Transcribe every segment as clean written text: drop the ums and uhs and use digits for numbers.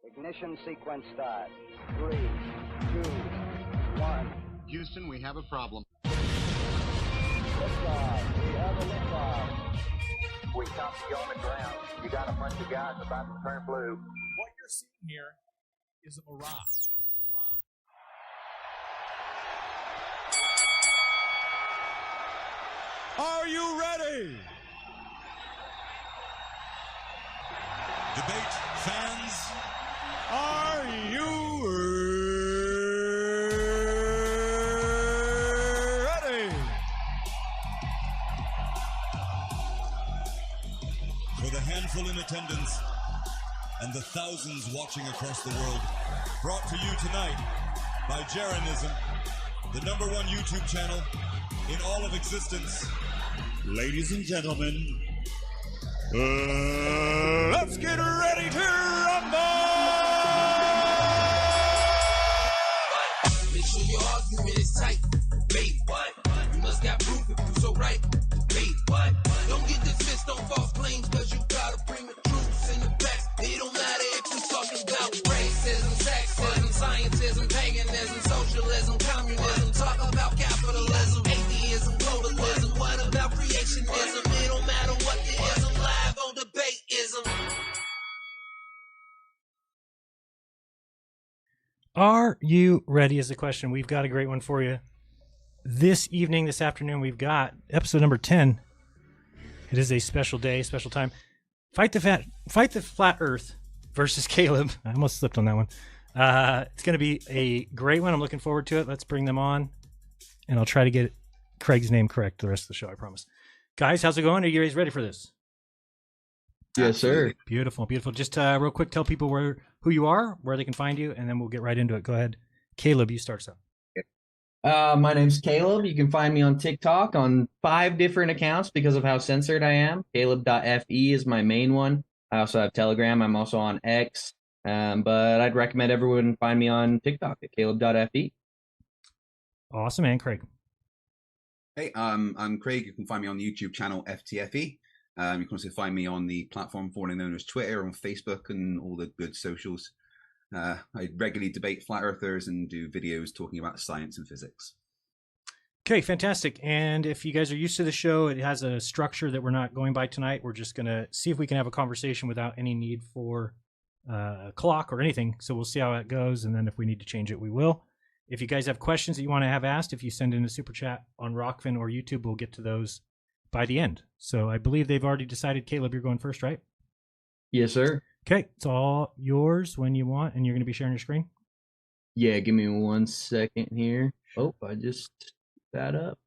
Ignition sequence start. 3, 2, 1. Houston, we have a problem. Liftoff. We have a liftoff. We copy you on the ground. You got a bunch of guys about to turn blue. What you're seeing here is a mirage. Are you ready? Debate fans, are you ready? For the handful in attendance and the thousands watching across the world, brought to you tonight by Jeranism, the #1 YouTube channel in all of existence. Ladies and gentlemen, let's get ready to rumble! Make sure your argument is tight. Wait, what? You must got proof if you so right. Wait, what? Don't get dismissed on false claims, cause you gotta bring the truths and the facts. It don't matter if you talking about racism, sexism, scientism, paganism, socialism, communism. Talk about capitalism, atheism, globalism. What about creationism? It don't matter what the ism. Live on debateism. Are you ready is the question. We've got a great one for you. This evening, this afternoon, we've got episode number 10. It is a special day, special time. Fight the flat earth versus Kaleb. I almost slipped on that one. It's going to be a great one. I'm looking forward to it. Let's bring them on, and I'll try to get Craig's name correct the rest of the show, I promise. Guys, how's it going? Are you guys ready for this? Yes, sir. Beautiful, beautiful. Just real quick, tell people who you are, where they can find you, and then we'll get right into it. Go ahead. Kaleb, you start us out. My name's Kaleb. You can find me on TikTok on 5 different accounts because of how censored I am. Kaleb.fe is my main one. I also have Telegram. I'm also on X. But I'd recommend everyone find me on TikTok at Kaleb.fe. Awesome, and Craig. Hey, I'm Craig. You can find me on the YouTube channel FTFE. You can also find me on the platform formerly known as Twitter, on Facebook, and all the good socials. I regularly debate flat earthers and do videos talking about science and physics. Okay, fantastic. And if you guys are used to the show, it has a structure that we're not going by tonight. We're just going to see if we can have a conversation without any need for a clock or anything. So we'll see how it goes, and then if we need to change it, we will. If you guys have questions that you want to have asked, if you send in a super chat on Rockfin or YouTube, we'll get to those by the end. So I believe they've already decided. Kaleb, you're going first, right? Yes, sir. Okay, it's all yours when you want, and you're going to be sharing your screen? Yeah, give me 1 second here. Oh, I just that up.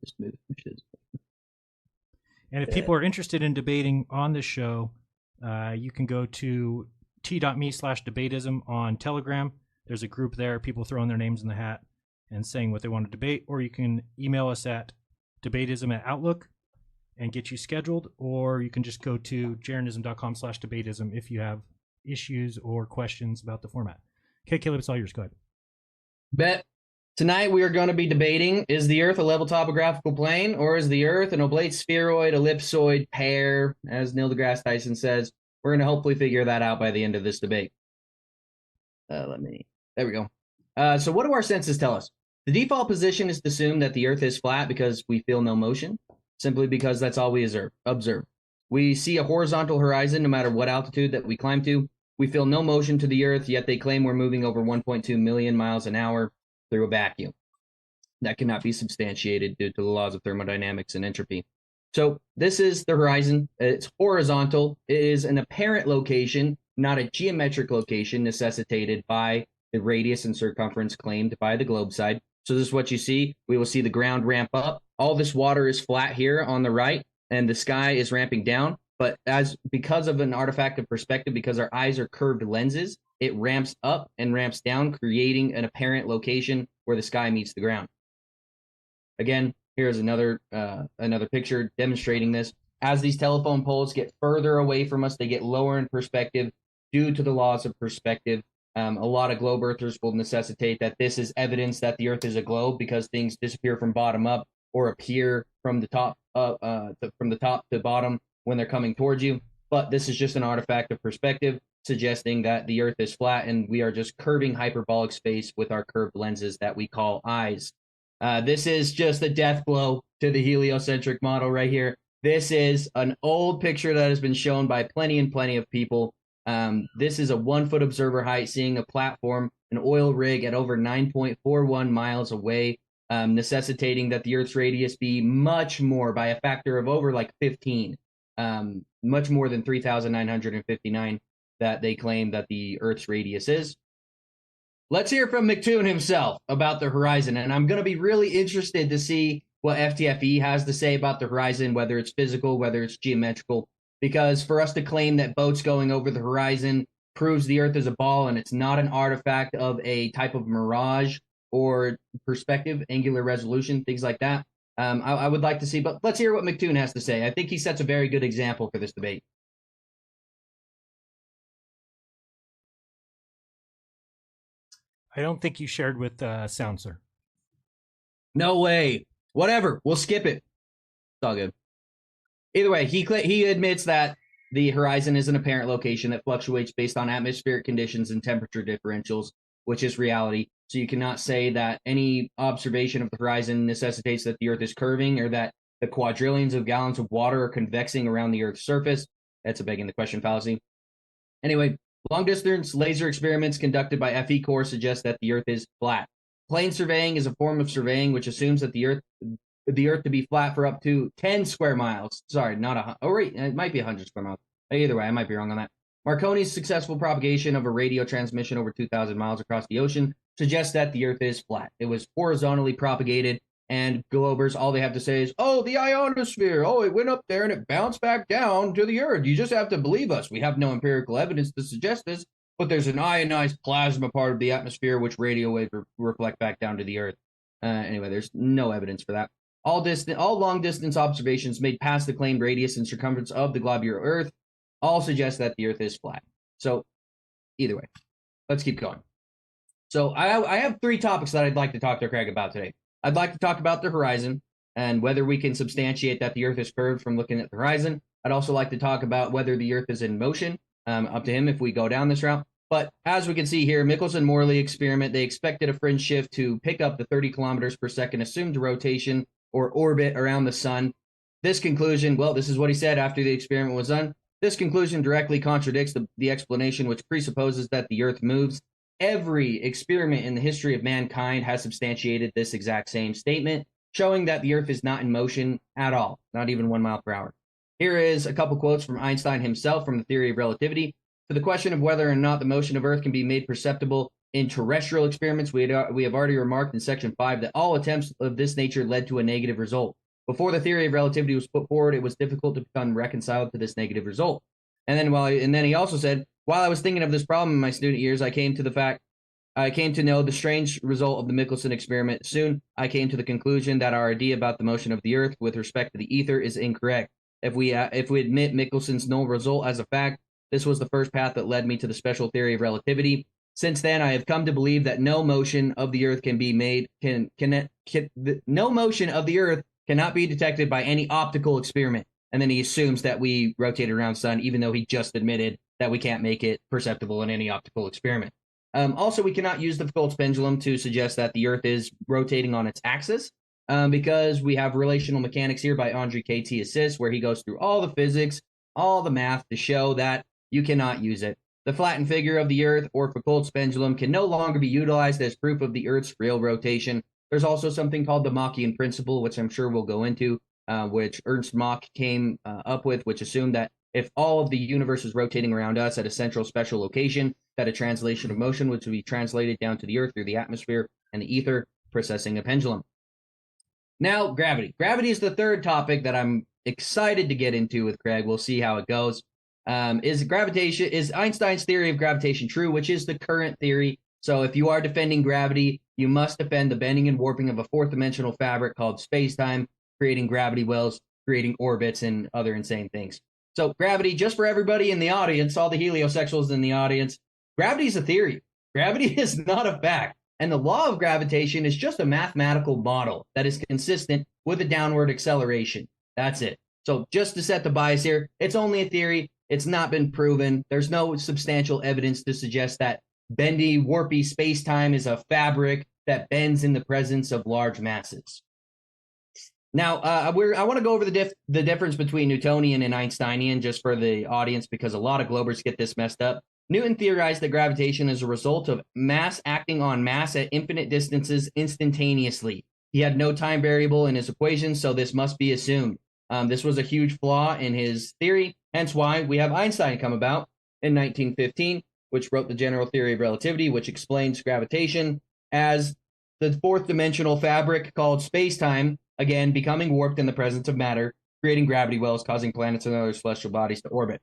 Just move some shit. And if people are interested in debating on the show, you can go to t.me/debatism on Telegram. There's a group there, people throwing their names in the hat and saying what they want to debate, or you can email us at debatism@outlook and get you scheduled, or you can just go to jeranism.com/debatism if you have issues or questions about the format. Okay, Kaleb, it's all yours. Go ahead. Bet. Tonight we are going to be debating, is the Earth a level topographical plane, or is the Earth an oblate spheroid ellipsoid pair, as Neil deGrasse Tyson says? We're going to hopefully figure that out by the end of this debate. There we go. So what do our senses tell us? The default position is to assume that the Earth is flat because we feel no motion, simply because that's all we observe. We see a horizontal horizon no matter what altitude that we climb to. We feel no motion to the Earth, yet they claim we're moving over 1.2 million miles an hour through a vacuum. That cannot be substantiated due to the laws of thermodynamics and entropy. So this is the horizon. It's horizontal. It is an apparent location, not a geometric location necessitated by the radius and circumference claimed by the globe side. So this is what you see. We will see the ground ramp up. All this water is flat here on the right, and the sky is ramping down. But because of an artifact of perspective, because our eyes are curved lenses, it ramps up and ramps down, creating an apparent location where the sky meets the ground. Again, here's another picture demonstrating this. As these telephone poles get further away from us, they get lower in perspective due to the laws of perspective. A lot of globe earthers will necessitate that this is evidence that the Earth is a globe because things disappear from bottom up or appear from the top to bottom when they're coming towards you. But this is just an artifact of perspective, suggesting that the Earth is flat and we are just curving hyperbolic space with our curved lenses that we call eyes. This is just a death blow to the heliocentric model right here. This is an old picture that has been shown by plenty and plenty of people. This is a 1-foot observer height, seeing a platform, an oil rig at over 9.41 miles away, necessitating that the Earth's radius be much more, by a factor of over like 15, much more than 3,959 that they claim that the Earth's radius is. Let's hear from McToon himself about the horizon, and I'm going to be really interested to see what FTFE has to say about the horizon, whether it's physical, whether it's geometrical, because for us to claim that boats going over the horizon proves the Earth is a ball and it's not an artifact of a type of mirage or perspective, angular resolution, things like that, I would like to see. But let's hear what McToon has to say. I think he sets a very good example for this debate. I don't think you shared with sound, sir. No way. Whatever. We'll skip it. It's all good. Either way, he admits that the horizon is an apparent location that fluctuates based on atmospheric conditions and temperature differentials, which is reality. So you cannot say that any observation of the horizon necessitates that the Earth is curving, or that the quadrillions of gallons of water are convexing around the Earth's surface. That's a begging the question fallacy. Anyway, long-distance laser experiments conducted by FE Corps suggest that the Earth is flat. Plane surveying is a form of surveying which assumes that the Earth to be flat for up to 10 square miles. Sorry, not 100. Oh, wait, it might be 100 square miles. Either way, I might be wrong on that. Marconi's successful propagation of a radio transmission over 2,000 miles across the ocean suggests that the Earth is flat. It was horizontally propagated, and globers, all they have to say is, oh, the ionosphere. Oh, it went up there and it bounced back down to the Earth. You just have to believe us. We have no empirical evidence to suggest this, but there's an ionized plasma part of the atmosphere which radio waves reflect back down to the Earth. Anyway, there's no evidence for that. All long-distance observations made past the claimed radius and circumference of the globular Earth all suggest that the Earth is flat. So, either way, let's keep going. So, I have 3 topics that I'd like to talk to Craig about today. I'd like to talk about the horizon and whether we can substantiate that the Earth is curved from looking at the horizon. I'd also like to talk about whether the Earth is in motion, up to him if we go down this route. But as we can see here, Michelson-Morley experiment, they expected a fringe shift to pick up the 30 kilometers per second assumed rotation or orbit around the sun. This conclusion, well, this is what he said after the experiment was done. This conclusion directly contradicts the explanation which presupposes that the Earth moves. Every experiment in the history of mankind has substantiated this exact same statement, showing that the Earth is not in motion at all, not even 1 mile per hour. Here is a couple quotes from Einstein himself from the theory of relativity. For the question of whether or not the motion of Earth can be made perceptible in terrestrial experiments, we have already remarked in section 5 that all attempts of this nature led to a negative result. Before the theory of relativity was put forward, it was difficult to become reconciled to this negative result. And then he also said, while I was thinking of this problem in my student years, I came to know the strange result of the Michelson experiment. Soon, I came to the conclusion that our idea about the motion of the Earth with respect to the ether is incorrect. If we admit Michelson's null result as a fact, this was the first path that led me to the special theory of relativity. Since then, I have come to believe that no motion of the Earth no motion of the Earth cannot be detected by any optical experiment. And then he assumes that we rotate around the sun, even though he just admitted that we can't make it perceptible in any optical experiment. Also, we cannot use the Foucault's pendulum to suggest that the Earth is rotating on its axis, because we have relational mechanics here by Andre KT Assist, where he goes through all the physics, all the math to show that you cannot use it. The flattened figure of the Earth, or Foucault's pendulum, can no longer be utilized as proof of the Earth's real rotation. There's also something called the Machian principle, which I'm sure we'll go into, which Ernst Mach came up with, which assumed that if all of the universe is rotating around us at a central special location, that a translation of motion would be translated down to the Earth through the atmosphere and the ether, processing a pendulum. Now, gravity. Gravity is the third topic that I'm excited to get into with Craig. We'll see how it goes. Is Einstein's theory of gravitation true, which is the current theory? So if you are defending gravity, you must defend the bending and warping of a fourth-dimensional fabric called spacetime, creating gravity wells, creating orbits, and other insane things. So gravity, just for everybody in the audience, all the heliosexuals in the audience, gravity is a theory. Gravity is not a fact. And the law of gravitation is just a mathematical model that is consistent with a downward acceleration. That's it. So just to set the bias here, it's only a theory. It's not been proven. There's no substantial evidence to suggest that bendy, warpy space-time is a fabric that bends in the presence of large masses. Now, I want to go over the difference between Newtonian and Einsteinian just for the audience, because a lot of Globers get this messed up. Newton theorized that gravitation is a result of mass acting on mass at infinite distances instantaneously. He had no time variable in his equation, so this must be assumed. This was a huge flaw in his theory, hence why we have Einstein come about in 1915, which wrote the general theory of relativity, which explains gravitation as the fourth dimensional fabric called space-time, again, becoming warped in the presence of matter, creating gravity wells, causing planets and other celestial bodies to orbit.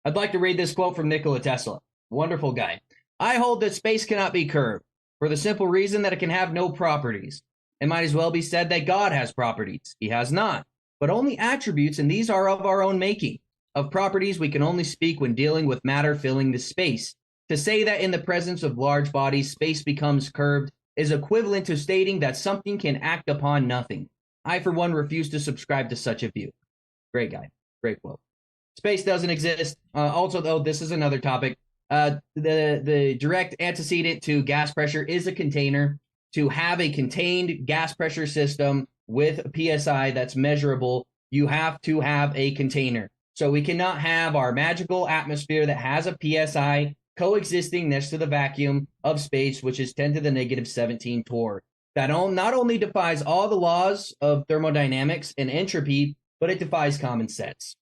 I'd like to read this quote from Nikola Tesla. Wonderful guy. I hold that space cannot be curved for the simple reason that it can have no properties. It might as well be said that God has properties. He has not, but only attributes, and these are of our own making. Of properties, we can only speak when dealing with matter filling the space. To say that in the presence of large bodies, space becomes curved is equivalent to stating that something can act upon nothing. I, for one, refuse to subscribe to such a view. Great guy. Great quote. Space doesn't exist. Also, though, this is another topic. The direct antecedent to gas pressure is a container. To have a contained gas pressure system with a PSI that's measurable, you have to have a container. So we cannot have our magical atmosphere that has a PSI coexisting next to the vacuum of space, which is 10 to the negative 17 torr. That not only defies all the laws of thermodynamics and entropy, but it defies common sense.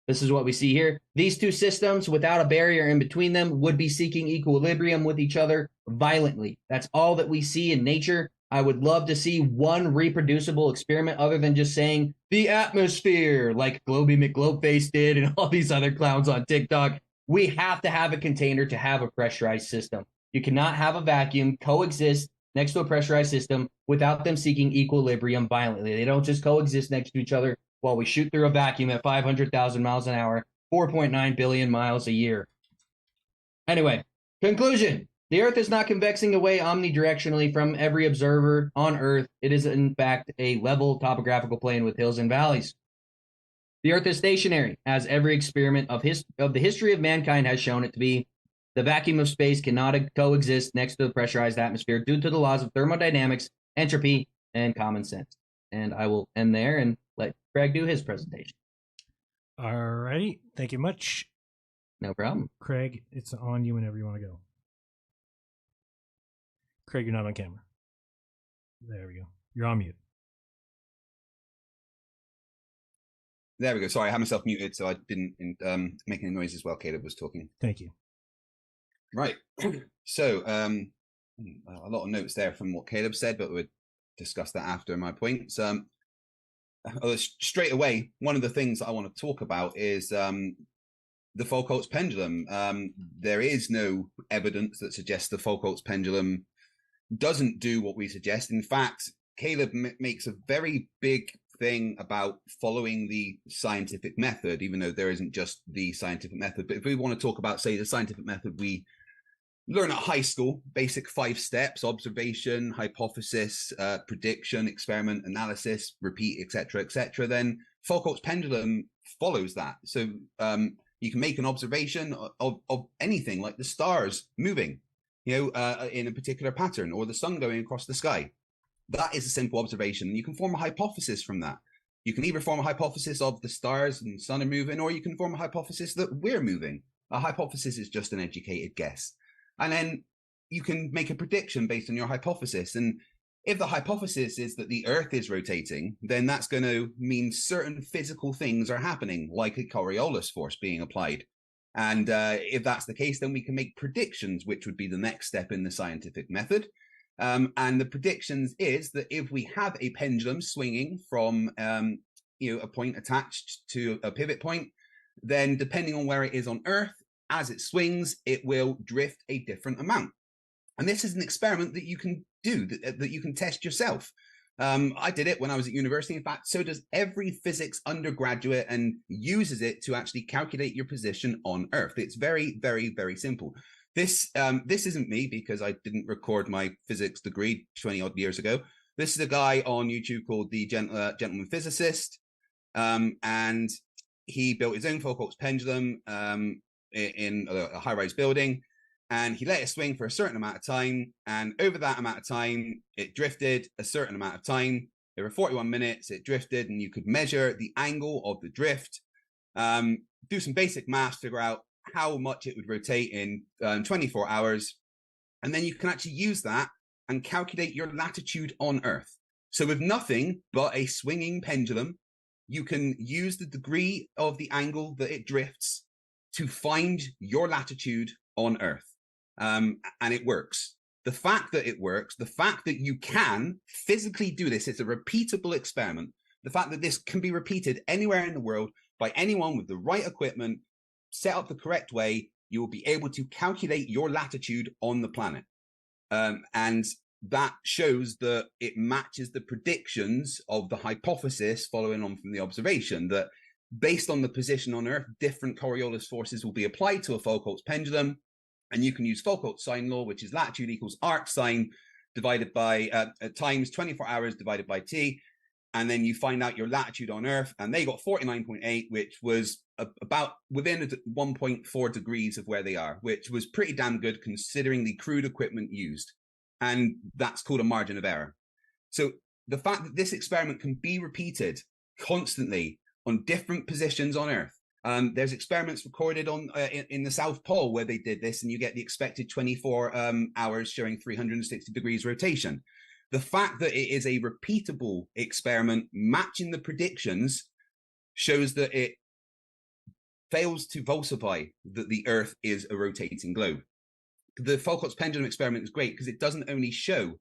This is what we see here. These two systems, without a barrier in between them, would be seeking equilibrium with each other violently. That's all that we see in nature. I would love to see one reproducible experiment other than just saying the atmosphere, like Globy McGlobeface did and all these other clowns on TikTok. We have to have a container to have a pressurized system. You cannot have a vacuum coexist next to a pressurized system without them seeking equilibrium violently. They don't just coexist next to each other while we shoot through a vacuum at 500,000 miles an hour, 4.9 billion miles a year. Anyway, conclusion. The Earth is not convexing away omnidirectionally from every observer on Earth. It is, in fact, a level topographical plane with hills and valleys. The Earth is stationary, as every experiment of the history of mankind has shown it to be. The vacuum of space cannot coexist next to the pressurized atmosphere due to the laws of thermodynamics, entropy, and common sense. And I will end there and let Craig do his presentation. All righty. Thank you much. No problem. Craig, it's on you whenever you want to go. Craig, you're not on camera. There we go. You're on mute. There we go. Sorry, I had myself muted, so I didn't make any noises while Caleb was talking. Thank you. Right. So, a lot of notes there from what Caleb said, but we'll discuss that after my points. Straight away, one of the things that I want to talk about is the Foucault's pendulum. There is no evidence that suggests the Foucault's pendulum doesn't do what we suggest. In fact, Caleb makes a very big thing about following the scientific method, even though there isn't just the scientific method. But if we want to talk about, say, the scientific method we learn at high school, basic 5 steps: observation, hypothesis, prediction, experiment, analysis, repeat, etc., then Foucault's pendulum follows that. So you can make an observation of anything, like the stars moving, in a particular pattern, or the sun going across the sky. That is a simple observation. You can form a hypothesis from that. You can either form a hypothesis of the stars and sun are moving, or you can form a hypothesis that we're moving. A hypothesis is just an educated guess. And then you can make a prediction based on your hypothesis. And if the hypothesis is that the Earth is rotating, then that's going to mean certain physical things are happening, like a Coriolis force being applied. And if that's the case, then we can make predictions, which would be the next step in the scientific method. And the predictions is that if we have a pendulum swinging from a point attached to a pivot point, then depending on where it is on Earth, as it swings, it will drift a different amount. And this is an experiment that you can do, that you can test yourself. I did it when I was at university. In fact, so does every physics undergraduate, and uses it to actually calculate your position on Earth. It's very, very, very simple. This isn't me, because I didn't record my physics degree 20 odd years ago. This is a guy on YouTube called the Gentleman Physicist. and he built his own Foucault's pendulum in a high-rise building, and he let it swing for a certain amount of time, and over that amount of time, it drifted a certain amount of time. There were 41 minutes, it drifted, and you could measure the angle of the drift, do some basic math, figure out how much it would rotate in 24 hours, and then you can actually use that and calculate your latitude on Earth. So with nothing but a swinging pendulum, you can use the degree of the angle that it drifts to find your latitude on Earth. And it works. The fact that it works, the fact that you can physically do this, it's a repeatable experiment. The fact that this can be repeated anywhere in the world by anyone with the right equipment, set up the correct way, you will be able to calculate your latitude on the planet. And that shows that it matches the predictions of the hypothesis following on from the observation, that based on the position on Earth, different Coriolis forces will be applied to a Foucault's pendulum. And you can use Foucault's sine law, which is latitude equals arc sine divided by times 24 hours divided by t. And then you find out your latitude on Earth. And they got 49.8, which was about within 1.4 degrees of where they are, which was pretty damn good considering the crude equipment used. And that's called a margin of error. So the fact that this experiment can be repeated constantly on different positions on Earth. There's experiments recorded on in the South Pole where they did this, and you get the expected 24 hours showing 360 degrees rotation. The fact that it is a repeatable experiment matching the predictions shows that it fails to falsify that the Earth is a rotating globe. The Foucault's pendulum experiment is great because it doesn't only show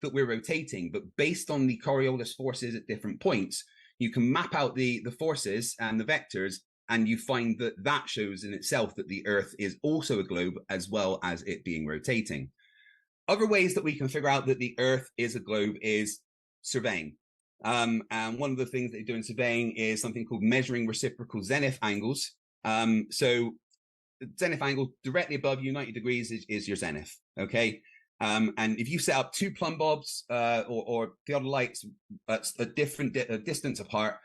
that we're rotating, but based on the Coriolis forces at different points, you can map out the forces and the vectors, and you find that that shows in itself that the Earth is also a globe as well as it being rotating. Other ways that we can figure out that the Earth is a globe is surveying. And one of the things that they do in surveying is something called measuring reciprocal zenith angles. So the zenith angle directly above you, 90 degrees, is your zenith, okay? And if you set up two plumb bobs or theodolites at a different distance apart,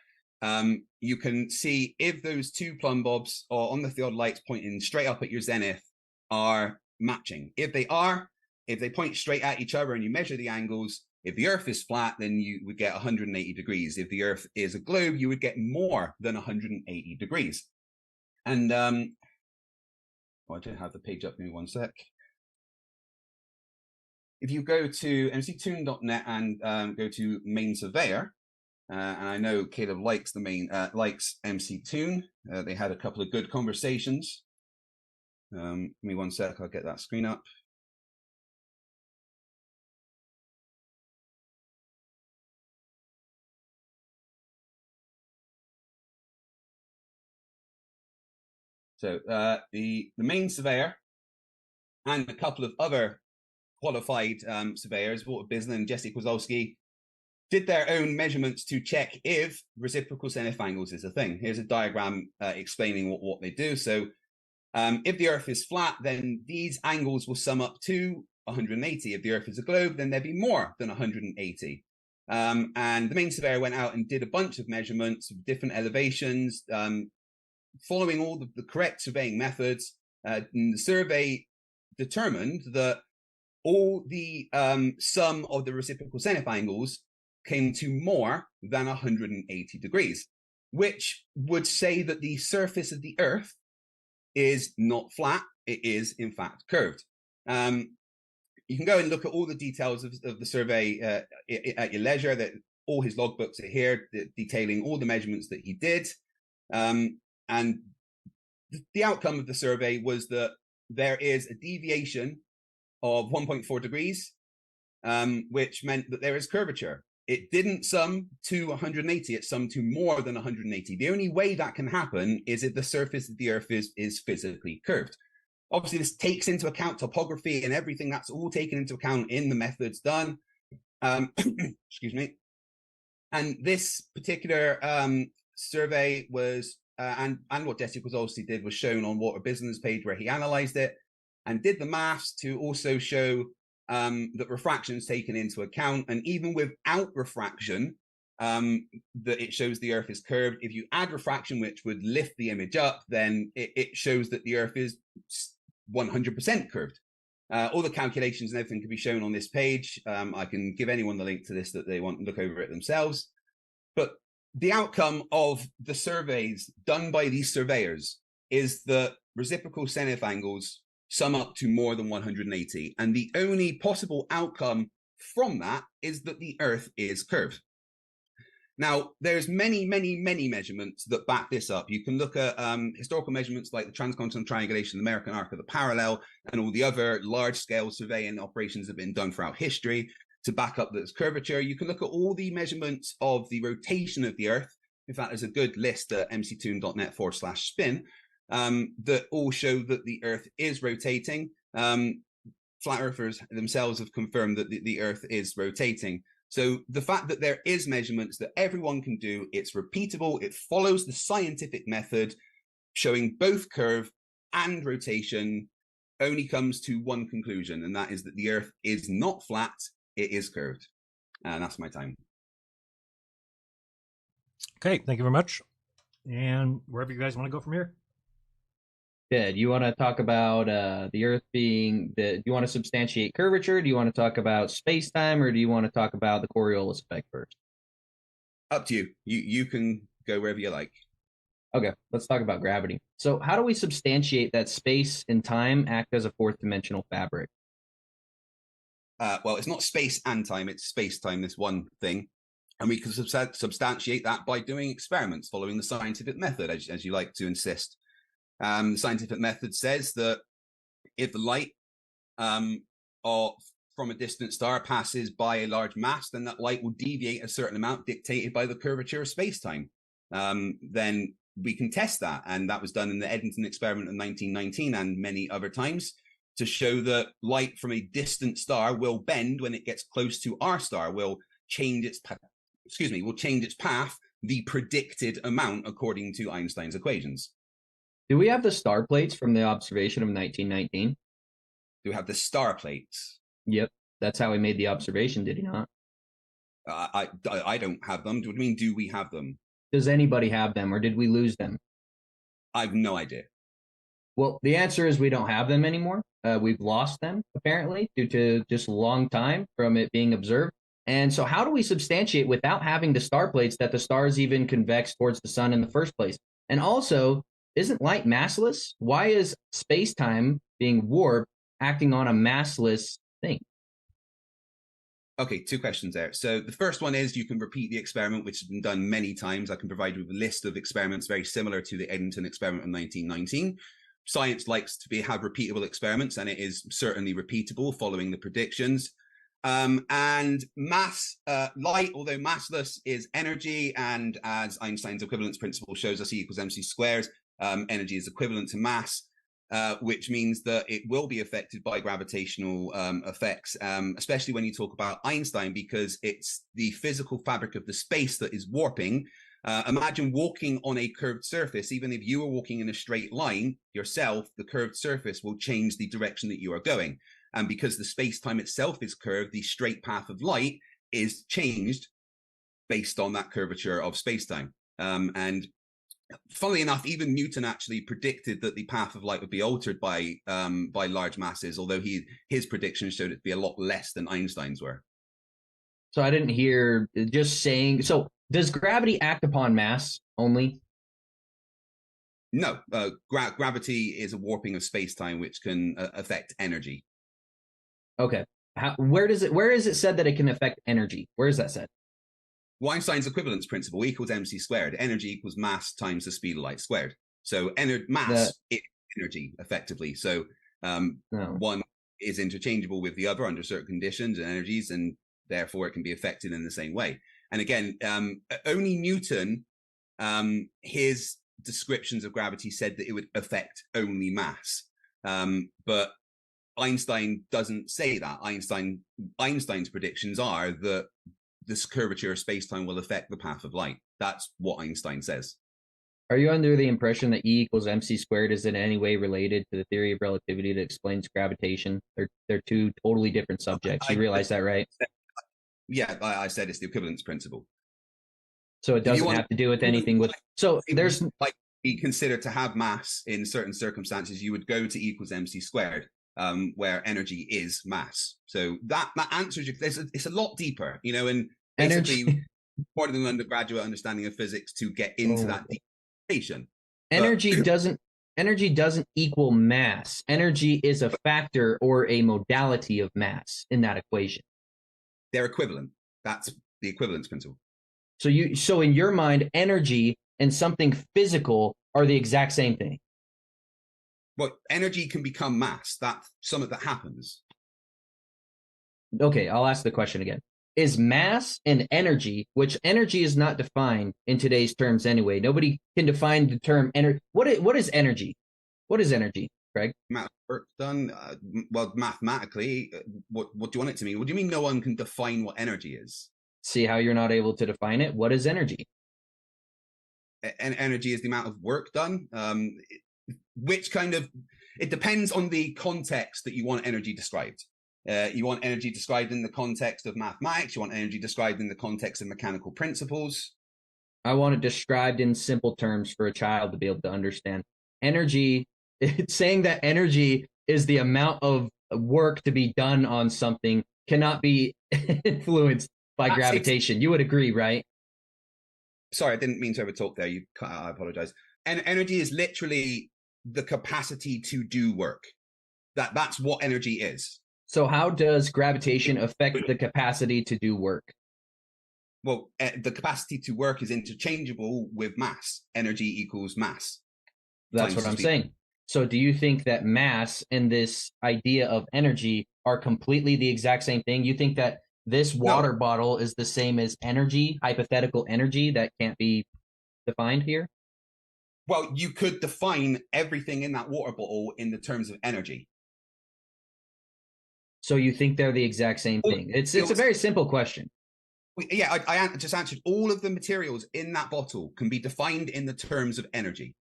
you can see if those two plumb bobs are on the theodolites pointing straight up at your zenith are matching. If they point straight at each other and you measure the angles, if the Earth is flat, then you would get 180 degrees. If the Earth is a globe, you would get more than 180 degrees. And I don't have the page up, give me one sec. If you go to mctoon.net and go to main surveyor, and I know Kaleb likes likes MC Toon. They had a couple of good conversations. Give me one sec, I'll get that screen up. So the main surveyor and a couple of other qualified surveyors, Walter Bisner and Jesse Kozlowski, did their own measurements to check if reciprocal zenith angles is a thing. Here's a diagram explaining what they do. So if the Earth is flat, then these angles will sum up to 180. If the Earth is a globe, then there'd be more than 180. And the main surveyor went out and did a bunch of measurements of different elevations, following all the correct surveying methods. And the survey determined that all the sum of the reciprocal zenith angles came to more than 180 degrees, which would say that the surface of the Earth is not flat, it is in fact curved. You can go and look at all the details of the survey at your leisure. That all his logbooks are here, detailing all the measurements that he did. And the outcome of the survey was that there is a deviation of 1.4 degrees, which meant that there is curvature. It didn't sum to 180, it summed to more than 180. The only way that can happen is if the surface of the Earth is physically curved. Obviously, this takes into account topography and everything. That's all taken into account in the methods done. Excuse me. And this particular survey was, and what Jesse Kozlowski did was shown on Walter Bisner's page where he analyzed it and did the maths to also show that refraction is taken into account. And even without refraction, that it shows the Earth is curved. If you add refraction, which would lift the image up, then it shows that the Earth is 100% curved. All the calculations and everything can be shown on this page. I can give anyone the link to this that they want to look over it themselves. But the outcome of the surveys done by these surveyors is that reciprocal zenith angles sum up to more than 180. And the only possible outcome from that is that the Earth is curved. Now, there's many measurements that back this up. You can look at historical measurements like the transcontinental triangulation, the American arc of the parallel, and all the other large-scale surveying operations that have been done throughout history to back up this curvature. You can look at all the measurements of the rotation of the Earth. In fact, there's a good list at mctoon.net/spin that all show that the Earth is rotating. Flat earthers themselves have confirmed that the Earth is rotating. So the fact that there is measurements that everyone can do, it's repeatable, it follows the scientific method, showing both curve and rotation, only comes to one conclusion, and that is that the Earth is not flat, it is curved. And that's my time. Okay, thank you very much. And wherever you guys want to go from here. Yeah, do you want to talk about the Earth being do you want to substantiate curvature? Do you want to talk about space-time, or do you want to talk about the Coriolis effect first? Up to you. You can go wherever you like. Okay, let's talk about gravity. So how do we substantiate that space and time act as a fourth dimensional fabric? Well, it's not space and time, it's space-time, this one thing. And we can substantiate that by doing experiments following the scientific method, as you like to insist. The scientific method says that if the light from a distant star passes by a large mass, then that light will deviate a certain amount dictated by the curvature of space-time. Then we can test that. And that was done in the Eddington experiment in 1919 and many other times to show that light from a distant star will bend when it gets close to our star, will change its path the predicted amount according to Einstein's equations. Do we have the star plates from the observation of 1919? Do we have the star plates? Yep, that's how he made the observation, did he not? I don't have them. What do you mean, do we have them? Does anybody have them, or did we lose them? I've no idea. Well, the answer is we don't have them anymore. We've lost them, apparently, due to just a long time from it being observed. And so how do we substantiate without having the star plates that the stars even convex towards the sun in the first place? And also, isn't light massless? Why is space-time being warped acting on a massless thing? Okay, two questions there. So the first one is you can repeat the experiment, which has been done many times. I can provide you with a list of experiments very similar to the Eddington experiment in 1919. Science likes to have repeatable experiments, and it is certainly repeatable following the predictions. And mass, light, although massless, is energy, and as Einstein's equivalence principle shows us, E equals mc squared, energy is equivalent to mass, which means that it will be affected by gravitational effects, especially when you talk about Einstein, because it's the physical fabric of the space that is warping. Imagine walking on a curved surface. Even if you were walking in a straight line yourself, the curved surface will change the direction that you are going. And because the space-time itself is curved, the straight path of light is changed based on that curvature of space-time. And funnily enough, even Newton actually predicted that the path of light would be altered by large masses, although his predictions showed it to be a lot less than Einstein's were. So I didn't hear just saying. So does gravity act upon mass only? No, gravity is a warping of space-time, which can affect energy. Okay. Where is it said that it can affect energy? Where is that said? Well, Einstein's equivalence principle equals mc squared. Energy equals mass times the speed of light squared. So mass is energy, effectively. So one is interchangeable with the other under certain conditions and energies, and therefore it can be affected in the same way. And again, only Newton, his descriptions of gravity said that it would affect only mass. But Einstein doesn't say that. Einstein's predictions are that this curvature of space-time will affect the path of light. That's what Einstein says. Are you under the impression that E equals mc squared is in any way related to the theory of relativity that explains gravitation? They're two totally different subjects. You realize that, right? Yeah, I said it's the equivalence principle. So it doesn't have to do with anything with. So there's like be considered to have mass in certain circumstances. You would go to equals mc squared, where energy is mass. So that answers you. It's a lot deeper, you know, and basically more than an undergraduate understanding of physics to get into that deep equation. Energy doesn't equal mass. Energy is a factor or a modality of mass in that equation. They're equivalent. That's the equivalence principle. So in your mind, energy and something physical are the exact same thing. Well, energy can become mass. That's something that happens. Okay, I'll ask the question again. Is mass and energy, which energy is not defined in today's terms anyway. Nobody can define the term energy. What is energy? What is energy, Greg? Work done. Well, mathematically, what do you want it to mean? What do you mean no one can define what energy is? See how you're not able to define it? What is energy? And energy is the amount of work done. Which kind of, it depends on the context that you want energy described. You want energy described in the context of mathematics. You want energy described in the context of mechanical principles. I want it described in simple terms for a child to be able to understand. Energy, it's saying that energy is the amount of work to be done on something cannot be influenced by gravitation. You would agree, right? Sorry, I didn't mean to overtalk there. You cut out, I apologize. And energy is literally the capacity to do work. That's what energy is. So how does gravitation affect the capacity to do work? Well, the capacity to work is interchangeable with mass. Energy equals mass. That's what I'm saying. So do you think that mass and this idea of energy are completely the exact same thing? You think that this water bottle is the same as energy, hypothetical energy that can't be defined here? Well, you could define everything in that water bottle in the terms of energy. So you think they're the exact same thing? It's a very simple question. Yeah, I just answered. All of the materials in that bottle can be defined in the terms of energy.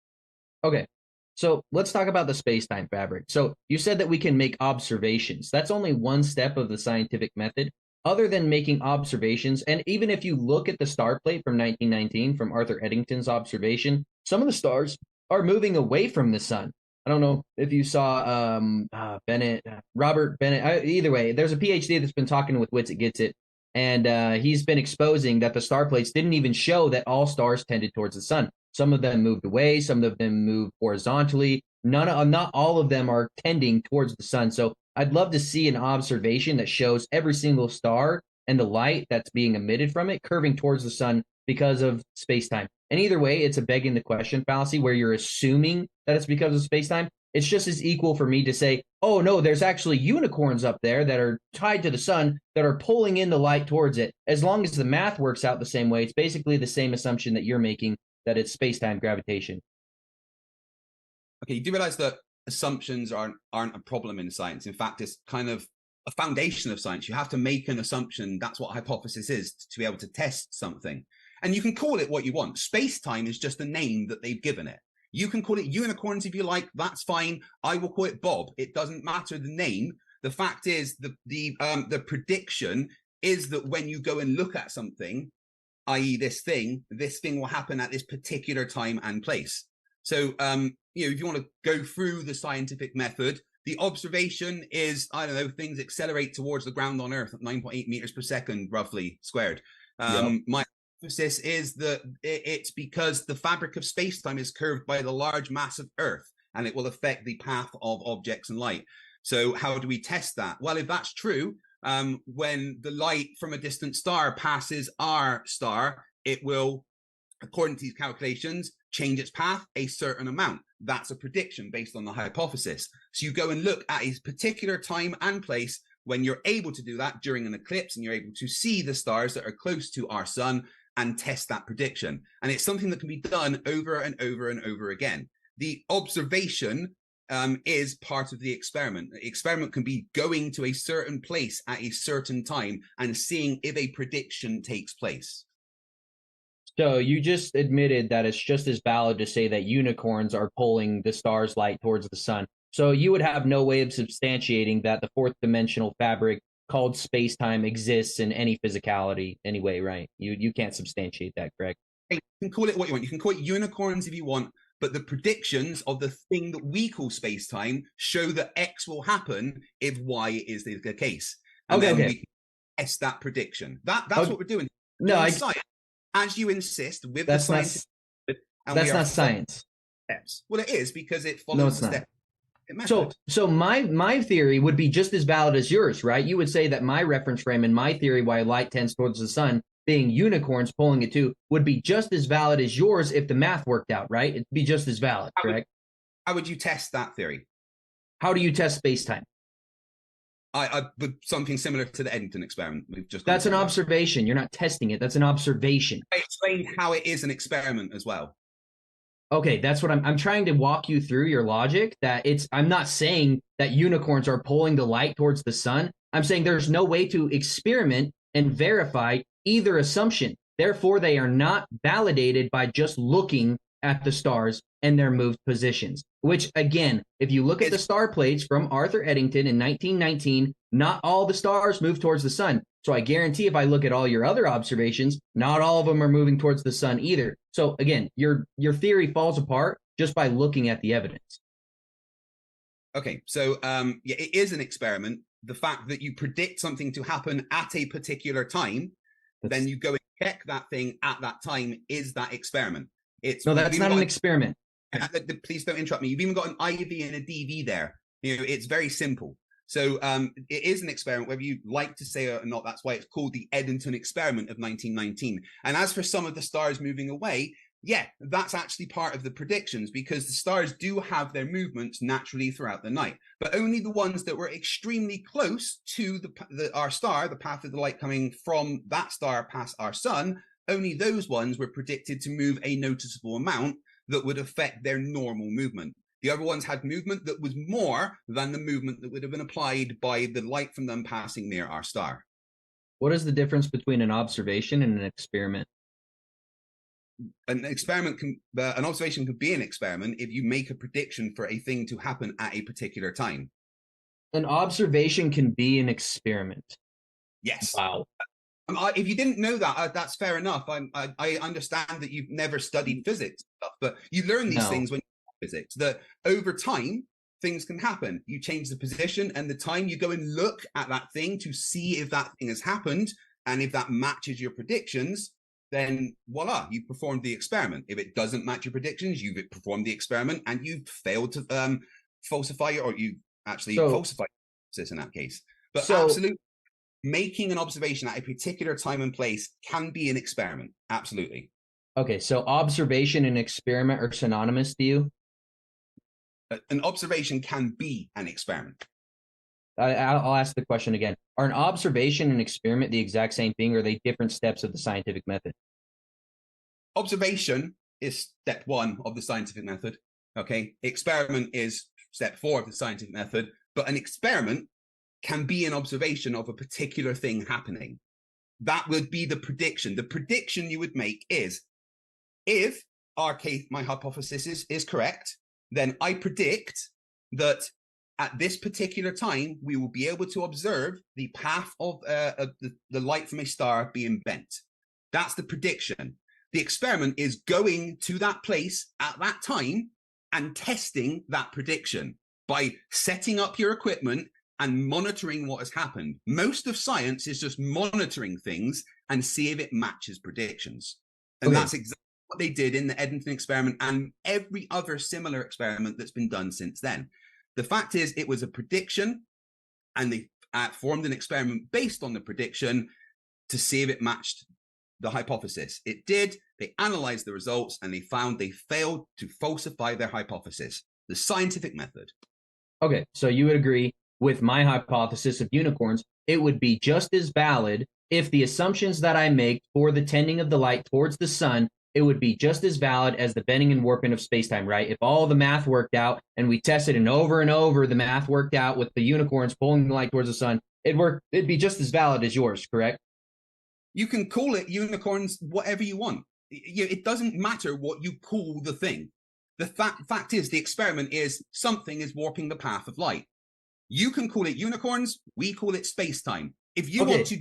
Okay, so let's talk about the space-time fabric. So you said that we can make observations. That's only one step of the scientific method. Other than making observations, and even if you look at the star plate from 1919, from Arthur Eddington's observation, some of the stars are moving away from the sun. I don't know if you saw Robert Bennett. Either way, there's a PhD that's been talking with Wits It Gets It, and he's been exposing that the star plates didn't even show that all stars tended towards the sun. Some of them moved away, some of them moved horizontally. Not all of them are tending towards the sun. So I'd love to see an observation that shows every single star and the light that's being emitted from it curving towards the sun because of space-time. And either way, it's a begging the question fallacy where you're assuming that it's because of space-time. It's just as equal for me to say, oh, no, there's actually unicorns up there that are tied to the sun that are pulling in the light towards it. As long as the math works out the same way, it's basically the same assumption that you're making, that it's space-time gravitation. Okay, you do realize that assumptions aren't a problem in science. In fact, it's kind of a foundation of science. You have to make an assumption. That's what a hypothesis is, to be able to test something. And you can call it what you want. Space-time is just a name that they've given it. You can call it unicorns if you like. That's fine. I will call it Bob. It doesn't matter the name. The fact is, the prediction is that when you go and look at something, i.e. this thing will happen at this particular time and place. So, if you want to go through the scientific method, the observation is, I don't know, things accelerate towards the ground on Earth at 9.8 meters per second, roughly squared. My hypothesis is that it's because the fabric of space-time is curved by the large mass of Earth, and it will affect the path of objects and light. So how do we test that? Well, if that's true, when the light from a distant star passes our star, it will, according to these calculations, change its path a certain amount. That's a prediction based on the hypothesis. So you go and look at a particular time and place when you're able to do that during an eclipse, and you're able to see the stars that are close to our sun and test that prediction. And it's something that can be done over and over and over again. The observation is part of the experiment. The experiment can be going to a certain place at a certain time and seeing if a prediction takes place. So you just admitted that it's just as valid to say that unicorns are pulling the star's light towards the sun. So you would have no way of substantiating that the fourth dimensional fabric called space-time exists in any physicality anyway, right? You can't substantiate that, correct? You can call it what you want. You can call it unicorns if you want, but the predictions of the thing that we call space-time show that X will happen if Y is the case. And then we can test that prediction. That's what we're doing. No, science, as you insist, with that's the science. That's not science. Steps. Well, it is because it follows the steps. So my theory would be just as valid as yours, right? You would say that my reference frame and my theory why light tends towards the sun being unicorns pulling it too would be just as valid as yours if the math worked out, right? It'd be just as valid, correct? How would you test that theory? How do you test space-time? I something similar to the Eddington experiment. That's an observation. You're not testing it. That's an observation. I explained how it is an experiment as well. Okay, that's what I'm trying to walk you through your logic. I'm not saying that unicorns are pulling the light towards the sun. I'm saying there's no way to experiment and verify either assumption. Therefore, they are not validated by just looking at the stars and their moved positions, which again, if you look at the star plates from Arthur Eddington in 1919, not all the stars move towards the sun. So I guarantee if I look at all your other observations, not all of them are moving towards the sun either. So again, your theory falls apart just by looking at the evidence. Okay, so yeah, it is an experiment. The fact that you predict something to happen at a particular time, then you go and check that thing at that time is that experiment. No, that's not an experiment. Please don't interrupt me. You've even got an IV and a DV there. You know, it's very simple. So it is an experiment, whether you like to say it or not. That's why it's called the Eddington experiment of 1919. And as for some of the stars moving away, yeah, that's actually part of the predictions because the stars do have their movements naturally throughout the night, but only the ones that were extremely close to our star, the path of the light coming from that star past our sun, only those ones were predicted to move a noticeable amount that would affect their normal movement. The other ones had movement that was more than the movement that would have been applied by the light from them passing near our star. What is the difference between an observation and an experiment? An observation could be an experiment if you make a prediction for a thing to happen at a particular time. An observation can be an experiment. Yes. Wow. If you didn't know that, that's fair enough. I understand that you've never studied physics, but you learn these things when you study physics, that over time, things can happen. You change the position and the time, you go and look at that thing to see if that thing has happened. And if that matches your predictions, then voila, you performed the experiment. If it doesn't match your predictions, you've performed the experiment and you've failed to falsify or you actually falsified this in that case. But absolutely, making an observation at a particular time and place can be an experiment. Absolutely. Okay, so observation and experiment are synonymous to you? An observation can be an experiment. I'll ask the question again. Are an observation and experiment the exact same thing, or are they different steps of the scientific method? Observation is step 1 of the scientific method. Okay, experiment is step 4 of the scientific method, but an experiment can be an observation of a particular thing happening. That would be the prediction. The prediction you would make is, if my hypothesis is correct, then I predict that at this particular time, we will be able to observe the path of the light from a star being bent. That's the prediction. The experiment is going to that place at that time and testing that prediction by setting up your equipment and monitoring what has happened. Most of science is just monitoring things and see if it matches predictions. And that's exactly what they did in the Eddington experiment and every other similar experiment that's been done since then. The fact is, it was a prediction, and they formed an experiment based on the prediction to see if it matched the hypothesis. It did. They analyzed the results, and they found they failed to falsify their hypothesis. The scientific method. Okay, so you would agree with my hypothesis of unicorns, it would be just as valid if the assumptions that I make for the tending of the light towards the sun, it would be just as valid as the bending and warping of spacetime, right? If all the math worked out and we tested and over, the math worked out with the unicorns pulling the light towards the sun, it'd be just as valid as yours, correct? You can call it unicorns, whatever you want. It doesn't matter what you call the thing. The fact is, the experiment is something is warping the path of light. You can call it unicorns, we call it space-time. If you want to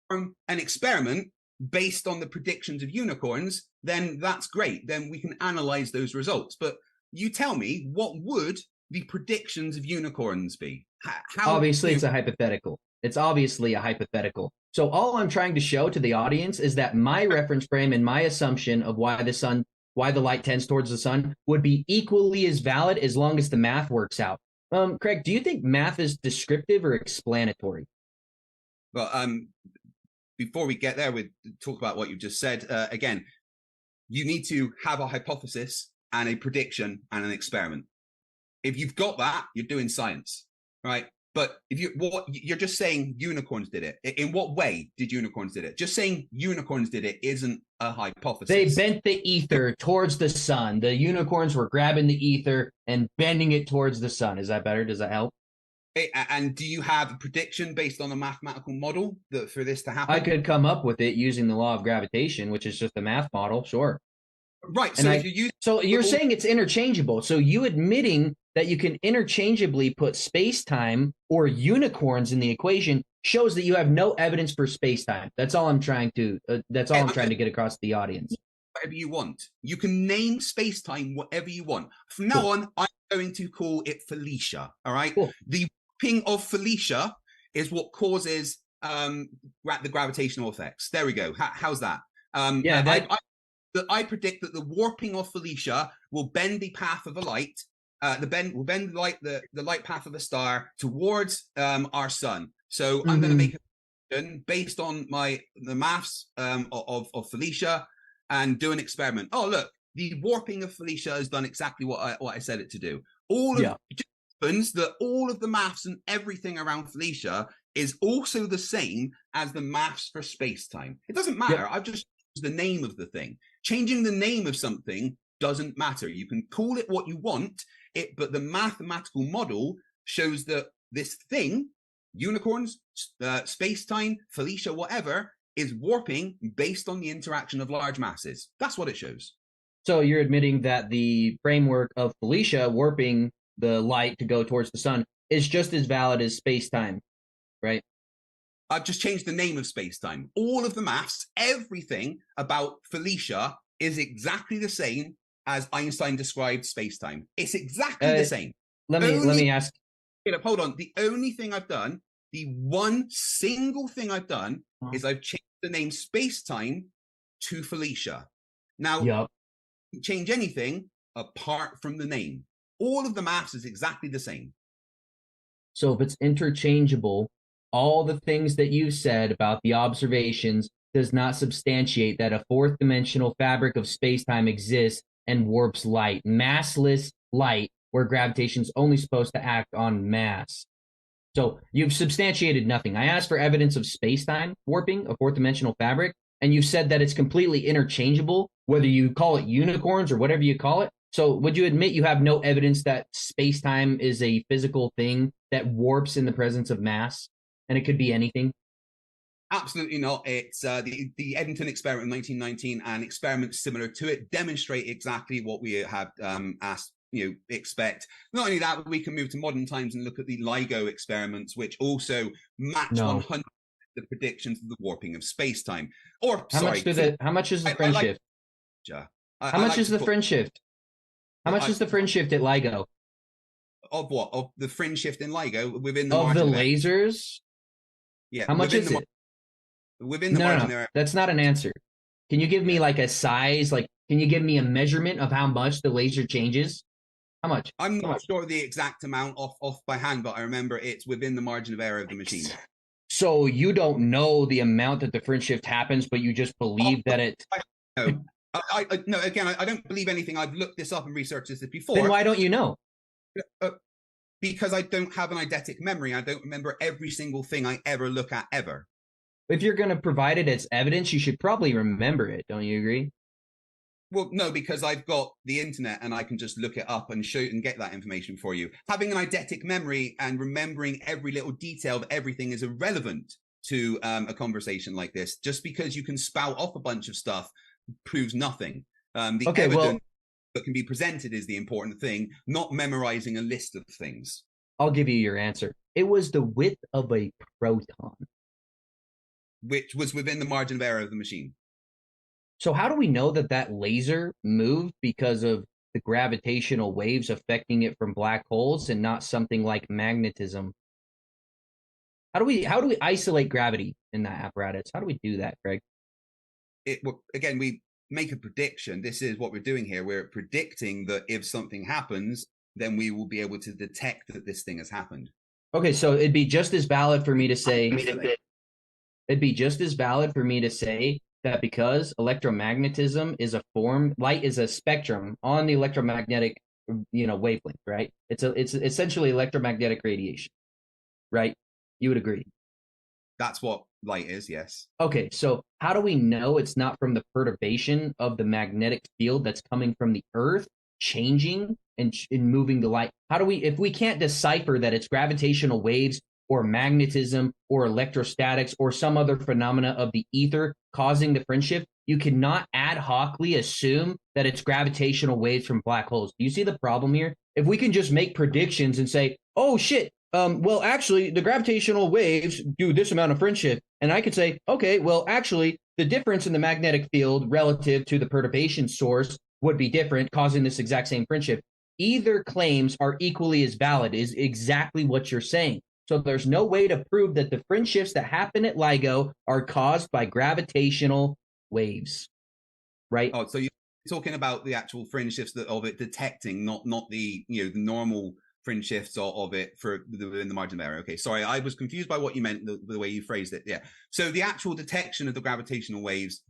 perform an experiment based on the predictions of unicorns, then that's great. Then we can analyze those results. But you tell me, what would the predictions of unicorns be? How Obviously, it's a hypothetical. It's obviously a hypothetical. So all I'm trying to show to the audience is that my reference frame and my assumption of why the light tends towards the sun would be equally as valid as long as the math works out. Craig, do you think math is descriptive or explanatory? Well, before we get there, we talk about what you just said. Again, you need to have a hypothesis and a prediction and an experiment. If you've got that, you're doing science, right? But if you're just saying unicorns did it. In what way did unicorns did it? Just saying unicorns did it isn't a hypothesis. They bent the ether towards the sun. The unicorns were grabbing the ether and bending it towards the sun. Is that better? Does that help? And do you have a prediction based on a mathematical model for this to happen? I could come up with it using the law of gravitation, which is just a math model. Sure. Right. So you're saying it's interchangeable. So you admitting that you can interchangeably put space-time or unicorns in the equation shows that you have no evidence for space-time. That's all I'm trying to. I'm trying to get across to the audience. Whatever you want. You can name space-time whatever you want. From now on, I'm going to call it Felicia. All right. Cool. The ping of Felicia is what causes the gravitational effects. There we go. How's that? I predict that the warping of Felicia will bend the path of a light. The light path of a star towards our sun. So I'm going to make a prediction based on the maths of Felicia and do an experiment. Oh, look, the warping of Felicia has done exactly what I said it to do. It just happens that all of the maths and everything around Felicia is also the same as the maths for space-time. It doesn't matter. I've just changed the name of the thing. Changing the name of something doesn't matter. You can call it what you want, but the mathematical model shows that this thing, unicorns, space-time, Felicia, whatever, is warping based on the interaction of large masses. That's what it shows. So you're admitting that the framework of Felicia warping the light to go towards the sun is just as valid as space-time, right? I've just changed the name of space-time. All of the maths, everything about Felicia is exactly the same as Einstein described space-time. It's exactly the same. Let me ask. Hold on. The only thing I've done, the one single thing I've done is I've changed the name space-time to Felicia. Now, you can change anything apart from the name. All of the maths is exactly the same. So if it's interchangeable, all the things that you said about the observations does not substantiate that a fourth dimensional fabric of space-time exists and warps light, massless light, where gravitation's only supposed to act on mass. So you've substantiated nothing. I asked for evidence of space-time warping, a fourth dimensional fabric, and you said that it's completely interchangeable, whether you call it unicorns or whatever you call it. So would you admit you have no evidence that space-time is a physical thing that warps in the presence of mass? And it could be anything? Absolutely not. It's the Eddington experiment in 1919 and experiments similar to it demonstrate exactly what we have expect. Not only that, but we can move to modern times and look at the LIGO experiments, which also match 100% the predictions of the warping of space-time. Or how much is the fringe shift? How much is the fringe shift? How much is the fringe shift at LIGO? Of what? Of the fringe shift in LIGO within the of the lasers? Yeah. How much is it? Within the margin there. That's not an answer. Can you give me like a size? Like, can you give me a measurement of how much the laser changes? How much? I'm not sure the exact amount off by hand, but I remember it's within the margin of error of the machine. So you don't know the amount that the fringe shift happens, but you just believe that it. No. No, again, I don't believe anything. I've looked this up and researched this before. Then why don't you know? Because I don't have an eidetic memory. I don't remember every single thing I ever look at ever. If you're going to provide it as evidence, you should probably remember it. Don't you agree? Well, no, because I've got the internet and I can just look it up and show and get that information for you. Having an eidetic memory and remembering every little detail of everything is irrelevant to a conversation like this. Just because you can spout off a bunch of stuff proves nothing. The evidence that can be presented is the important thing, not memorizing a list of things. I'll give you your answer. It was the width of a proton. Which was within the margin of error of the machine. So how do we know that that laser moved because of the gravitational waves affecting it from black holes and not something like magnetism? How do we isolate gravity in that apparatus? How do we do that, Craig? Again, we make a prediction. This is what we're doing here. We're predicting that if something happens, then we will be able to detect that this thing has happened. Okay, so it'd be just as valid for me to say that because electromagnetism is a form, light is a spectrum on the electromagnetic, wavelength, right? It's essentially electromagnetic radiation, right? You would agree. That's what light is, yes. Okay, so how do we know it's not from the perturbation of the magnetic field that's coming from the Earth changing and moving the light? How do we, if we can't decipher that it's gravitational waves or magnetism or electrostatics or some other phenomena of the ether causing the fringe shift, you cannot ad hocly assume that it's gravitational waves from black holes. Do you see the problem here? If we can just make predictions and say, oh shit, well, actually, the gravitational waves do this amount of fringe shift. And I could say, okay, well, actually, the difference in the magnetic field relative to the perturbation source would be different, causing this exact same fringe shift. Either claims are equally as valid, is exactly what you're saying. So there's no way to prove that the fringe shifts that happen at LIGO are caused by gravitational waves, right? Oh, so you're talking about the actual fringe shifts of it detecting, not the the normal fringe shifts of it within the margin of error. Okay, sorry, I was confused by what you meant, the way you phrased it. Yeah, so the actual detection of the gravitational waves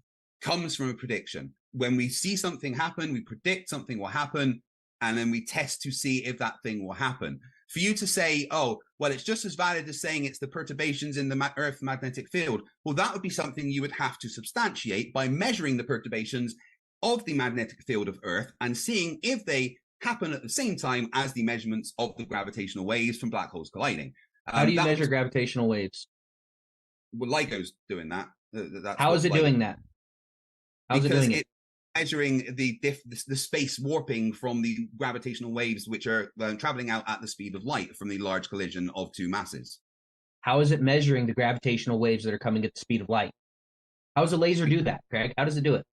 comes from a prediction. When we see something happen, we predict something will happen, and then we test to see if that thing will happen. For you to say, oh, well, it's just as valid as saying it's the perturbations in the Earth magnetic field, well, that would be something you would have to substantiate by measuring the perturbations of the magnetic field of Earth and seeing if they happen at the same time as the measurements of the gravitational waves from black holes colliding. How do you measure gravitational waves? Well, LIGO's doing that. How is it doing that? How's it doing it? Measuring the space warping from the gravitational waves, which are traveling out at the speed of light from the large collision of two masses. How is it measuring the gravitational waves that are coming at the speed of light? How does a laser do that, Craig? How does it do it?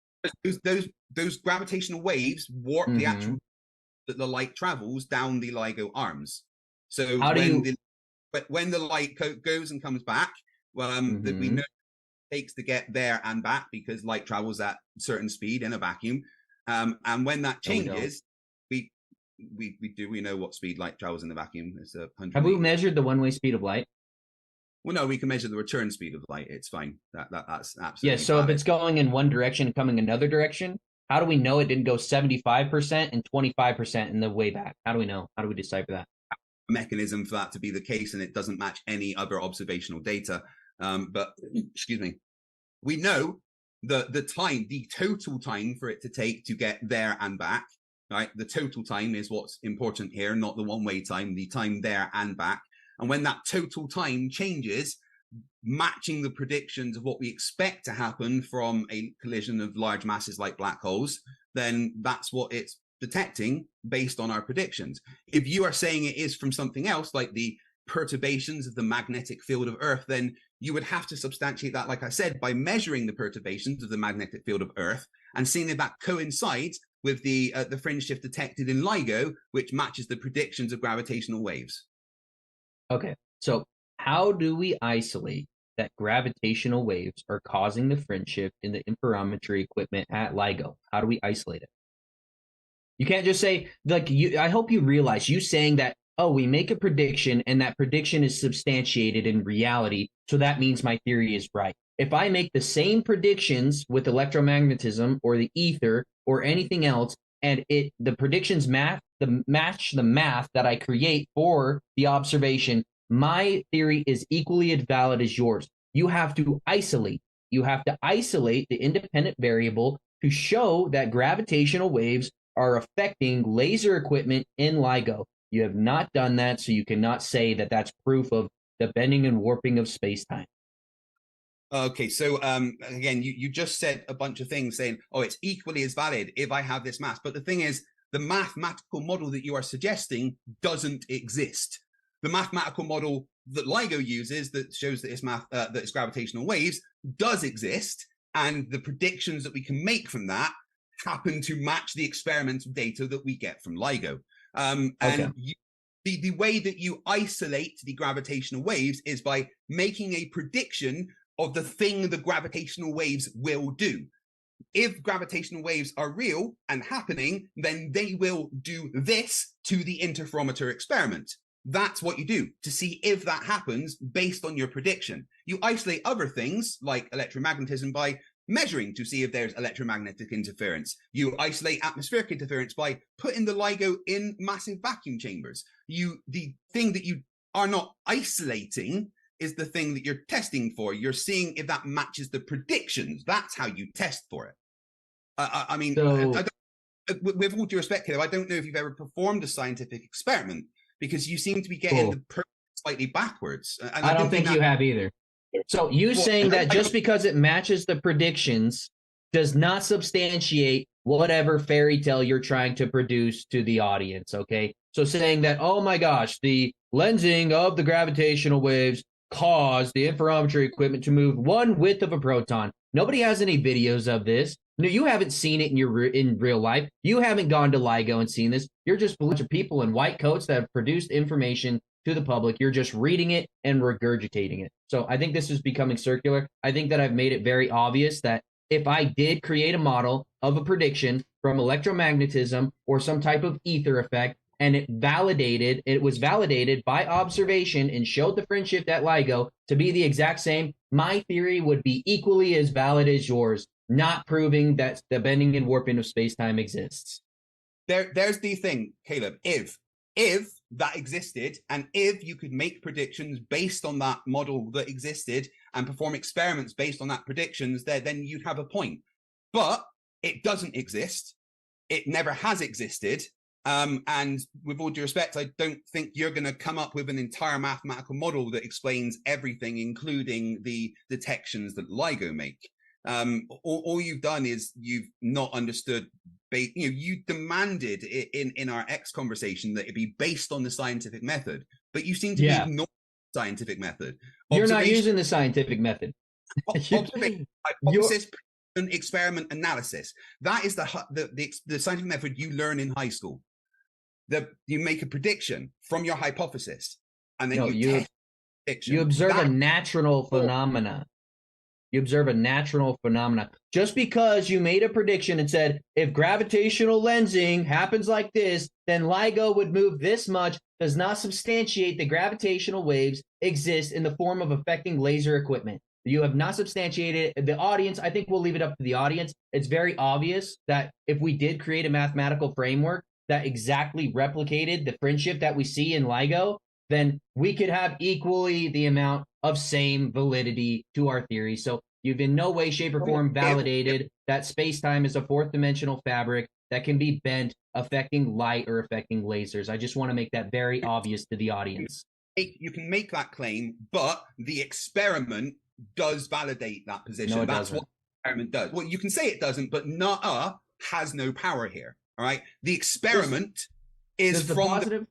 Those gravitational waves warp the actual that the light travels down the LIGO arms. So when the light goes and comes back, well, that we know it takes to get there and back because light travels at a certain speed in a vacuum. And when that changes, we know what speed light travels in the vacuum. It's 100 Have we measured the one-way speed of light? Well, no, we can measure the return speed of light. It's fine. That's absolutely yeah. So valid. If it's going in one direction and coming another direction, how do we know it didn't go 75% and 25% in the way back? How do we know? How do we decipher that? Mechanism for that to be the case, and it doesn't match any other observational data. But excuse me, we know the total time for it to take to get there and back. Right, the total time is what's important here, not the one-way time. The time there and back, and when that total time changes, matching the predictions of what we expect to happen from a collision of large masses like black holes, then that's what it's detecting based on our predictions. If you are saying it is from something else, like the perturbations of the magnetic field of Earth, then you would have to substantiate that, like I said, by measuring the perturbations of the magnetic field of Earth and seeing if that coincides with the fringe shift detected in LIGO, which matches the predictions of gravitational waves. Okay, so how do we isolate that gravitational waves are causing the fringe shift in the interferometry equipment at LIGO? How do we isolate it? You can't just say, I hope you realize you saying that, oh, we make a prediction and that prediction is substantiated in reality, so that means my theory is right. If I make the same predictions with electromagnetism or the ether or anything else, and the predictions match the math that I create for the observation, my theory is equally as valid as yours. You have to isolate. You have to isolate the independent variable to show that gravitational waves are affecting laser equipment in LIGO. You have not done that, so you cannot say that that's proof of the bending and warping of space-time. Okay, so again, you just said a bunch of things saying, oh, it's equally as valid if I have this mass. But the thing is, the mathematical model that you are suggesting doesn't exist. The mathematical model that LIGO uses that shows that it's gravitational waves does exist. and the predictions that we can make from that happen to match the experimental data that we get from LIGO. And the way that you isolate the gravitational waves is by making a prediction of the thing the gravitational waves will do. If gravitational waves are real and happening, then they will do this to the interferometer experiment. That's what you do to see if that happens based on your prediction. You isolate other things like electromagnetism by measuring to see if there's electromagnetic interference. You isolate atmospheric interference by putting the LIGO in massive vacuum chambers. The thing that you are not isolating is the thing that you're testing for. You're seeing if that matches the predictions. That's how you test for it. I mean, with all due respect, Caleb, I don't know if you've ever performed a scientific experiment, because you seem to be getting the process slightly backwards. And I don't think you have either. So you saying that just because it matches the predictions does not substantiate whatever fairy tale you're trying to produce to the audience, okay? So saying that, oh my gosh, the lensing of the gravitational waves caused the interferometry equipment to move one width of a proton. Nobody has any videos of this. No, you haven't seen it in real life. You haven't gone to LIGO and seen this. You're just a bunch of people in white coats that have produced information to the public. You're just reading it and regurgitating it. So I think this is becoming circular. I think that I've made it very obvious that if I did create a model of a prediction from electromagnetism or some type of ether effect, and it was validated by observation and showed the fringe shift at LIGO to be the exact same, my theory would be equally as valid as yours, not proving that the bending and warping of space-time exists. There's the thing, Caleb. If that existed, and if you could make predictions based on that model that existed and perform experiments based on that predictions, then you'd have a point. But it doesn't exist. It never has existed. And with all due respect, I don't think you're going to come up with an entire mathematical model that explains everything, including the detections that LIGO make. All you've done is you've not understood. You demanded in our X conversation that it be based on the scientific method, but you seem to be ignoring the scientific method. You're not using the scientific method. Observation, hypothesis, experiment, analysis. That is the scientific method you learn in high school. You make a prediction from your hypothesis, and then you observe a natural phenomena. You observe a natural phenomena. Just because you made a prediction and said, if gravitational lensing happens like this, then LIGO would move this much, does not substantiate the gravitational waves exist in the form of affecting laser equipment. You have not substantiated the audience. I think we'll leave it up to the audience. It's very obvious that if we did create a mathematical framework that exactly replicated the fringe shift that we see in LIGO, then we could have equally the amount of same validity to our theory. So you've in no way, shape, or form validated that space-time is a fourth-dimensional fabric that can be bent, affecting light or affecting lasers. I just want to make that very obvious to the audience. You can make that claim, but the experiment does validate that position. No, That's what the experiment does. Well, you can say it doesn't, but NAA has no power here. All right, the experiment is from positive.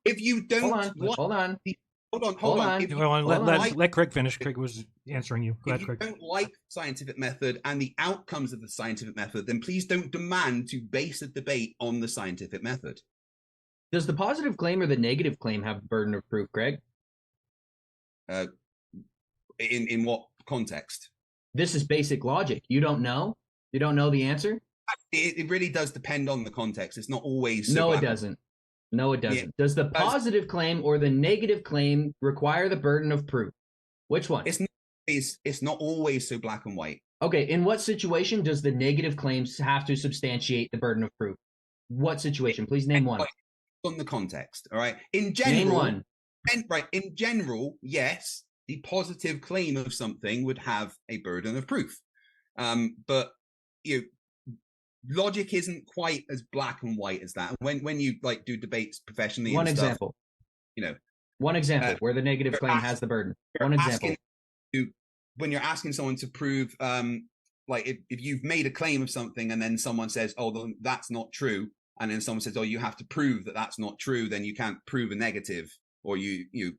If you don't Hold on. Let Craig finish. Craig was answering you. Go ahead, Craig. If you don't like scientific method and the outcomes of the scientific method, then please don't demand to base a debate on the scientific method. Does the positive claim or the negative claim have the burden of proof, Craig? In what context? This is basic logic. You don't know? You don't know the answer? It really does depend on the context. It's not always. No, it doesn't. No, it doesn't. Yeah. Does the positive claim or the negative claim require the burden of proof? Which one? It's not always so black and white. Okay, in what situation does the negative claims have to substantiate the burden of proof? What situation? Please name one. On the context, all right? In general, name one. In general, yes, the positive claim of something would have a burden of proof. But logic isn't quite as black and white as that. When you do debates professionally, one example, one example where the negative claim has the burden. One example. When you're asking someone to prove, if you've made a claim of something and then someone says, "Oh, that's not true," and then someone says, "Oh, you have to prove that that's not true," then you can't prove a negative, or you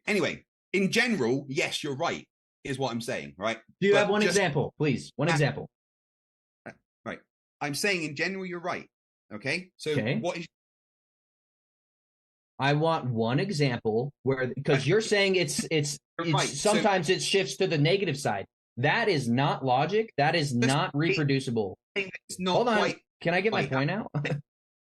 anyway. In general, yes, you're right. is what I'm saying, right? Do you But have one just- example, please? One example. Right. I'm saying in general, you're right. Okay. So Okay. what is? I want one example where, because you're saying it's Right. sometimes it shifts to the negative side. That is not logic. That is not reproducible. It's not Hold on. quite. Can I get my quite- point out?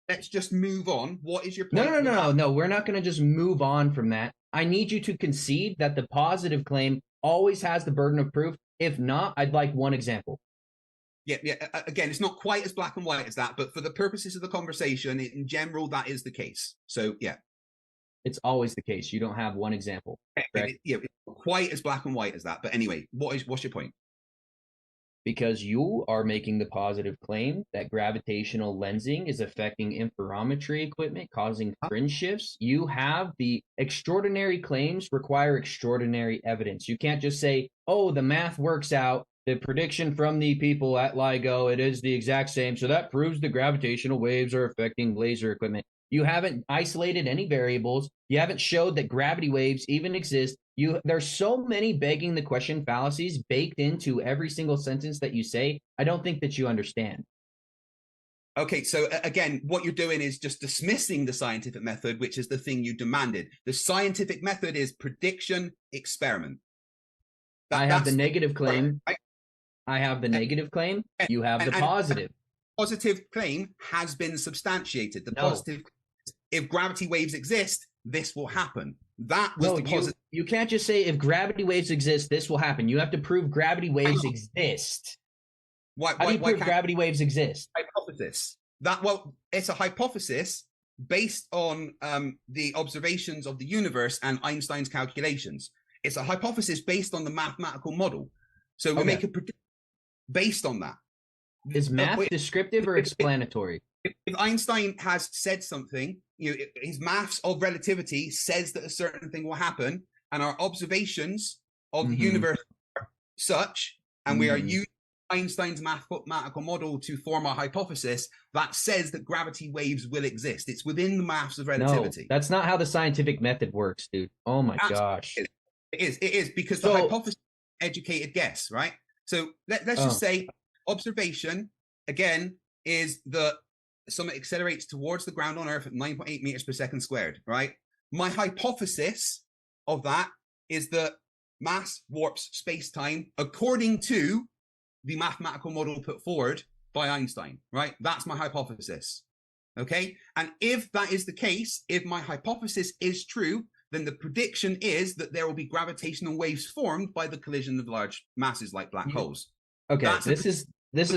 Let's just move on. What is your No, point? no. We're not going to just move on from that. I need you to concede that the positive claim always has the burden of proof. If not, I'd like one example. Yeah. Again, it's not quite as black and white as that, but for the purposes of the conversation, in general, that is the case. So yeah. It's always the case. You don't have one example. Correct? Yeah, it's not quite as black and white as that. But anyway, what's your point? Because you are making the positive claim that gravitational lensing is affecting interferometry equipment, causing fringe shifts. You have the extraordinary claims require extraordinary evidence. You can't just say, oh, the math works out. The prediction from the people at LIGO, it is the exact same. So that proves the gravitational waves are affecting laser equipment. You haven't isolated any variables. You haven't showed that gravity waves even exist. There's so many begging the question fallacies baked into every single sentence that you say. I don't think that you understand. Okay, so again, what you're doing is just dismissing the scientific method, which is the thing you demanded. The scientific method is prediction experiment. I have the negative claim. Right. I have the negative claim. You have the positive. Positive claim has been substantiated. The positive, if gravity waves exist, this will happen. That was the positive. You can't just say if gravity waves exist, this will happen. You have to prove gravity waves exist. How do you prove gravity waves exist? Hypothesis. It's a hypothesis based on the observations of the universe and Einstein's calculations. It's a hypothesis based on the mathematical model. So we make a prediction based on that. Is math descriptive or explanatory? If Einstein has said something, his maths of relativity says that a certain thing will happen, and our observations of the universe are such, and we are using Einstein's mathematical model to form our hypothesis that says that gravity waves will exist. It's within the maths of relativity. No, that's not how the scientific method works, dude. Oh my gosh. It is because the hypothesis is an educated guess, right? So let's just say observation, again, is the summit accelerates towards the ground on Earth at 9.8 meters per second squared, right? My hypothesis of that is that mass warps space-time according to the mathematical model put forward by Einstein, right? That's my hypothesis, okay? And if that is the case, if my hypothesis is true, then the prediction is that there will be gravitational waves formed by the collision of large masses like black holes. Okay, this is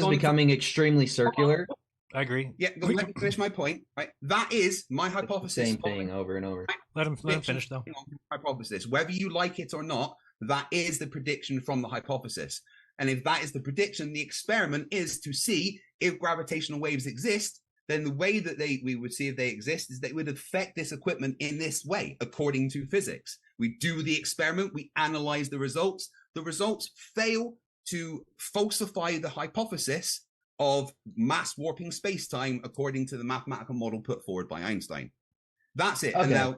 becoming extremely circular. I agree. Yeah, let me finish my point. Right, that is my hypothesis. Same thing over and over. Let him finish though. Hypothesis, whether you like it or not, that is the prediction from the hypothesis. And if that is the prediction, the experiment is to see if gravitational waves exist. Then the way that we would see if they exist is they would affect this equipment in this way, according to physics. We do the experiment, we analyze the results. The results fail to falsify the hypothesis of mass warping space-time according to the mathematical model put forward by Einstein. That's it. Okay. And now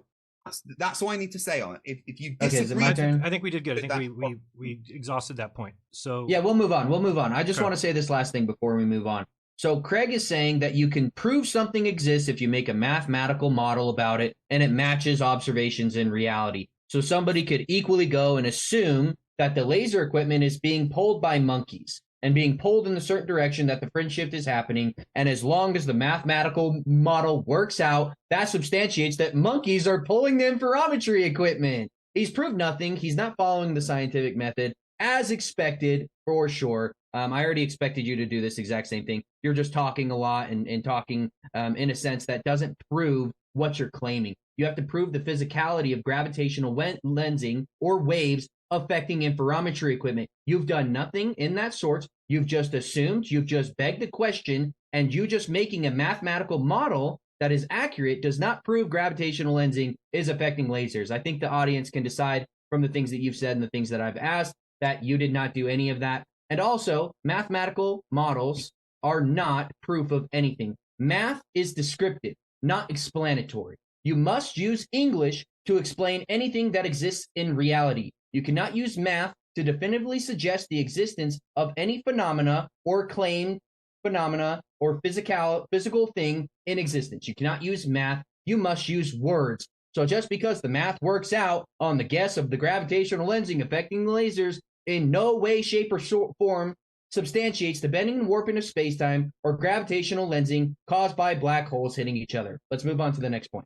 that's all I need to say on it. If you disagree, I think we did good. I think we exhausted that point. So yeah, we'll move on. I just want to say this last thing before we move on. So Craig is saying that you can prove something exists if you make a mathematical model about it and it matches observations in reality. So somebody could equally go and assume that the laser equipment is being pulled by monkeys and being pulled in a certain direction, that the fringe shift is happening. And as long as the mathematical model works out, that substantiates that monkeys are pulling the interferometry equipment. He's proved nothing. He's not following the scientific method as expected, for sure. I already expected you to do this exact same thing. You're just talking a lot and talking in a sense that doesn't prove what you're claiming. You have to prove the physicality of gravitational lensing or waves affecting interferometry equipment. You've done nothing in that sort. You've just assumed, you've just begged the question, and you just making a mathematical model that is accurate does not prove gravitational lensing is affecting lasers. I think the audience can decide from the things that you've said and the things that I've asked that you did not do any of that. And also, mathematical models are not proof of anything. Math is descriptive, not explanatory. You must use English to explain anything that exists in reality. You cannot use math to definitively suggest the existence of any phenomena or claimed phenomena or physical thing in existence. You cannot use math. You must use words. So just because the math works out on the guess of the gravitational lensing affecting lasers in no way, shape, or form substantiates the bending and warping of spacetime or gravitational lensing caused by black holes hitting each other. Let's move on to the next point.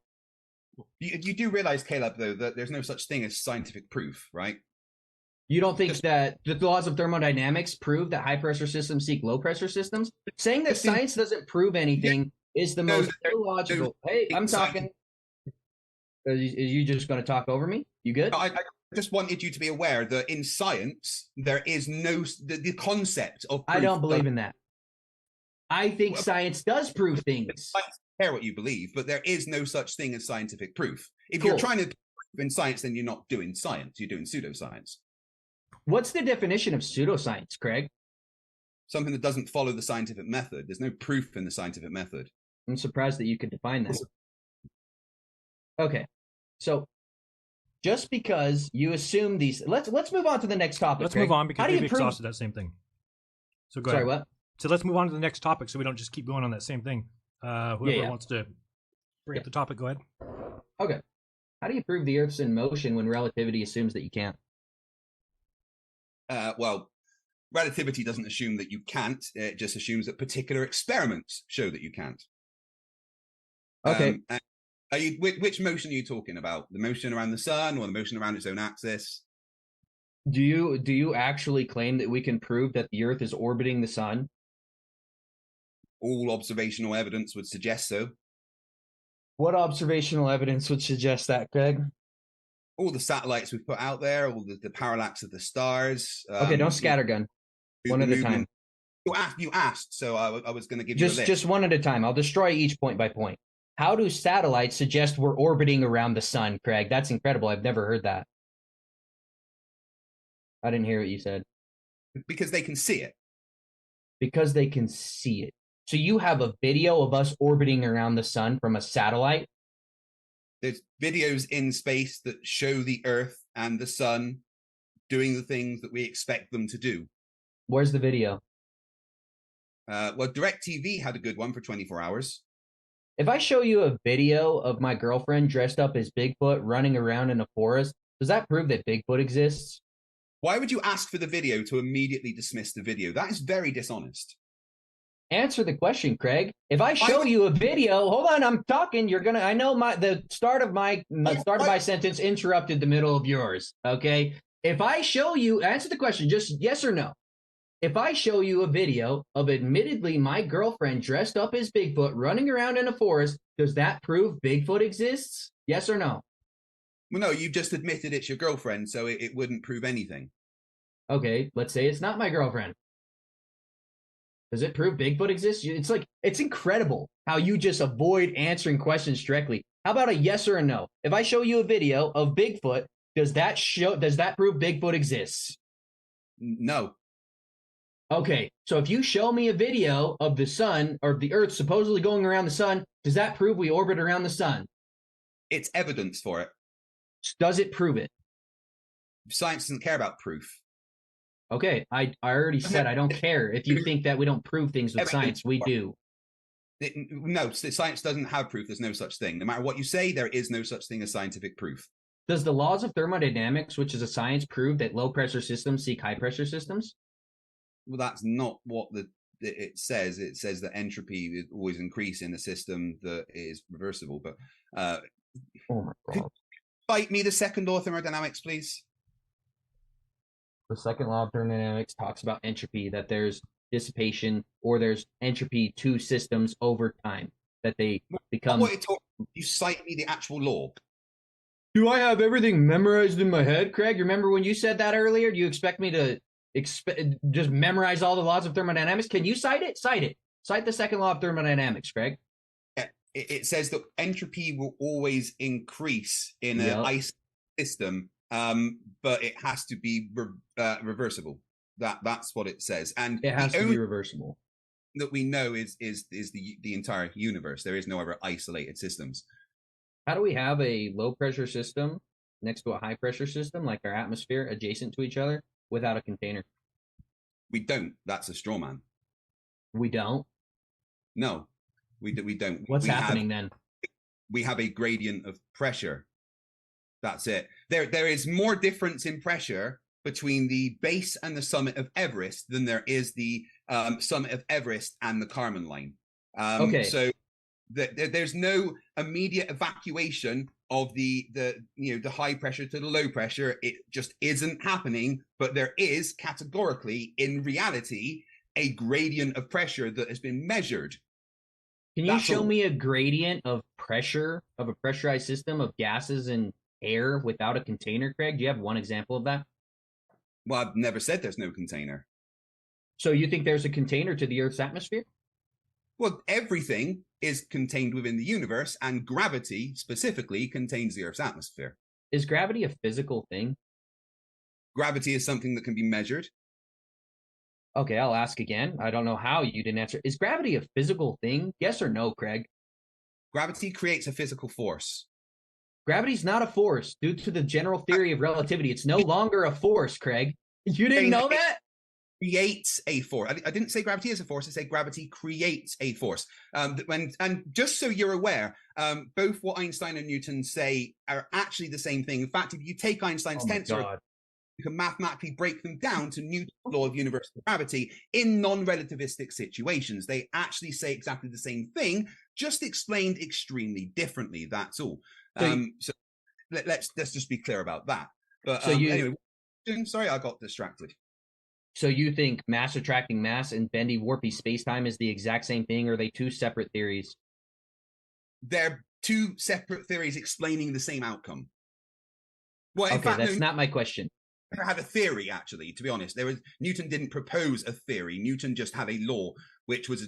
You do realize, Caleb, though, that there's no such thing as scientific proof, right? You don't think that the laws of thermodynamics prove that high-pressure systems seek low-pressure systems? Saying that science doesn't prove anything is the most illogical. Hey, I'm talking. Are you just going to talk over me? You good? I just wanted you to be aware that in science, there is no the concept of proof. I don't believe in that. I think science does prove things. I don't care what you believe, but there is no such thing as scientific proof. If you're trying to prove in science, then you're not doing science. You're doing pseudoscience. What's the definition of pseudoscience, Craig? Something that doesn't follow the scientific method. There's no proof in the scientific method. I'm surprised that you could define that. Okay, so just because you assume these, let's move on to the next topic. Let's Craig. move on because we've exhausted that same thing. So go Sorry, ahead. what? So let's move on to the next topic so we don't just keep going on that same thing. Whoever wants to bring up the topic, go ahead. Okay. How do you prove the Earth's in motion when relativity assumes that you can't? Well, relativity doesn't assume that you can't. It just assumes that particular experiments show that you can't. Okay. Which motion are you talking about? The motion around the sun or the motion around its own axis? Do you actually claim that we can prove that the Earth is orbiting the sun? All observational evidence would suggest so. What observational evidence would suggest that, Craig? All the satellites we've put out there, all the parallax of the stars. Okay, don't scattergun. One at a time. You asked, so I was going to give you a list. Just one at a time. I'll destroy each point by point. How do satellites suggest we're orbiting around the sun, Craig? That's incredible. I've never heard that. I didn't hear what you said. Because they can see it. Because they can see it. So you have a video of us orbiting around the sun from a satellite? There's videos in space that show the Earth and the sun doing the things that we expect them to do. Where's the video? Well, DirecTV had a good one for 24 hours. If I show you a video of my girlfriend dressed up as Bigfoot running around in a forest, does that prove that Bigfoot exists? Why would you ask for the video to immediately dismiss the video? That is very dishonest. Answer the question, Craig. If I show you a video, hold on, I'm talking. You're gonna. I know the start of my sentence interrupted the middle of yours. Okay. If I show you, answer the question, just yes or no. If I show you a video of admittedly my girlfriend dressed up as Bigfoot running around in a forest, does that prove Bigfoot exists? Yes or no? Well, no, you've just admitted it's your girlfriend, so it wouldn't prove anything. Okay, let's say it's not my girlfriend. Does it prove Bigfoot exists? It's incredible how you just avoid answering questions directly. How about a yes or a no? If I show you a video of Bigfoot, does that prove Bigfoot exists? No. Okay, so if you show me a video of the sun or the Earth supposedly going around the sun, does that prove we orbit around the sun? It's evidence for it. Does it prove it? Science doesn't care about proof. Okay, I already said I don't care if you think that we don't prove things with science. We do. No, science doesn't have proof. There's no such thing. No matter what you say, there is no such thing as scientific proof. Does the laws of thermodynamics, which is a science, prove that low-pressure systems seek high-pressure systems? Well, that's not what it says. It says that entropy is always increase in a system that is reversible. But oh my God. Could you cite me the second law of thermodynamics, please? The second law of thermodynamics talks about entropy, that there's dissipation or there's entropy to systems over time, that they become... You cite me the actual law. Do I have everything memorized in my head, Craig? You remember when you said that earlier? Do you expect me to just memorize all the laws of thermodynamics? Can you cite it? Cite it. Cite the second law of thermodynamics, Craig. Yeah, it says that entropy will always increase in an ice system, but it has to be reversible. That's what it says, and it has to be reversible. That we know is the entire universe. There is no other isolated systems. How do we have a low pressure system next to a high pressure system, like our atmosphere, adjacent to each other, without a container? We don't. That's a straw man. We don't? No, we don't. What's happening then? We have a gradient of pressure. That's it. There is more difference in pressure between the base and the summit of Everest than there is the summit of Everest and the Kármán line. Okay. So there's no immediate evacuation of the high pressure to the low pressure. It just isn't happening. But there is categorically, in reality, a gradient of pressure that has been measured. Can you show me a gradient of pressure of a pressurized system of gases and air without a container, Craig? Do you have one example of that? Well, I've never said there's no container. So you think there's a container to the Earth's atmosphere? Well, everything is contained within the universe, and gravity specifically contains the Earth's atmosphere. Is gravity a physical thing? Gravity is something that can be measured. Okay, I'll ask again. I don't know how you didn't answer. Is gravity a physical thing? Yes or no, Craig? Gravity creates a physical force. Gravity's not a force due to the general theory of relativity. It's no longer a force, Craig. You didn't know that? Creates a force. I didn't say gravity is a force. I said gravity creates a force. And just so you're aware, both what Einstein and Newton say are actually the same thing. In fact, if you take Einstein's tensor, you can mathematically break them down to Newton's law of universal gravity in non-relativistic situations. They actually say exactly the same thing, just explained extremely differently. That's all. So let's just be clear about that. But so anyway, sorry, I got distracted. So you think mass attracting mass and bendy warpy spacetime is the exact same thing, or are they two separate theories? They're two separate theories explaining the same outcome. Well, in fact, that's not my question. Never had a theory, actually, to be honest. Newton didn't propose a theory. Newton just had a law, which was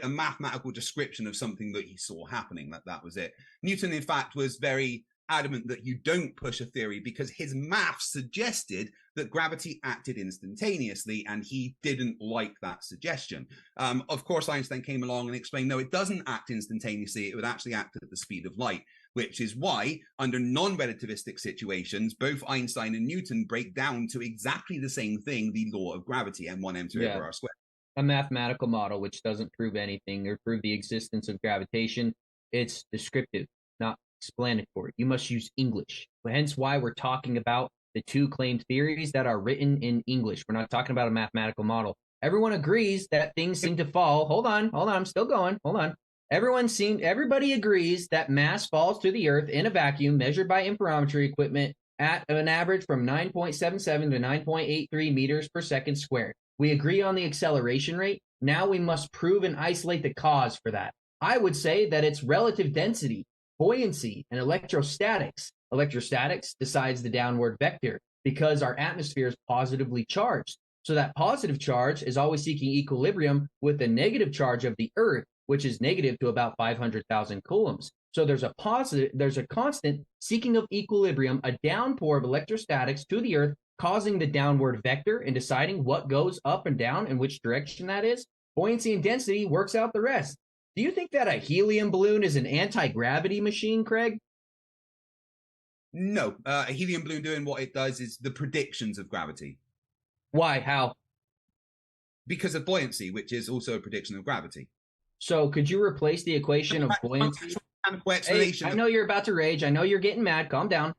a mathematical description of something that he saw happening. That was it. Newton, in fact, was very adamant that you don't push a theory because his maths suggested that gravity acted instantaneously, and he didn't like that suggestion. Of course, Einstein came along and explained, no, it doesn't act instantaneously. It would actually act at the speed of light, which is why, under non-relativistic situations, both Einstein and Newton break down to exactly the same thing, the law of gravity, m1, m2 over r squared. A mathematical model which doesn't prove anything or prove the existence of gravitation. It's descriptive, not explanatory. You must use English. Hence why we're talking about the two claimed theories that are written in English. We're not talking about a mathematical model. Everyone agrees that things seem to fall. Hold on, I'm still going. Hold on. Everybody agrees that mass falls to the Earth in a vacuum measured by interferometry equipment at an average from 9.77 to 9.83 meters per second squared. We agree on the acceleration rate. Now we must prove and isolate the cause for that. I would say that it's relative density, buoyancy, and electrostatics. Electrostatics decides the downward vector because our atmosphere is positively charged. So that positive charge is always seeking equilibrium with the negative charge of the Earth, which is negative to about 500,000 coulombs. So there's a constant seeking of equilibrium, a downpour of electrostatics to the Earth, causing the downward vector and deciding what goes up and down and which direction that is. Buoyancy and density works out the rest. Do you think that a helium balloon is an anti-gravity machine, Craig? No, a helium balloon doing what it does is the predictions of gravity. Why? How? Because of buoyancy, which is also a prediction of gravity. So could you replace the equation of buoyancy? Hey, I know you're about to rage. I know you're getting mad. Calm down.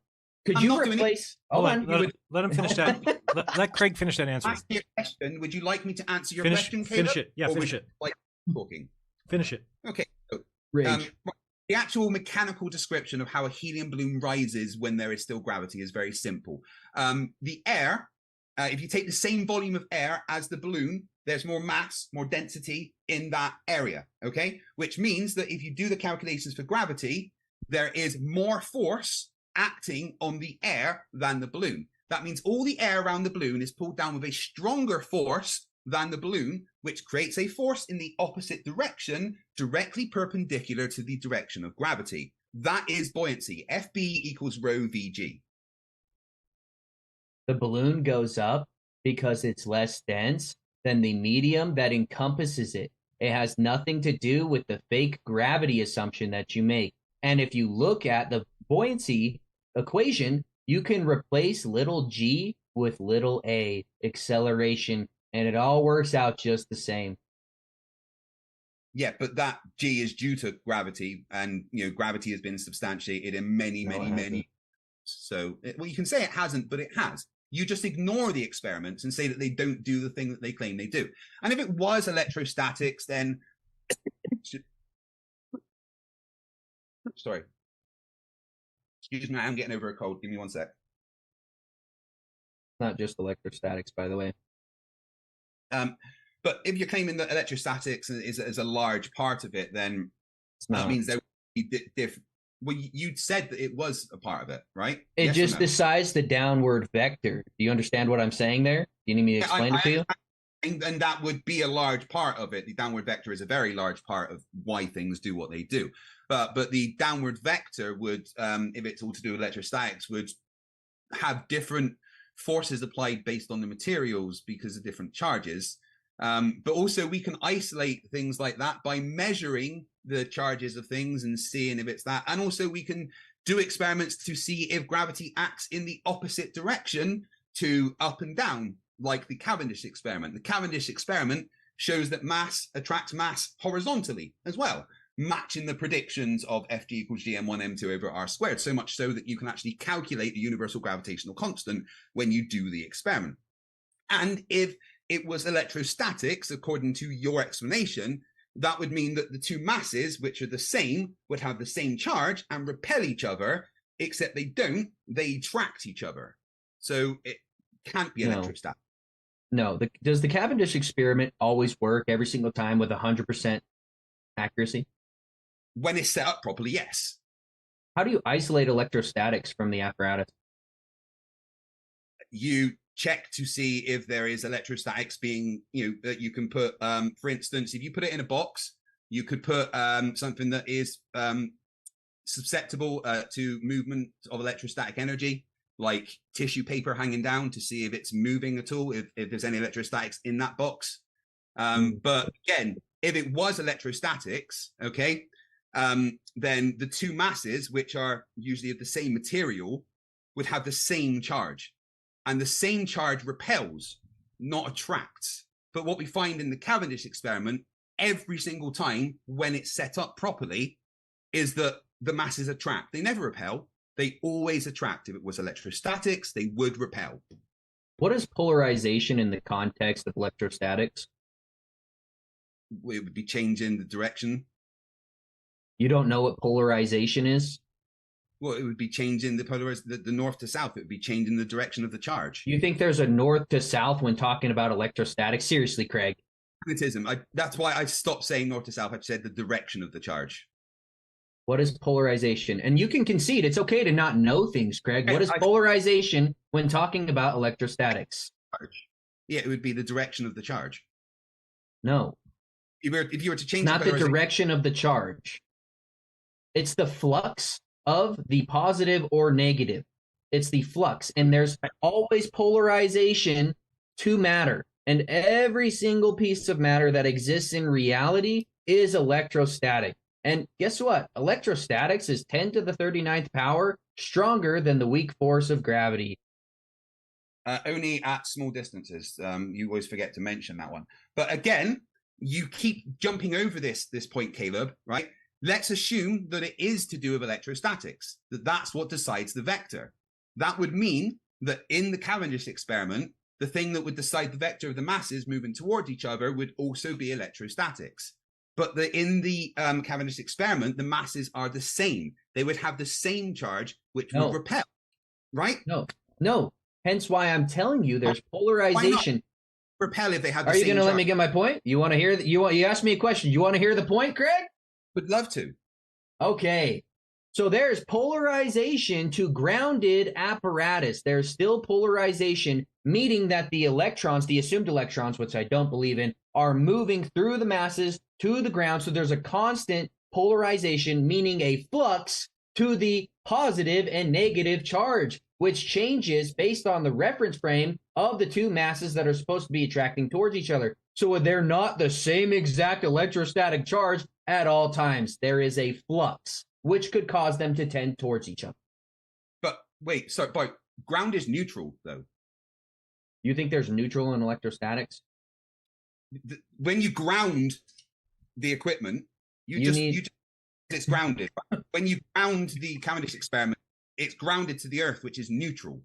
Could you replace? Hold on. Let him finish that. let Craig finish that answer. Ask your question. Would you like me to answer your question, Kaleb? Finish it. Yeah, finish it. Like talking. Finish it. Okay. So, rage. The actual mechanical description of how a helium balloon rises when there is still gravity is very simple. The air, if you take the same volume of air as the balloon, there's more mass, more density in that area, okay? Which means that if you do the calculations for gravity, there is more force acting on the air than the balloon. That means all the air around the balloon is pulled down with a stronger force than the balloon, which creates a force in the opposite direction, directly perpendicular to the direction of gravity. That is buoyancy. FB equals rho VG. The balloon goes up because it's less dense than the medium that encompasses it. It has nothing to do with the fake gravity assumption that you make. And if you look at the buoyancy equation, you can replace little g with little a, acceleration, and it all works out just the same. Yeah, but that G is due to gravity, and gravity has been substantiated in many. So, well, you can say it hasn't, but it has. You just ignore the experiments and say that they don't do the thing that they claim they do. And if it was electrostatics, then sorry, excuse me, I'm getting over a cold. Give me 1 sec. Not just electrostatics, by the way. But if you're claiming that electrostatics is a large part of it, then that means there would be different. Well, you said that it was a part of it, right? It just decides the downward vector. Do you understand what I'm saying there? Do you need me to explain it to you? And that would be a large part of it. The downward vector is a very large part of why things do what they do. But the downward vector would, if it's all to do with electrostatics, would have different forces applied based on the materials because of different charges. But also we can isolate things like that by measuring the charges of things and seeing if it's that. And also we can do experiments to see if gravity acts in the opposite direction to up and down, like the Cavendish experiment. The Cavendish experiment shows that mass attracts mass horizontally as well, matching the predictions of Fg equals gm1 m2 over r squared, so much so that you can actually calculate the universal gravitational constant when you do the experiment. And if it was electrostatics, according to your explanation, that would mean that the two masses, which are the same, would have the same charge and repel each other, except they don't, they attract each other. So it can't be electrostatic. No. Does the Cavendish experiment always work every single time with 100% accuracy? When it's set up properly, yes. How do you isolate electrostatics from the apparatus? You check to see if there is electrostatics being, that you can put, for instance, if you put it in a box, you could put something that is susceptible to movement of electrostatic energy, like tissue paper hanging down, to see if it's moving at all, if there's any electrostatics in that box. But again, if it was electrostatics, okay, then the two masses, which are usually of the same material, would have the same charge. And the same charge repels, not attracts. But what we find in the Cavendish experiment, every single time when it's set up properly, is that the masses attract. They never repel. They always attract. If it was electrostatics, they would repel. What is polarization in the context of electrostatics? It would be changing the direction. You don't know what polarization is? Well, it would be changing the north to south. It would be changing the direction of the charge. You think there's a north to south when talking about electrostatics? Seriously, Craig. Magnetism. That's why I stopped saying north to south. I've said the direction of the charge. What is polarization? And you can concede. It's okay to not know things, Craig. What is polarization when talking about electrostatics? Yeah, it would be the direction of the charge. No. If you were to change not the direction of the charge. It's the flux of the positive or negative. It's the flux. And there's always polarization to matter. And every single piece of matter that exists in reality is electrostatic. And guess what? Electrostatics is 10 to the 39th power stronger than the weak force of gravity. Only at small distances. You always forget to mention that one. But again, you keep jumping over this point, Caleb, right? Let's assume that it is to do with electrostatics, that's what decides the vector. That would mean that in the Cavendish experiment, the thing that would decide the vector of the masses moving towards each other would also be electrostatics. But in the Cavendish experiment, the masses are the same. They would have the same charge, which would repel, right? No. Hence why I'm telling you there's polarization. Repel if they have the same charge. Are you going to let me get my point? You want to hear? You asked me a question. You want to hear the point, Craig? Would love to. Okay. So there's polarization to grounded apparatus. There's still polarization, meaning that the electrons, the assumed electrons, which I don't believe in, are moving through the masses to the ground. So there's a constant polarization, meaning a flux to the positive and negative charge, which changes based on the reference frame of the two masses that are supposed to be attracting towards each other. So they're not the same exact electrostatic charge at all times. There is a flux, which could cause them to tend towards each other. But wait, but ground is neutral, though. You think there's neutral in electrostatics? When you ground the equipment, it's grounded. When you ground the Cavendish experiment, it's grounded to the Earth, which is neutral.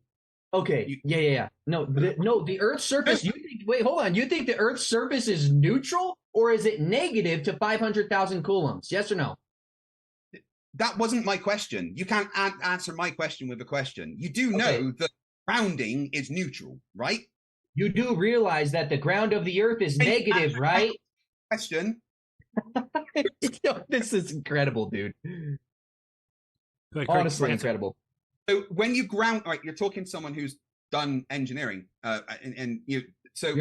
Okay. Yeah. No, the Earth's surface. Wait, hold on. You think the Earth's surface is neutral, or is it negative to 500,000 coulombs? Yes or no? That wasn't my question. You can't answer my question with a question. You do know that grounding is neutral, right? You do realize that the ground of the Earth is negative, right? Question. This is incredible, dude. Craig, Honestly, incredible. So when you ground, right, you're talking to someone who's done engineering, and you're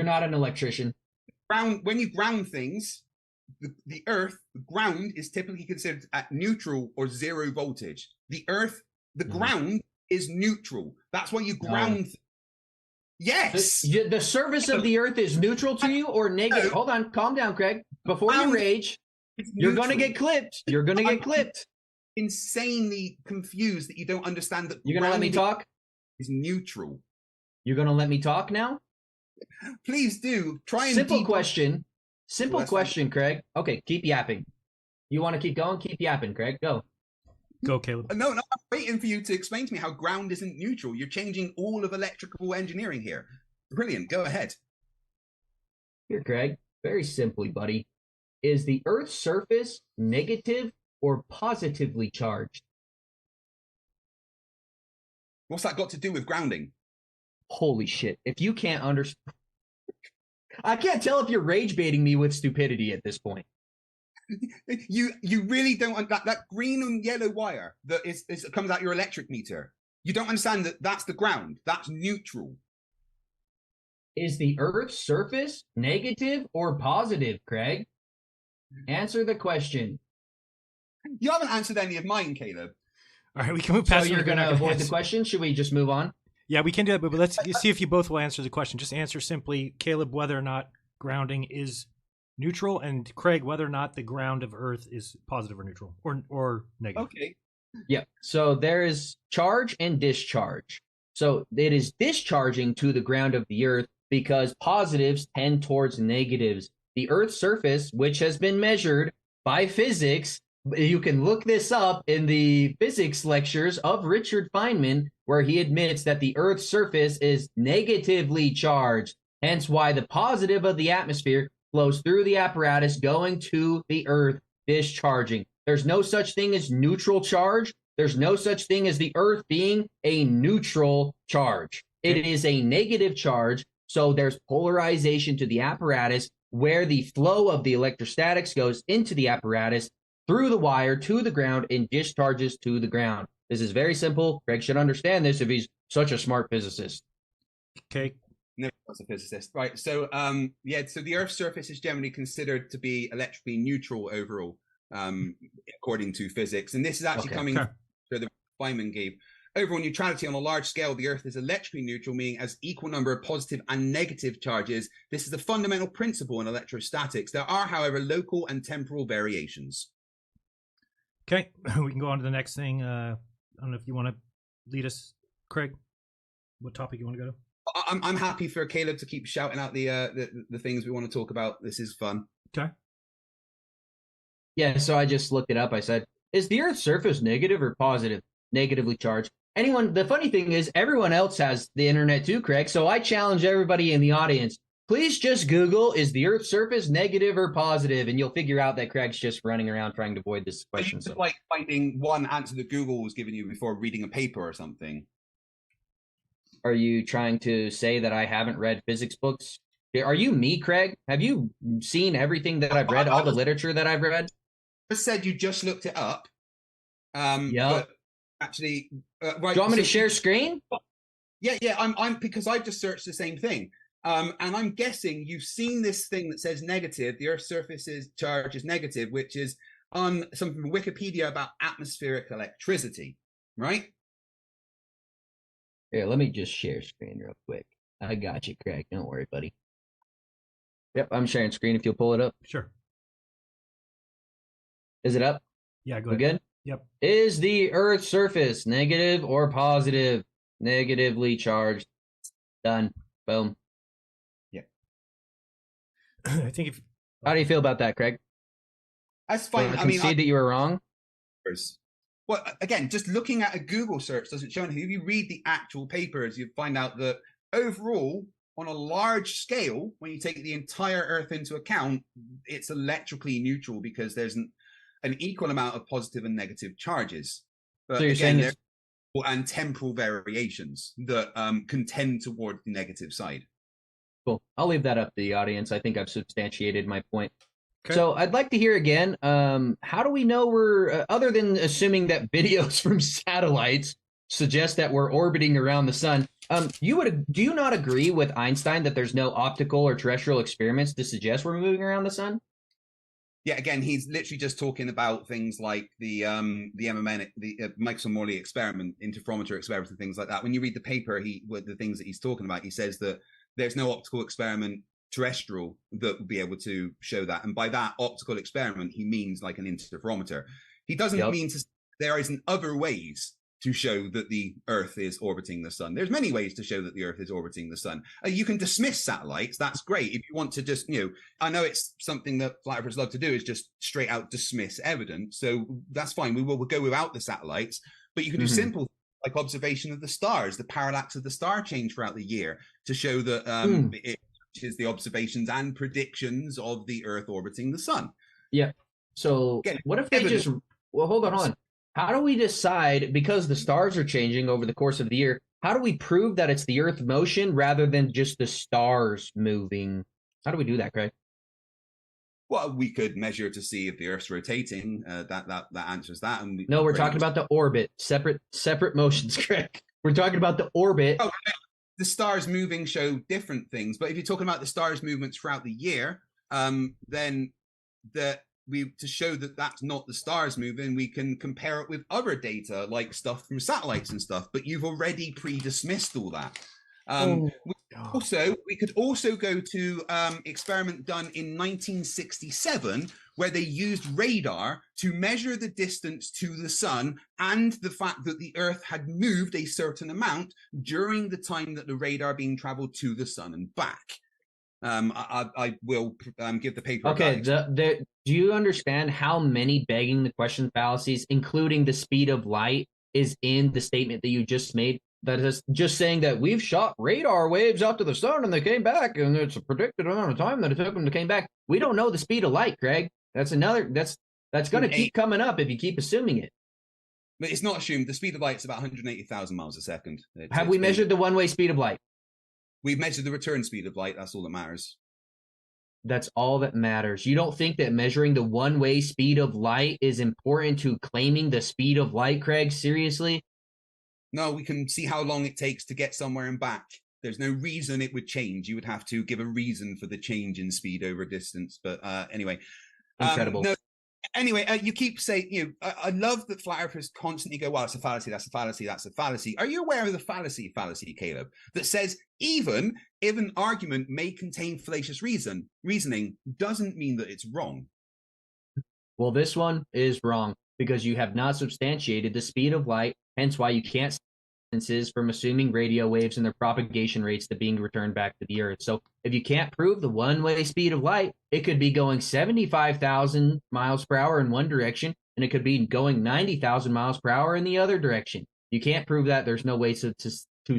not an electrician. When you ground things, the Earth, the ground is typically considered at neutral or 0 voltage. The Earth, the ground is neutral. That's why you ground. Yes. The surface of the Earth is neutral to you or negative? Hold on, calm down, Craig. Before you rage, you're going to get clipped. You're going to get clipped. Insanely confused that you don't understand that. You're going to let me talk? Is neutral. You're going to let me talk now? Please do. Try and Simple question, Craig. Okay, keep yapping. You want to keep going? Keep yapping, Craig. Go. Go, Caleb. No, I'm waiting for you to explain to me how ground isn't neutral. You're changing all of electrical engineering here. Brilliant. Go ahead. Here, Craig. Very simply, buddy. Is the Earth's surface negative or positively charged? What's that got to do with grounding? Holy shit. If you can't understand... I can't tell if you're rage baiting me with stupidity at this point. You really don't... That green and yellow wire that comes out your electric meter, you don't understand that that's the ground. That's neutral. Is the Earth's surface negative or positive, Craig? Answer the question. You haven't answered any of mine, Caleb. All right, we can move past. So you're going to avoid the question? Should we just move on? Yeah, we can do that, but let's see if you both will answer the question. Just answer simply, Caleb, whether or not grounding is neutral, and Craig, whether or not the ground of Earth is positive or neutral, or negative. Okay. Yeah, so there is charge and discharge. So it is discharging to the ground of the Earth because positives tend towards negatives. The Earth's surface, which has been measured by physics, you can look this up in the physics lectures of Richard Feynman, where he admits that the Earth's surface is negatively charged, hence why the positive of the atmosphere flows through the apparatus going to the Earth, discharging. There's no such thing as neutral charge. There's no such thing as the Earth being a neutral charge. It is a negative charge, so there's polarization to the apparatus where the flow of the electrostatics goes into the apparatus through the wire to the ground and discharges to the ground. This is very simple. Craig should understand this if he's such a smart physicist. Okay. No, that's a physicist. Right. So, so the Earth's surface is generally considered to be electrically neutral overall, according to physics. And this is actually coming from the Feynman gave. Overall neutrality on a large scale, the Earth is electrically neutral, meaning has equal number of positive and negative charges. This is the fundamental principle in electrostatics. There are, however, local and temporal variations. Okay, we can go on to the next thing. I don't know if you want to lead us, Craig. What topic you want to go to? I'm happy for Caleb to keep shouting out the things we want to talk about. This is fun. Okay. Yeah, so I just looked it up. I said, is the Earth's surface negative or positive? Negatively charged. The funny thing is, everyone else has the internet too, Craig. So I challenge everybody in the audience, please just Google, is the Earth's surface negative or positive? And you'll figure out that Craig's just running around trying to avoid this question. So. Like finding one answer that Google was giving you before reading a paper or something. Are you trying to say that I haven't read physics books? Are you me, Craig? Have you seen everything that I've read, all the literature that I've read? I said you just looked it up. Yeah. Actually, right, do you want me to share screen? Yeah. I'm because I've just searched the same thing. And I'm guessing you've seen this thing that says negative. The Earth's surface charge is negative, which is on something from Wikipedia about atmospheric electricity, right? Here, let me just share screen real quick. I got you, Craig. Don't worry, buddy. Yep, I'm sharing screen if you'll pull it up. Sure. Is it up? Yeah, go ahead. We Good? Yep. Is the Earth's surface negative or positive? Negatively charged. Done. Boom. I think if How do you feel about that, Craig? That's fine. I I mean, concede that you were wrong. well, again, just looking at a Google search doesn't show anything. If you read the actual papers, you find out that overall, on a large scale, when you take the entire Earth into account, it's electrically neutral because there's an equal amount of positive and negative charges. But So you're again, saying and temporal variations that can tend toward the negative side. Cool. I'll leave that up to the audience. I think I've substantiated my point. Okay. So I'd like to hear again, how do we know we're, other than assuming that videos from satellites suggest that we're orbiting around the sun, do you not agree with Einstein that there's no optical or terrestrial experiments to suggest we're moving around the sun? Yeah, again, he's literally just talking about things like the MMN, the Michelson Morley experiment, interferometer experiments, and things like that. When you read the paper, the things that he's talking about, he says that there's no optical experiment terrestrial that would be able to show that, and by that optical experiment, he means like an interferometer. He doesn't mean to. There isn't other ways to show that the Earth is orbiting the sun. There's many ways to show that the Earth is orbiting the sun. You can dismiss satellites. That's great. If you want to just, I know it's something that flat earthers love to do is just straight out dismiss evidence. So that's fine. We'll go without the satellites, but you can do simple like observation of the stars, the parallax of the star change throughout the year to show that it is the observations and predictions of the Earth orbiting the sun. Yeah. So again, what if they just, well, hold on. How do we decide, because the stars are changing over the course of the year, how do we prove that it's the Earth motion rather than just the stars moving? How do we do that, Craig? Well, we could measure to see if the Earth's rotating. That answers that. And no, we're talking about the orbit. Separate motions, Craig. We're talking about the orbit. Oh, the stars moving show different things. But if you're talking about the stars' movements throughout the year, then to show that that's not the stars moving, we can compare it with other data like stuff from satellites and stuff, but you've already pre-dismissed all that. We could also go to experiment done in 1967 where they used radar to measure the distance to the sun and the fact that the Earth had moved a certain amount during the time that the radar being traveled to the sun and back. I will give the paper. Okay, do you understand how many begging the question fallacies, including the speed of light, is in the statement that you just made? That is just saying that we've shot radar waves out to the sun and they came back, and it's a predicted amount of time that it took them to came back. We don't know the speed of light, Craig. That's going to keep coming up if you keep assuming it. But it's not assumed. The speed of light is about 180,000 miles a second. Have we measured the one-way speed of light? We've measured the return speed of light. That's all that matters. That's all that matters. You don't think that measuring the one-way speed of light is important to claiming the speed of light, Craig? Seriously? No, we can see how long it takes to get somewhere and back. There's no reason it would change. You would have to give a reason for the change in speed over distance. But anyway. Incredible. Anyway, you keep saying, I love that flat earthers constantly go, well, it's a fallacy, that's a fallacy, that's a fallacy. Are you aware of the fallacy, Caleb, that says even if an argument may contain fallacious reasoning doesn't mean that it's wrong? Well, this one is wrong because you have not substantiated the speed of light, hence why you can't from assuming radio waves and their propagation rates to being returned back to the Earth. So if you can't prove the one-way speed of light, it could be going 75,000 miles per hour in one direction, and it could be going 90,000 miles per hour in the other direction. You can't prove that. There's no way to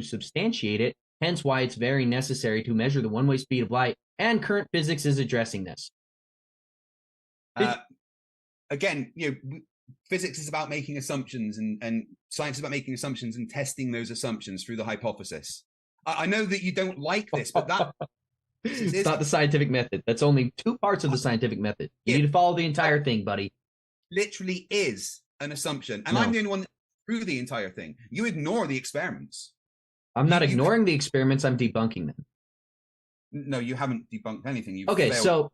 substantiate it, hence why it's very necessary to measure the one-way speed of light, and current physics is addressing this. Again, physics is about making assumptions, and science is about making assumptions and testing those assumptions through the hypothesis. I know that you don't like this, but that it's not the scientific method. That's only two parts of the scientific method. You need to follow the entire thing, buddy. Literally is an assumption, and I'm the only one that through the entire thing. You ignore the experiments. I'm not ignoring the experiments. I'm debunking them. No, you haven't debunked anything. You've okay, failed.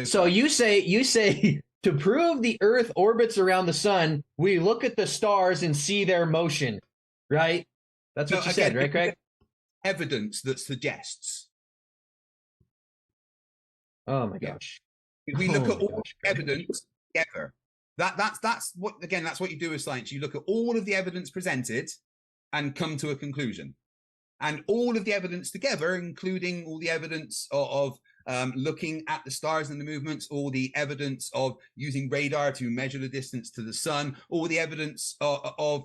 So you say. To prove the Earth orbits around the sun, we look at the stars and see their motion, right? That's what you said, right, Craig? Evidence that suggests. Oh my gosh! If we look at all evidence together, that's what you do with science. You look at all of the evidence presented and come to a conclusion, and all of the evidence together, including all the evidence of looking at the stars and the movements, all the evidence of using radar to measure the distance to the sun, all the evidence of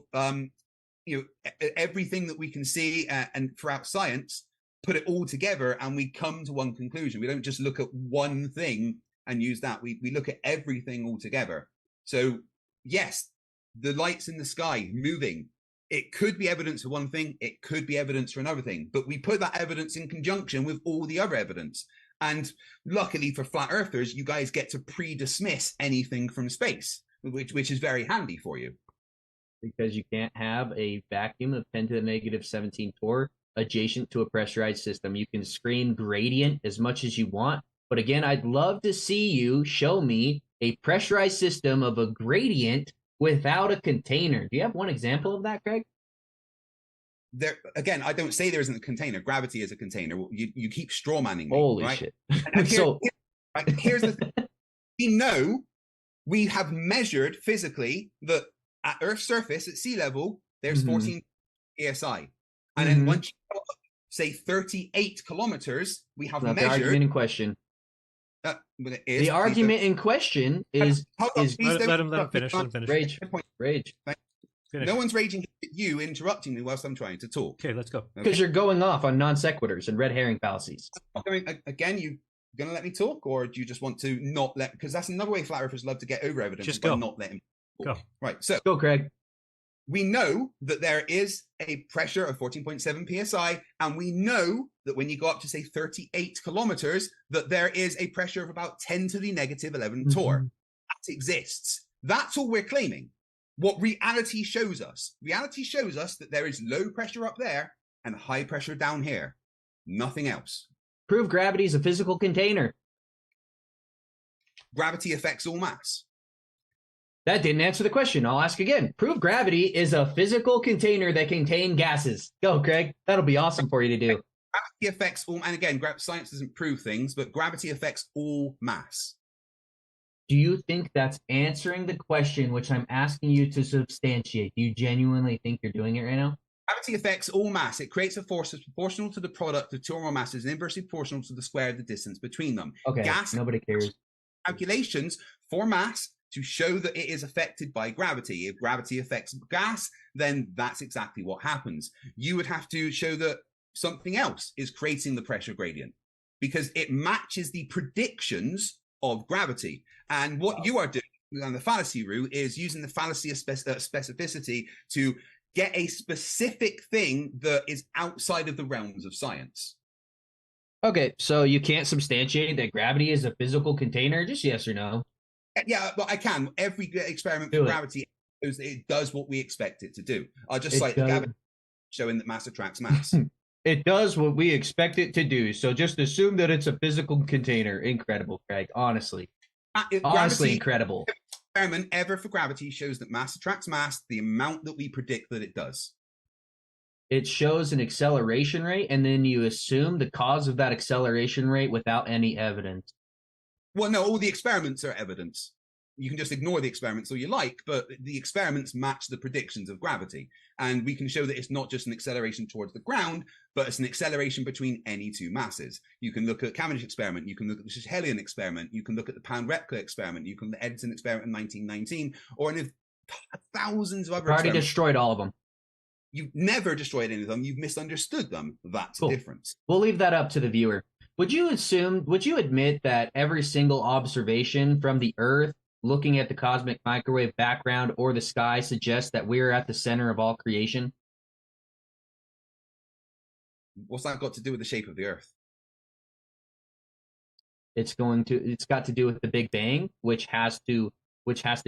everything that we can see and throughout science, put it all together and we come to one conclusion. We don't just look at one thing and use that. We look at everything all together. So yes, the lights in the sky moving, it could be evidence for one thing, it could be evidence for another thing, but we put that evidence in conjunction with all the other evidence. And luckily for flat earthers, you guys get to pre-dismiss anything from space, which is very handy for you. Because you can't have a vacuum of 10 to the negative 17 torr adjacent to a pressurized system. You can scream gradient as much as you want, but again, I'd love to see you show me a pressurized system of a gradient without a container. Do you have one example of that, Greg? There again, I don't say there isn't a container. Gravity is a container. You keep straw manning me. Holy right? shit. Here's the thing. We know, we have measured physically that at Earth's surface, at sea level, there's 14 psi. And then once you go up, say 38 kilometers, we have measured. The argument in question. The argument in question is. Let him finish. Rage. No one's raging at you, interrupting me whilst I'm trying to talk. Okay, let's go. Because you're going off on non sequiturs and red herring fallacies. Again, you going to let me talk, or do you just want to not let? Because that's another way flat earthers love to get over evidence. Just go. Not letting go. Right. So go, Craig. We know that there is a pressure of 14.7 psi, and we know that when you go up to say 38 kilometers, that there is a pressure of about 10 to the negative 11 torr. That exists. That's all we're claiming. What reality shows us that there is low pressure up there and high pressure down here. Nothing else. Prove gravity is a physical container. Gravity affects all mass. That didn't answer the question. I'll ask again. Prove gravity is a physical container that contains gases. Go, Craig. That'll be awesome for you to do. Gravity affects all, and again, science doesn't prove things, but gravity affects all mass. Do you think that's answering the question which I'm asking you to substantiate? Do you genuinely think you're doing it right now? Gravity affects all mass. It creates a force that's proportional to the product of two or more masses and inversely proportional to the square of the distance between them. Okay, nobody cares. Calculations for mass to show that it is affected by gravity. If gravity affects gas, then that's exactly what happens. You would have to show that something else is creating the pressure gradient because it matches the predictions of gravity. And what you are doing on the fallacy route is using the fallacy of specificity to get a specific thing that is outside of the realms of science. Okay, so you can't substantiate that gravity is a physical container? Just yes or no? Yeah, but I can. Every experiment for gravity, it does what we expect it to do. I'll just cite the gravity showing that mass attracts mass. It does what we expect it to do. So just assume that it's a physical container. Incredible, Craig. Honestly. Honestly, incredible. Every experiment ever for gravity shows that mass attracts mass the amount that we predict that it does. It shows an acceleration rate, and then you assume the cause of that acceleration rate without any evidence. Well, no, all the experiments are evidence. You can just ignore the experiments all you like, but the experiments match the predictions of gravity. And we can show that it's not just an acceleration towards the ground, but it's an acceleration between any two masses. You can look at Cavendish experiment, you can look at the Schehelian experiment, you can look at the Pound-Repka experiment, you can look at the Edison experiment in 1919, or in thousands of other experiments. Already destroyed all of them. You've never destroyed any of them, you've misunderstood them. That's the difference. We'll leave that up to the viewer. Would you admit that every single observation from the Earth looking at the cosmic microwave background or the sky suggests that we're at the center of all creation? What's that got to do with the shape of the Earth? It's got to do with the Big Bang, which has to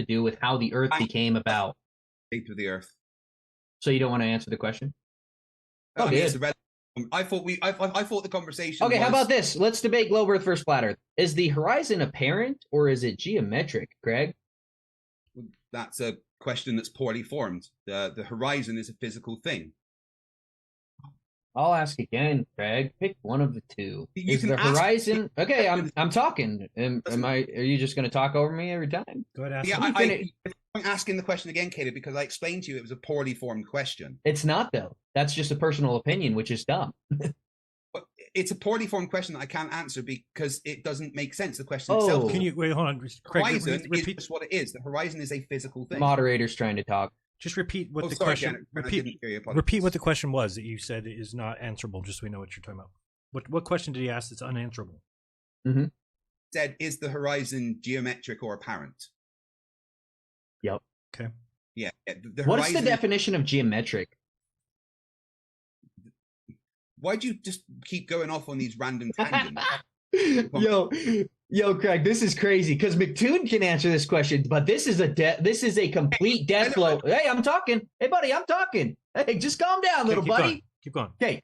do with how the Earth became about. Shape of the Earth. So you don't want to answer the question? I thought the conversation. Okay, how about this? Let's debate globe Earth versus flat Earth. Is the horizon apparent or is it geometric, Greg? That's a question that's poorly formed. The horizon is a physical thing. I'll ask again, Craig. Pick one of the two. Is the horizon okay? I'm talking. Are you just going to talk over me every time? Go ahead. I'm asking the question again, Kaleb, because I explained to you it was a poorly formed question. It's not though. That's just a personal opinion, which is dumb. But it's a poorly formed question that I can't answer because it doesn't make sense. The question Oh. itself. Can you wait? Hold on, Craig. Horizon Repeat. is just what it is. The horizon is a physical thing. Moderator's trying to talk. Just repeat what the sorry, question. Janet, I Repeat. didn't hear you, apologies. Repeat what the question was that you said is not answerable. Just so we know what you're talking about. What question did he ask that's unanswerable? Mm-hmm. Said, is the horizon geometric or apparent? Yep. Okay. Yeah. What is the definition of geometric? Why'd you just keep going off on these random tangents? Yo, Craig, this is crazy because McToon can answer this question, but this is a complete death blow. Hey, I'm talking. Hey, buddy, I'm talking. Hey, just calm down, little buddy. Keep going. Okay.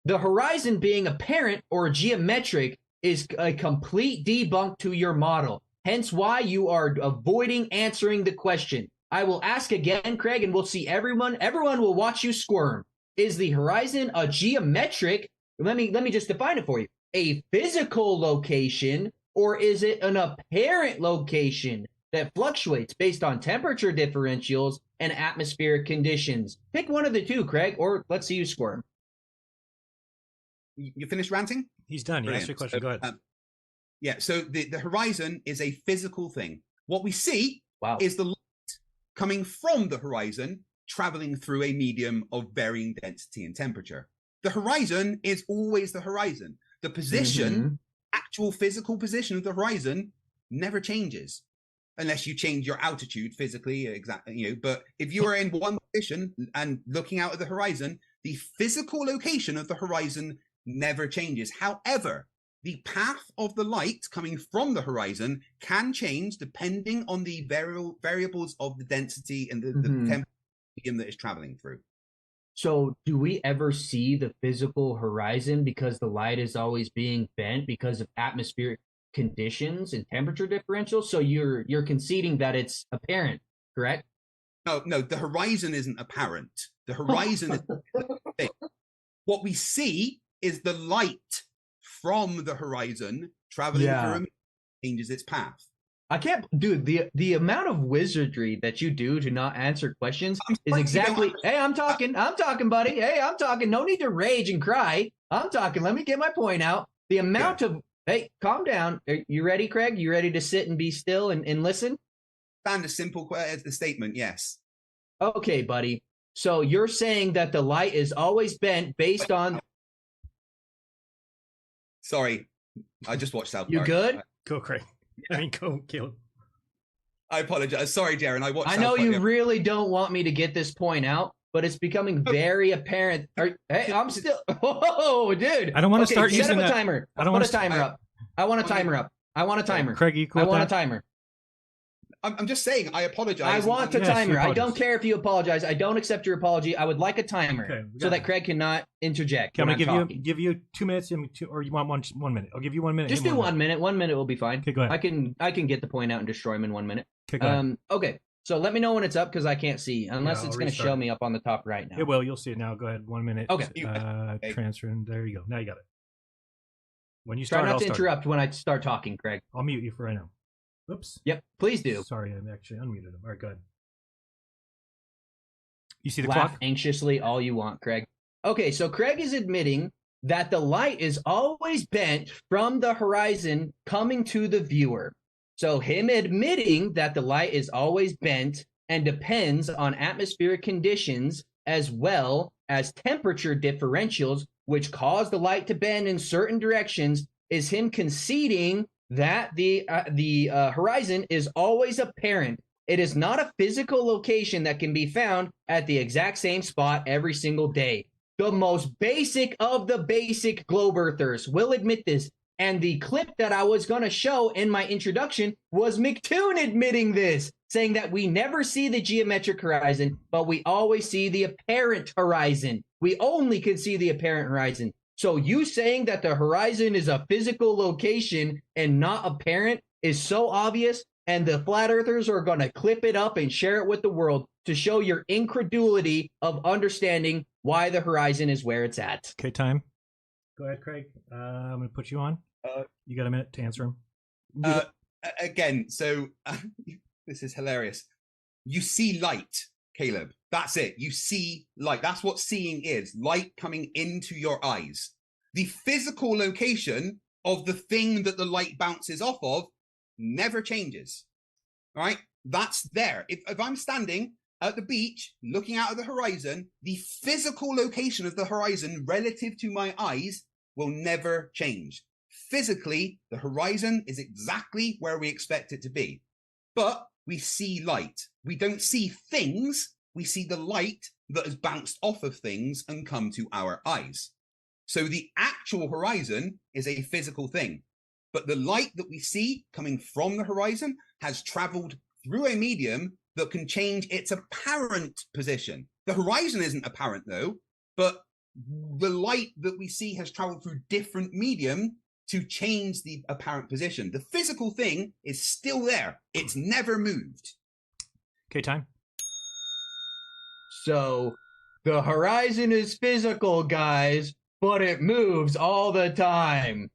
The horizon being apparent or geometric is a complete debunk to your model. Hence why you are avoiding answering the question. I will ask again, Craig, and we'll see everyone will watch you squirm. Is the horizon a geometric? Let me just define it for you. A physical location, or is it an apparent location that fluctuates based on temperature differentials and atmospheric conditions? Pick one of the two, Craig, or let's see you squirm. You finished ranting? He's done. You asked your question. Go ahead. Yeah, so the horizon is a physical thing. What we see is the light coming from the horizon traveling through a medium of varying density and temperature. The horizon is always the horizon. The position, actual physical position of the horizon never changes unless you change your altitude physically, exactly, but if you are in one position and looking out at the horizon, the physical location of the horizon never changes. However, the path of the light coming from the horizon can change depending on the variables of the density and the temperature that is traveling through. So do we ever see the physical horizon because the light is always being bent because of atmospheric conditions and temperature differentials? So you're conceding that it's apparent, correct? No, the horizon isn't apparent. The horizon is what we see is the light from the horizon traveling through changes its path. I can't, dude. The amount of wizardry that you do to not answer questions is exactly. Hey, I'm talking, buddy. Hey, I'm talking. No need to rage and cry. I'm talking. Let me get my point out. The amount of. Hey, calm down. Are you ready, Craig? You ready to sit and be still and listen? Found a simple statement. Yes. Okay, buddy. So you're saying that the light is always bent based on. Sorry, I just watched South Park. You good? Go, Craig. I mean, go, Caleb. I apologize. Sorry, Jaren. I know you really don't want me to get this point out, but it's becoming very apparent. Hey, I'm still. Oh, dude. I don't want to start set using up a that. timer. I don't want to timer up. I want a timer up. I want a timer. Craig, you cool I with want that? a timer. I'm just saying, I apologize. I want a timer. I don't care if you apologize. I don't accept your apology. I would like a timer so that Craig cannot interject. Okay, I'm gonna give you 2 minutes, or you want 1 minute? I'll give you 1 minute. Just do 1 minute. 1 minute will be fine. Okay, go ahead. I can get the point out and destroy him in 1 minute. Okay, go ahead. Okay. So let me know when it's up because I can't see unless it's going to show me up on the top right now. It will. You'll see it now. Go ahead. 1 minute. Okay. Transfer, and there you go. Now you got it. When you Try start, not to interrupt when I start talking, Craig. I'll mute you for right now. Oops. Yep, please do. Sorry, I actually unmuted him. All right, go ahead. You see the Laugh clock? anxiously all you want, Craig. Okay, so Craig is admitting that the light is always bent from the horizon coming to the viewer. So him admitting that the light is always bent and depends on atmospheric conditions as well as temperature differentials, which cause the light to bend in certain directions, is him conceding that the horizon is always apparent. It is not a physical location that can be found at the exact same spot every single day. The most basic of the basic globe earthers will admit this. And the clip that I was going to show in my introduction was McToon admitting this, saying that we never see the geometric horizon, but we always see the apparent horizon. We only can see the apparent horizon. So you saying that the horizon is a physical location and not apparent is so obvious, and the flat earthers are going to clip it up and share it with the world to show your incredulity of understanding why the horizon is where it's at. Okay, time. Go ahead, Craig. I'm going to put you on. You got a minute to answer him. Again, so this is hilarious. You see light, Caleb. That's it. You see light. That's what seeing is. Light coming into your eyes. The physical location of the thing that the light bounces off of never changes, right? That's there. If I'm standing at the beach looking out at the horizon, the physical location of the horizon relative to my eyes will never change. Physically, the horizon is exactly where we expect it to be. But we see light. We don't see things. We see the light that has bounced off of things and come to our eyes. So the actual horizon is a physical thing. But the light that we see coming from the horizon has traveled through a medium that can change its apparent position. The horizon isn't apparent though, but the light that we see has traveled through different medium to change the apparent position. The physical thing is still there. It's never moved. Okay, time. So the horizon is physical, guys, but it moves all the time.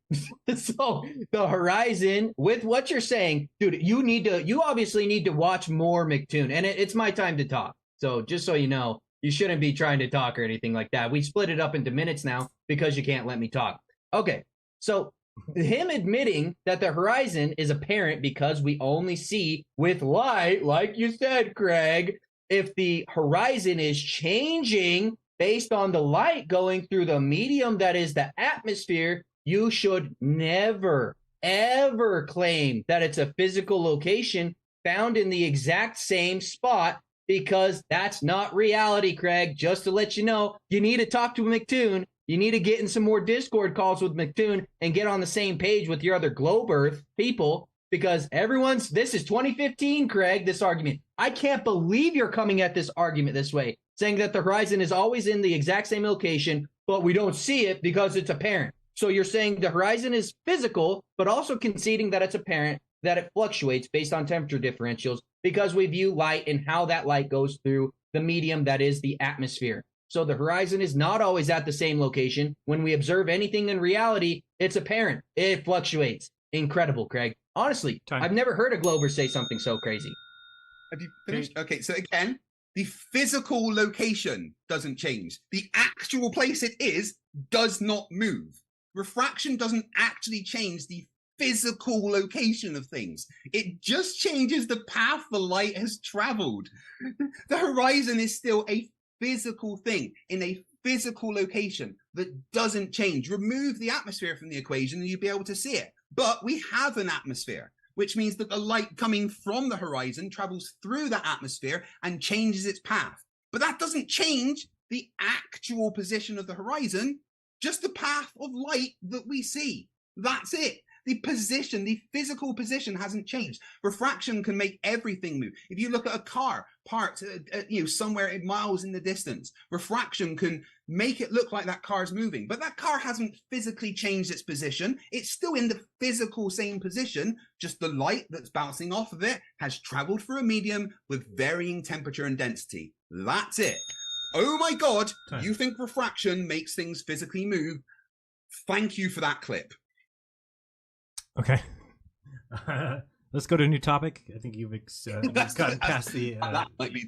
So the horizon, with what you're saying, dude, you obviously need to watch more McToon, and it's my time to talk. So just so you know, you shouldn't be trying to talk or anything like that. We split it up into minutes now because you can't let me talk. Okay, so him admitting that the horizon is apparent because we only see with light, like you said, Craig, if the horizon is changing based on the light going through the medium that is the atmosphere, you should never, ever claim that it's a physical location found in the exact same spot, because that's not reality, Craig. Just to let you know, you need to talk to McToon. You need to get in some more Discord calls with McToon and get on the same page with your other Globe Earth people, because this is 2015, Craig, this argument. I can't believe you're coming at this argument this way, saying that the horizon is always in the exact same location, but we don't see it because it's apparent. So you're saying the horizon is physical, but also conceding that it's apparent that it fluctuates based on temperature differentials because we view light and how that light goes through the medium that is the atmosphere. So the horizon is not always at the same location. When we observe anything in reality, it's apparent. It fluctuates. Incredible, Craig. Honestly, I've never heard a Glober say something so crazy. Have you finished? Okay, so again, the physical location doesn't change. The actual place it is does not move. Refraction doesn't actually change the physical location of things. It just changes the path the light has traveled. The horizon is still a physical thing in a physical location that doesn't change. Remove the atmosphere from the equation and you'll be able to see it. But we have an atmosphere, which means that the light coming from the horizon travels through that atmosphere and changes its path. But that doesn't change the actual position of the horizon, just the path of light that we see. That's it. The position, the physical position hasn't changed. Refraction can make everything move. If you look at a car parked, somewhere miles in the distance, refraction can make it look like that car's moving, but that car hasn't physically changed its position. It's still in the physical same position, just the light that's bouncing off of it has traveled through a medium with varying temperature and density. That's it. Oh my God, you think refraction makes things physically move? Thank you for that clip. Okay. Let's go to a new topic. I think you've gotten past the.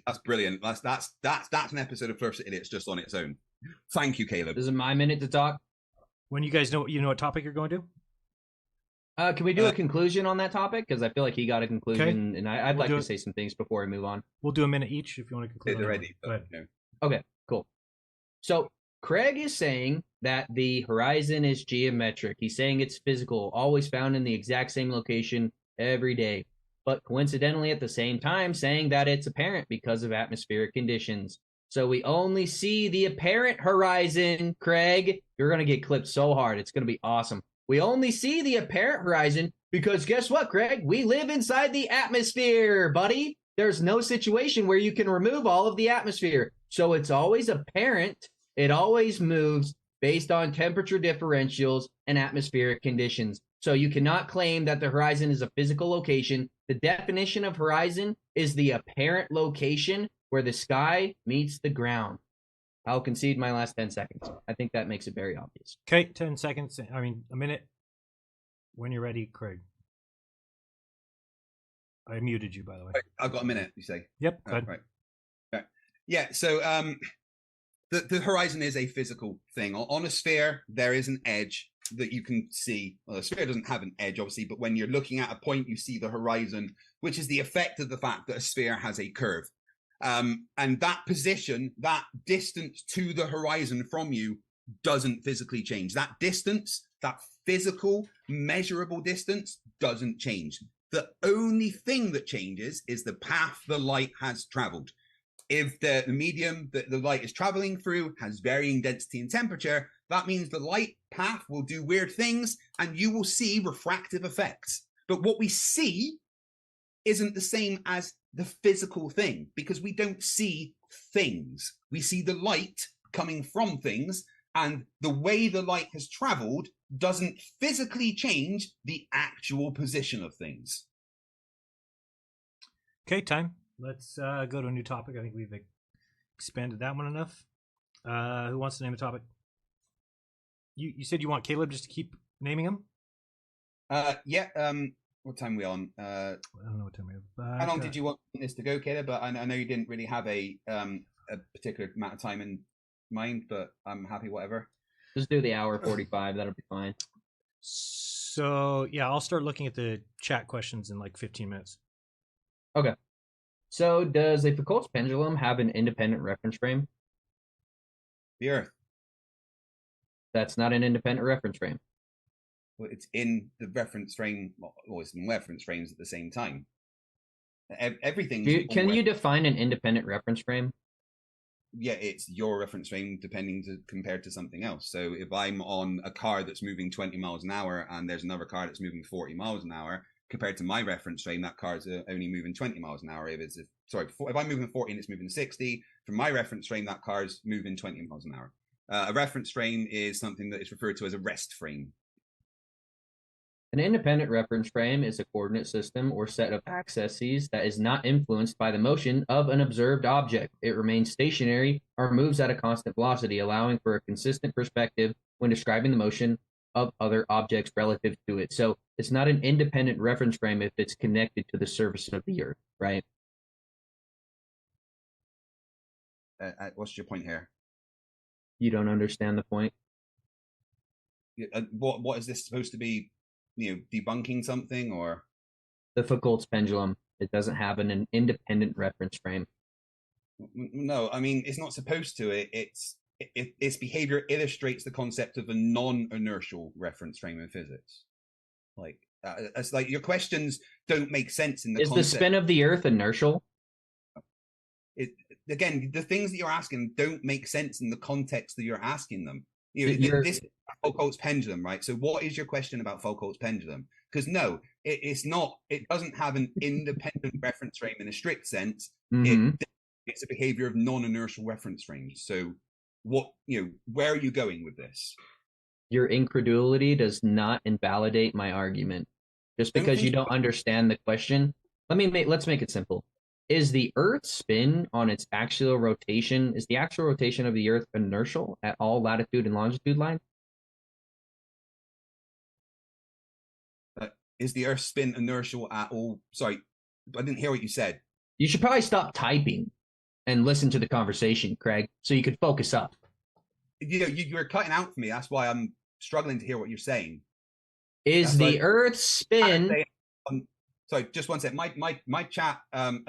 That's brilliant. That's an episode of First Idiots just on its own. Thank you, Caleb. This is my minute to talk. When you guys know what topic you're going to? Can we do a conclusion on that topic? Because I feel like he got a conclusion, and I'd like to say some things before we move on. We'll do a minute each if you want to conclude. They're ready. Okay, cool. So Craig is saying that the horizon is geometric. He's saying it's physical, always found in the exact same location every day. But coincidentally, at the same time, saying that it's apparent because of atmospheric conditions. So we only see the apparent horizon, Craig. You're going to get clipped so hard. It's going to be awesome. We only see the apparent horizon because guess what, Craig? We live inside the atmosphere, buddy. There's no situation where you can remove all of the atmosphere. So it's always apparent. It always moves based on temperature differentials and atmospheric conditions. So you cannot claim that the horizon is a physical location. The definition of horizon is the apparent location where the sky meets the ground. I'll concede my last 10 seconds. I think that makes it very obvious. Okay, 10 seconds. I mean, a minute. When you're ready, Craig. I muted you, by the way. I've got a minute, you say? Yep, go ahead. Right. Okay. Yeah, so the horizon is a physical thing. On a sphere, there is an edge that you can see. Well, a sphere doesn't have an edge, obviously, but when you're looking at a point, you see the horizon, which is the effect of the fact that a sphere has a curve. And that position, that distance to the horizon from you doesn't physically change. That distance, that physical, measurable distance doesn't change. The only thing that changes is the path the light has traveled. If the medium that the light is traveling through has varying density and temperature, that means the light path will do weird things and you will see refractive effects. But what we see isn't the same as the physical thing, because we don't see things. We see the light coming from things, and the way the light has traveled doesn't physically change the actual position of things. Okay, time. Let's go to a new topic. I think we've expanded that one enough. Who wants to name a topic? You said you want Caleb just to keep naming them? Yeah. What time are we on? I don't know what time we have. How long did you want this to go, Caleb? But I know you didn't really have a particular amount of time in mind, but I'm happy, whatever. Just do the hour 45. That'll be fine. So, yeah, I'll start looking at the chat questions in like 15 minutes. Okay. So, does a Foucault's pendulum have an independent reference frame? The Earth. That's not an independent reference frame. Well, it's in the reference frame, or it's in reference frames at the same time. Everything. Can you define an independent reference frame? Yeah, it's your reference frame compared to something else. So if I'm on a car that's moving 20 miles an hour and there's another car that's moving 40 miles an hour, compared to my reference frame, that car's only moving 20 miles an hour. If I'm moving 40 and it's moving 60, from my reference frame, that car's moving 20 miles an hour. A reference frame is something that is referred to as a rest frame. An independent reference frame is a coordinate system or set of axes that is not influenced by the motion of an observed object. It remains stationary or moves at a constant velocity, allowing for a consistent perspective when describing the motion of other objects relative to it. So it's not an independent reference frame if it's connected to the surface of the Earth, right? What's your point here? You don't understand the point? What is this supposed to be? Debunking something, or the Foucault's pendulum? It doesn't have an independent reference frame. No, I mean it's not supposed to. Its behavior illustrates the concept of a non-inertial reference frame in physics. It's like your questions don't make sense in the. Is the spin of the Earth inertial? Again, the things that you're asking don't make sense in the context that you're asking them. This is Foucault's pendulum, right? So what is your question about Foucault's pendulum? Because no, it's not. It doesn't have an independent reference frame in a strict sense. Mm-hmm. It's a behavior of non-inertial reference frames. So where are you going with this? Your incredulity does not invalidate my argument. Just because you don't understand the question, let's make it simple. Is the Earth's spin on its axial rotation, is the axial rotation of the Earth inertial at all latitude and longitude lines? Is the Earth's spin inertial at all? Sorry, I didn't hear what you said. You should probably stop typing and listen to the conversation, Craig, so you could focus up. You're cutting out for me. That's why I'm struggling to hear what you're saying. Is the Earth's spin... Sorry, just one sec. My chat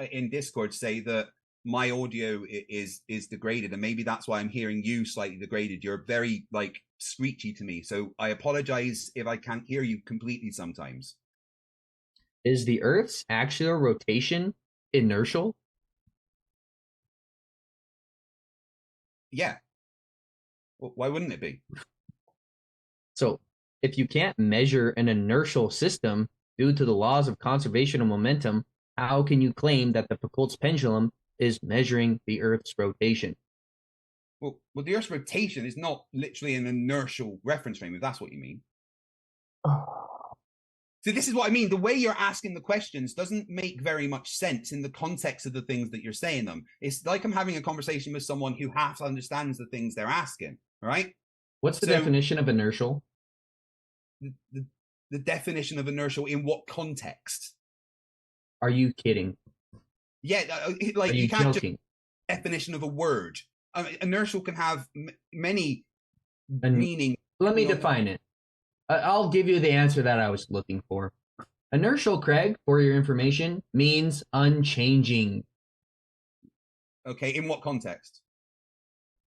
in Discord say that my audio is degraded, and maybe that's why I'm hearing you slightly degraded. You're very screechy to me, so I apologize if I can't hear you completely sometimes. Is the Earth's axial rotation inertial? Yeah. Well, why wouldn't it be? So, if you can't measure an inertial system due to the laws of conservation of momentum, how can you claim that the Foucault's pendulum is measuring the Earth's rotation? Well, the Earth's rotation is not literally an inertial reference frame, if that's what you mean. So this is what I mean. The way you're asking the questions doesn't make very much sense in the context of the things that you're saying them. It's like I'm having a conversation with someone who half understands the things they're asking, right? What's the definition of inertial? The definition of inertial in what context? Are you kidding? Yeah, you can't joking? just definition of a word. I mean, inertial can have many And meanings. let me define it. I'll give you the answer that I was looking for. Inertial, Craig, for your information, means unchanging. Okay, in what context?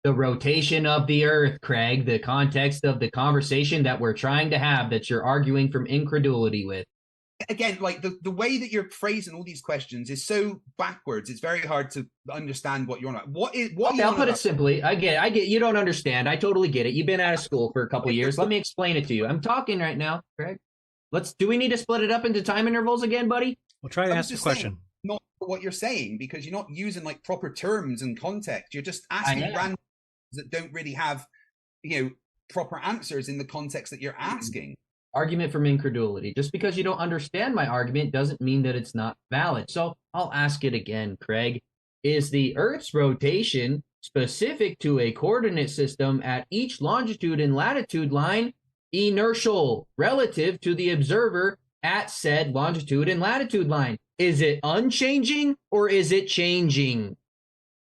The rotation of the Earth, Craig, the context of the conversation that we're trying to have that you're arguing from incredulity with. Again, like the way that you're phrasing all these questions is so backwards. It's very hard to understand what you're on about. What Okay, I'll put it simply. I get you don't understand. I totally get it. You've been out of school for a couple of years. Let me explain it to you. I'm talking right now, Craig. Do we need to split it up into time intervals again, buddy? We'll try to ask the question. Not what you're saying, because you're not using like proper terms and context. You're just asking random that don't really have, proper answers in the context that you're asking. Argument from incredulity. Just because you don't understand my argument doesn't mean that it's not valid. So I'll ask it again, Craig. Is the Earth's rotation specific to a coordinate system at each longitude and latitude line inertial relative to the observer at said longitude and latitude line? Is it unchanging or is it changing?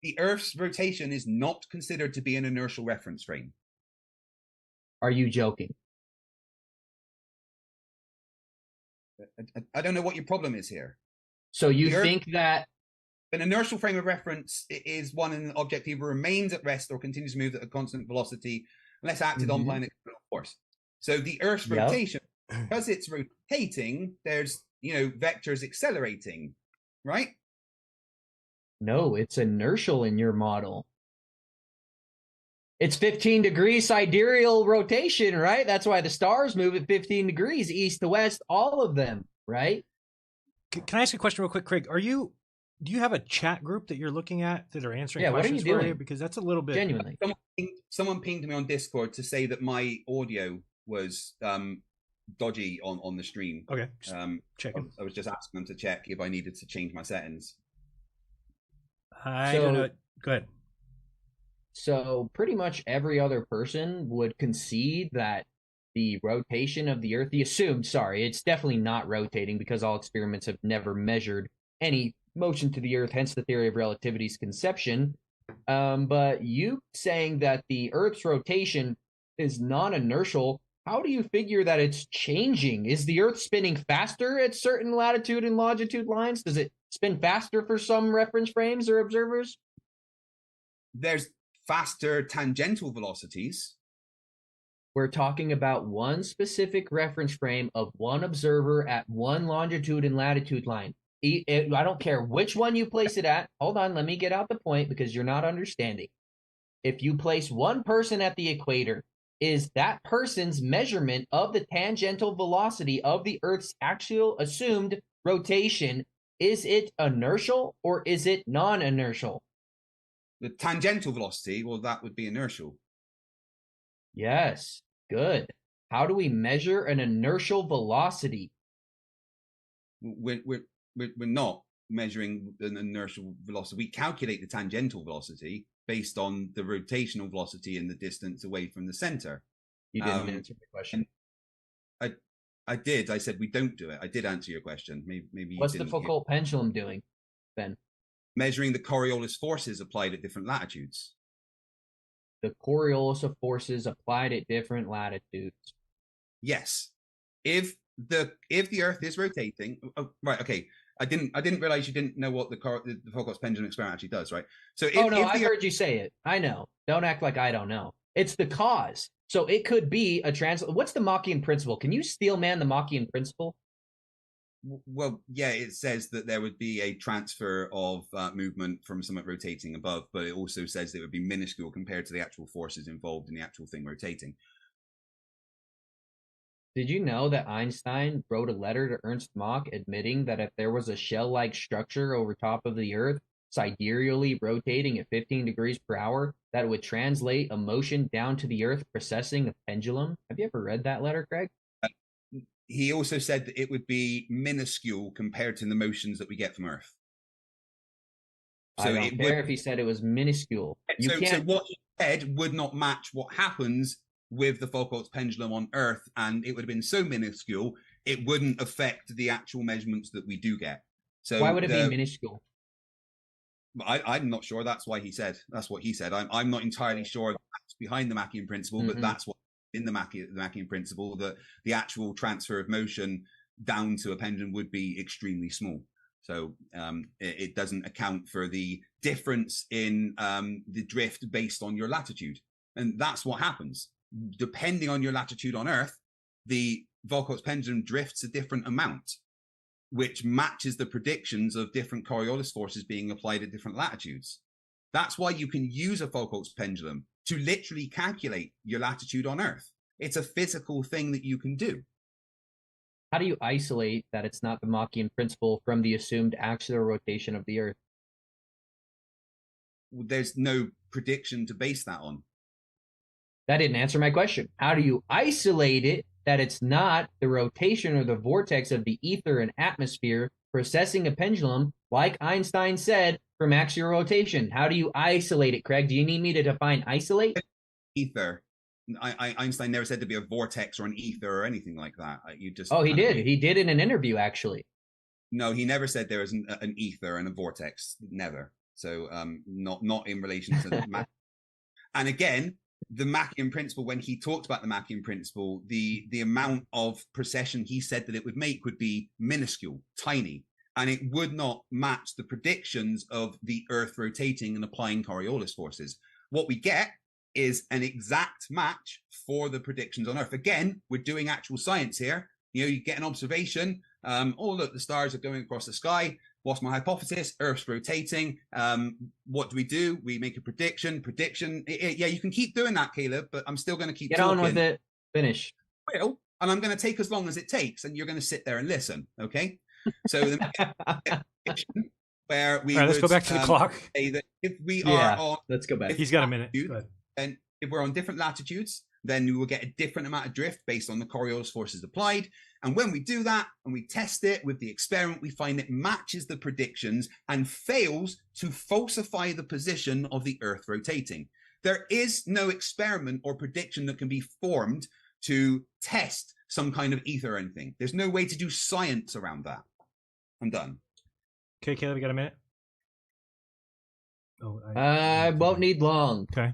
The Earth's rotation is not considered to be an inertial reference frame. Are you joking? I don't know what your problem is here. So you think that an inertial frame of reference is one an object either remains at rest or continues to move at a constant velocity unless acted on by an external force. So the Earth's rotation, because it's rotating, there's vectors accelerating, right? No, it's inertial in your model. It's 15 degrees sidereal rotation, right? That's why the stars move at 15 degrees, east to west, all of them, right? Can I ask a question real quick, Craig? Do you have a chat group that you're looking at that are answering questions what are you for doing? you? Because that's a little bit... Genuinely. Someone pinged me on Discord to say that my audio was dodgy on the stream. Okay, checking. I was just asking them to check if I needed to change my settings. I don't know. Go ahead. So pretty much every other person would concede that the rotation of the Earth, it's definitely not rotating because all experiments have never measured any motion to the Earth, hence the theory of relativity's conception. But you saying that the Earth's rotation is non-inertial, how do you figure that it's changing? Is the Earth spinning faster at certain latitude and longitude lines? Does it spin faster for some reference frames or observers? There's faster tangential velocities. We're talking about one specific reference frame of one observer at one longitude and latitude line. I don't care which one you place it at. Hold on, let me get out the point because you're not understanding. If you place one person at the equator, is that person's measurement of the tangential velocity of the Earth's actual assumed rotation, is it inertial or is it non-inertial? The tangential velocity, well, that would be inertial. Yes, good. How do we measure an inertial velocity? We're not measuring an inertial velocity. We calculate the tangential velocity based on the rotational velocity and the distance away from the center. You didn't answer the question. I did. I said we don't do it. I did answer your question. Maybe What's the Foucault pendulum doing, Ben? Measuring the Coriolis forces applied at different latitudes. The Coriolis of forces applied at different latitudes. Yes. If the Earth is rotating, right? Okay. I didn't realize you didn't know what the Foucault's pendulum experiment actually does, right? So I heard you say it. I know. Don't act like I don't know. It's the cause. So it could be a what's the Machian principle? Can you steel man the Machian principle? Well, yeah, it says that there would be a transfer of movement from something rotating above, but it also says that it would be minuscule compared to the actual forces involved in the actual thing rotating. Did you know that Einstein wrote a letter to Ernst Mach admitting that if there was a shell-like structure over top of the Earth, sidereally rotating at 15 degrees per hour, that would translate a motion down to the Earth processing a pendulum? Have you ever read that letter, Craig? He also said that it would be minuscule compared to the motions that we get from Earth. So I don't care if he said it was minuscule. So what he said would not match what happens with the Foucault's pendulum on Earth, and it would have been so minuscule it wouldn't affect the actual measurements that we do get. So why would it be minuscule? I'm not sure that's why he said. That's what he said. I'm not entirely sure that's behind the Machian principle, but that's what in the Machian principle, that the actual transfer of motion down to a pendulum would be extremely small. So it doesn't account for the difference in the drift based on your latitude. And that's what happens. Depending on your latitude on Earth, the Volko's pendulum drifts a different amount, which matches the predictions of different Coriolis forces being applied at different latitudes. That's why you can use a Volko's pendulum to literally calculate your latitude on Earth. It's a physical thing that you can do. How do you isolate that it's not the Machian principle from the assumed axial rotation of the Earth? There's no prediction to base that on. That didn't answer my question. How do you isolate it that it's not the rotation or the vortex of the ether and atmosphere processing a pendulum, like Einstein said, from axial rotation? How do you isolate it, Craig? Do you need me to define isolate? Ether. Einstein never said to be a vortex or an ether or anything like that. You just. Oh, he did. He did in an interview, actually. No, he never said there was an ether and a vortex. Never. So not in relation to the And again, the Machian principle, when he talked about the Machian principle, the amount of precession he said that it would make would be minuscule, tiny, and it would not match the predictions of the Earth rotating and applying Coriolis forces. What we get is an exact match for the predictions on Earth. Again, we're doing actual science here. You know, you get an observation. Oh, look, the stars are going across the sky. What's my hypothesis? Earth's rotating. What do? We make a prediction. Yeah, you can keep doing that, Caleb, but I'm still going to keep Get talking. on with it. Finish. Well, and I'm going to take as long as it takes, and you're going to sit there and listen, okay? So the where we all right, let's go back to the clock. Say that if we are on, let's go back. He's got a minute. Go ahead. And if we're on different latitudes, then we will get a different amount of drift based on the Coriolis forces applied. And when we do that and we test it with the experiment, we find it matches the predictions and fails to falsify the position of the Earth rotating. There is no experiment or prediction that can be formed to test some kind of ether or anything. There's no way to do science around that. I'm done. Okay, Caleb, you got a minute? Oh, I won't need long. Okay.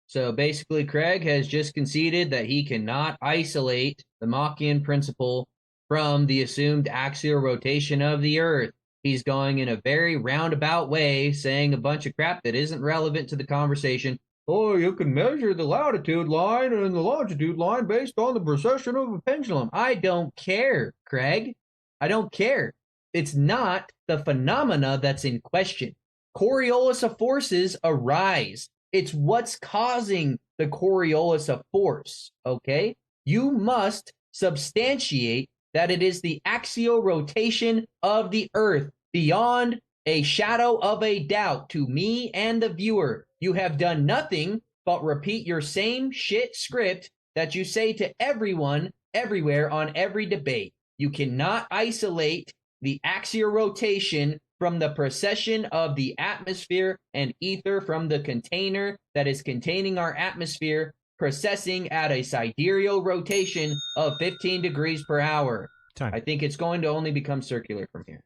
So basically, Craig has just conceded that he cannot isolate the Machian principle from the assumed axial rotation of the Earth. He's going in a very roundabout way, saying a bunch of crap that isn't relevant to the conversation. Oh, you can measure the latitude line and the longitude line based on the precession of a pendulum. I don't care, Craig. I don't care. It's not the phenomena that's in question. Coriolis of forces arise. It's what's causing the Coriolis of force, okay? You must substantiate that it is the axial rotation of the Earth beyond a shadow of a doubt to me and the viewer. You have done nothing but repeat your same shit script that you say to everyone, everywhere, on every debate. You cannot isolate the axial rotation from the precession of the atmosphere and ether from the container that is containing our atmosphere, precessing at a sidereal rotation of 15 degrees per hour. Time. I think it's going to only become circular from here.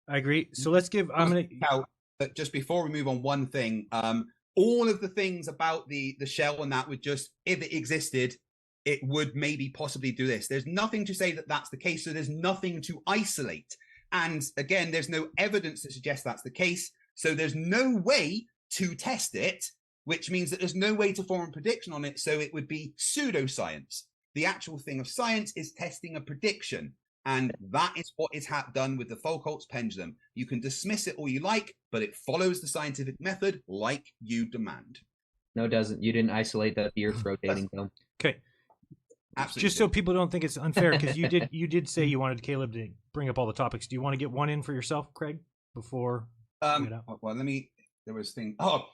I agree. So let's give. I'm gonna. Just before we move on, one thing. All of the things about the shell and that would just, if it existed, it would maybe possibly do this. There's nothing to say that that's the case. So there's nothing to isolate. And again, there's no evidence to suggest that's the case. So there's no way to test it, which means that there's no way to form a prediction on it. So it would be pseudoscience. The actual thing of science is testing a prediction. And that is what is done with the Foucault's pendulum. You can dismiss it all you like, but it follows the scientific method like you demand. No, it doesn't. You didn't isolate that the Earth's rotating, though. Okay. Absolutely. Just so people don't think it's unfair, because you did say you wanted Caleb to bring up all the topics. Do you want to get one in for yourself, Craig, before? Well, let me. There was thing. Oh,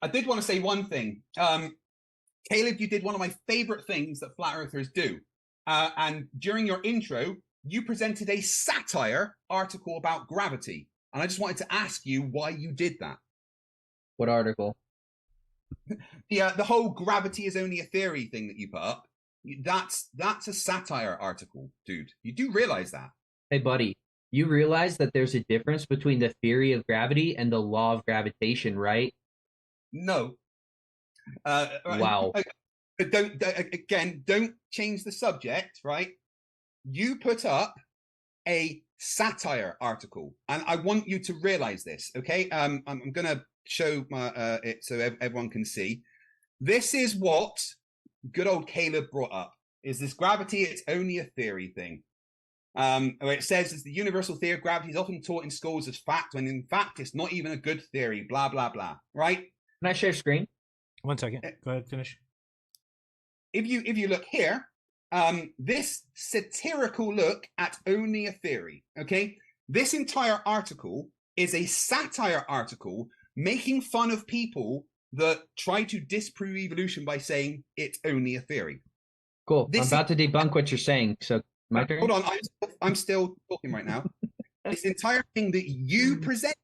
I did want to say one thing. Caleb, you did one of my favorite things that flat earthers do, and during your intro, you presented a satire article about gravity, and I just wanted to ask you why you did that. What article? The whole gravity is only a theory thing that you put up. That's a satire article, dude. You do realize that? Hey, buddy, You realize that there's a difference between the theory of gravity and the law of gravitation, right? No. Wow. Don't change the subject, right? You put up a satire article, and I want you to realize this, okay? I'm going to show it so everyone can see. This is what good old Kaleb brought up. Is this gravity? It's only a theory thing. Where it says it's the universal theory of gravity is often taught in schools as fact, when in fact it's not even a good theory. Blah blah blah. Right? Can I share screen? 1 second. Go ahead. Finish. If you look here, this satirical look at only a theory. Okay, this entire article is a satire article making fun of people that try to disprove evolution by saying it's only a theory. Cool. I'm about to debunk what you're saying. So my turn. Hold on, I'm still talking right now. This entire thing that you presented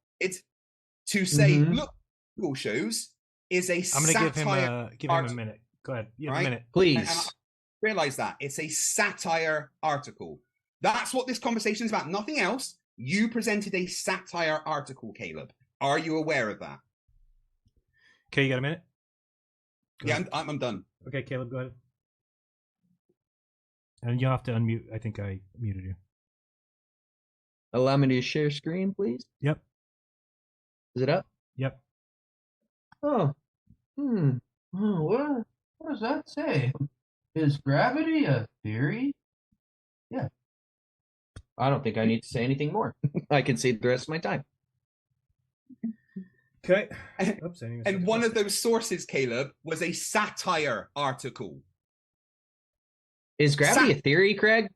to say, look, Google shows is a satire. I'm going to give him a minute. Go ahead. You have a minute. Please. And I realize that. It's a satire article. That's what this conversation is about. Nothing else. You presented a satire article, Kaleb. Are you aware of that? Okay, you got a minute? I'm done. Okay, Kaleb, go ahead. And you'll have to unmute. I think I muted you. Allow me to share screen, please. Yep. Is it up? Yep. Oh. Oh, what does that say? Is gravity a theory? Yeah. I don't think I need to say anything more. I can see the rest of my time. Okay. And one of those sources, Kaleb, was a satire article. Is gravity a theory, Craig?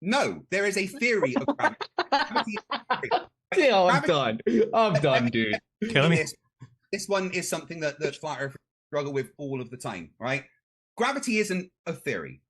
No, there is a theory of gravity. Yeah, I'm done. I'm done, dude. Okay, this one is something that flat earthers struggle with all of the time, right? Gravity isn't a theory.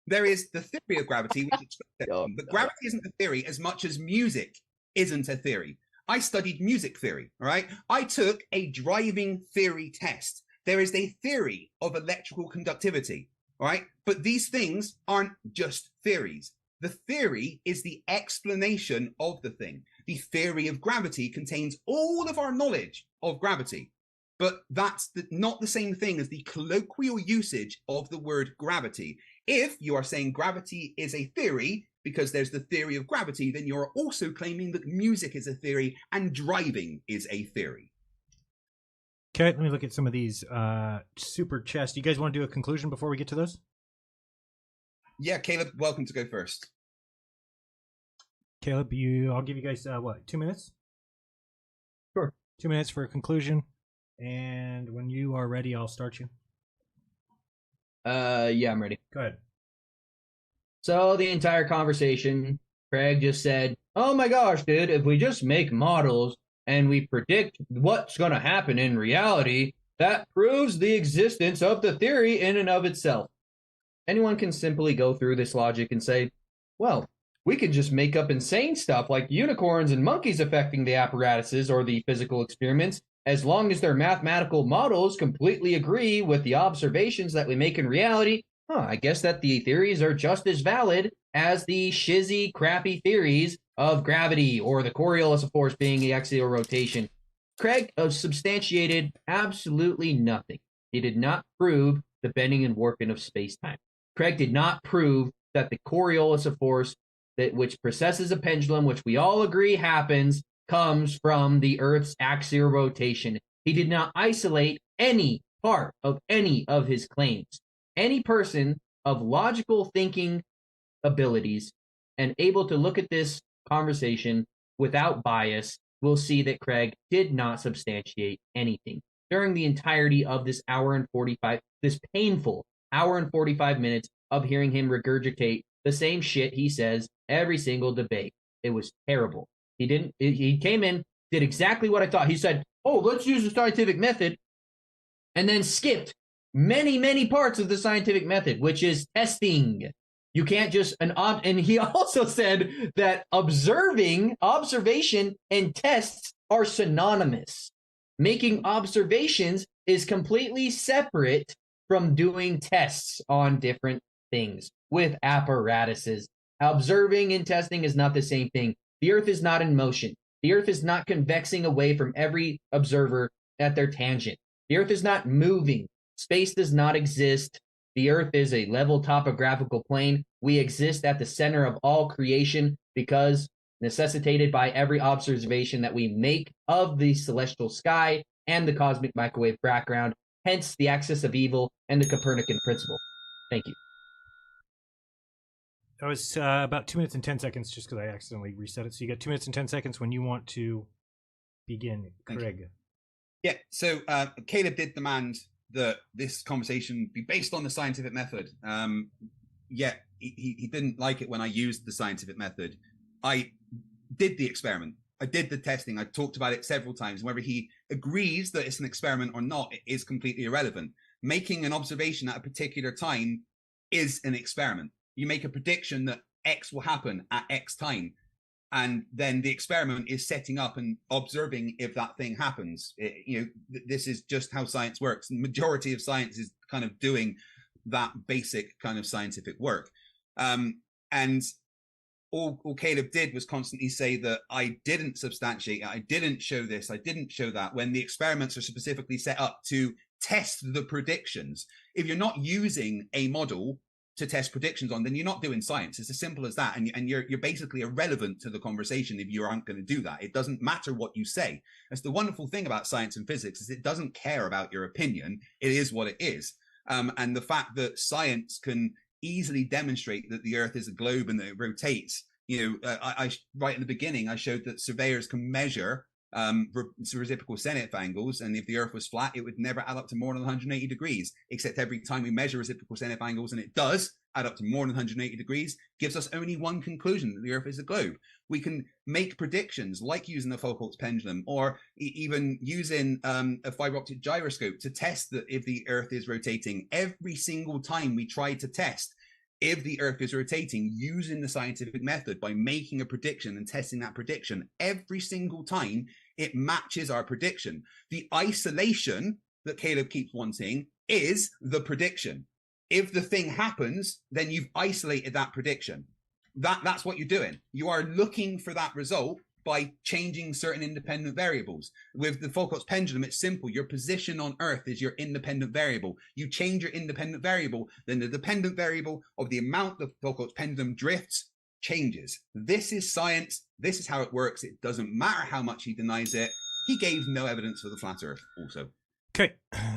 There is the theory of gravity, which is but gravity isn't a theory as much as music isn't a theory. I studied music theory, all right? I took a driving theory test. There is a theory of electrical conductivity, all right? But these things aren't just theories. The theory is the explanation of the thing. The theory of gravity contains all of our knowledge of gravity, but that's not the same thing as the colloquial usage of the word gravity. If you are saying gravity is a theory because there's the theory of gravity, then you're also claiming that music is a theory and driving is a theory. Okay, let me look at some of these super chats. Do you guys want to do a conclusion before we get to those? Yeah, Kaleb, welcome to go first. Kaleb, I'll give you guys, 2 minutes? Sure. 2 minutes for a conclusion. And when you are ready, I'll start you. Yeah, I'm ready. Go ahead. So the entire conversation, Craig just said, oh my gosh, dude, if we just make models and we predict what's going to happen in reality, that proves the existence of the theory in and of itself. Anyone can simply go through this logic and say, well, we could just make up insane stuff like unicorns and monkeys affecting the apparatuses or the physical experiments, as long as their mathematical models completely agree with the observations that we make in reality. I guess that the theories are just as valid as the shizzy, crappy theories of gravity or the Coriolis force being the axial rotation. Craig substantiated absolutely nothing. He did not prove the bending and warping of space-time. Craig did not prove that the Coriolis force, which precesses a pendulum, which we all agree happens, comes from the Earth's axial rotation. He did not isolate any part of any of his claims. Any person of logical thinking abilities and able to look at this conversation without bias will see that Craig did not substantiate anything. During the entirety of this this painful hour and 45 minutes of hearing him regurgitate the same shit he says every single debate. It was terrible. He came in, did exactly what I thought. He said, oh, let's use the scientific method, and then skipped many, many parts of the scientific method, which is testing. You can't just, and he also said that observation and tests are synonymous. Making observations is completely separate from doing tests on different things with apparatuses. Observing and testing is not the same thing. The Earth is not in motion. The Earth is not convexing away from every observer at their tangent. The Earth is not moving. Space does not exist. The Earth is a level topographical plane. We exist at the center of all creation because necessitated by every observation that we make of the celestial sky and the cosmic microwave background, hence the axis of evil and the Copernican principle. Thank you. That was about 2 minutes and 10 seconds just because I accidentally reset it. So you got 2 minutes and 10 seconds when you want to begin, Craig. Yeah, so Kaleb did demand that this conversation be based on the scientific method. Yet he didn't like it when I used the scientific method. I did the experiment. I did the testing. I talked about it several times. Whether he agrees that it's an experiment or not is completely irrelevant. Making an observation at a particular time is an experiment. You make a prediction that X will happen at X time, and then the experiment is setting up and observing if that thing happens. This is just how science works. The majority of science is kind of doing that basic kind of scientific work. And all Kaleb did was constantly say that I didn't substantiate it, I didn't show this, I didn't show that, when the experiments are specifically set up to test the predictions. If you're not using a model to test predictions on, then you're not doing science. It's as simple as that. And you're basically irrelevant to the conversation if you aren't going to do that. It doesn't matter what you say. That's the wonderful thing about science and physics, is it doesn't care about your opinion. It is what it is. And the fact that science can easily demonstrate that the Earth is a globe and that it rotates. I right in the beginning, I showed that surveyors can measure reciprocal zenith angles, and if the Earth was flat, it would never add up to more than 180 degrees, except every time we measure reciprocal zenith angles, and it does add up to more than 180 degrees, gives us only one conclusion, that the Earth is a globe. We can make predictions, like using the Foucault's pendulum, or even using a fiber optic gyroscope to test that if the Earth is rotating. Every single time we try to test if the Earth is rotating using the scientific method by making a prediction and testing that prediction, every single time it matches our prediction. The isolation that Kaleb keeps wanting is the prediction. If the thing happens, then you've isolated that prediction. That's what you're doing. You are looking for that result by changing certain independent variables. With the Foucault's pendulum, it's simple. Your position on Earth is your independent variable. You change your independent variable, then the dependent variable of the amount the Foucault's pendulum drifts changes. This is science. This is how it works. It doesn't matter how much he denies it. He gave no evidence for the flat Earth also. Okay,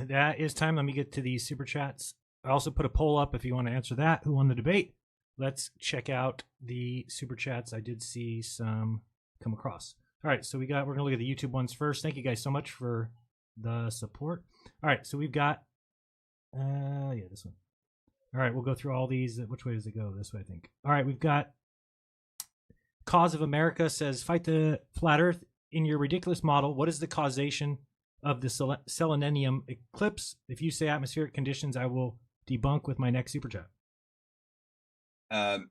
that is time. Let me get to these super chats. I also put a poll up if you want to answer that. Who won the debate? Let's check out the super chats. I did see some come across. All right, so we're going to look at the YouTube ones first. Thank you guys so much for the support. All right, so we've got this one. All right, we'll go through all these. Which way does it go? This way, I think. All right, we've got Cause of America says, fight the flat Earth. In your ridiculous model, what is the causation of the selenium eclipse? If you say atmospheric conditions, I will debunk with my next super chat.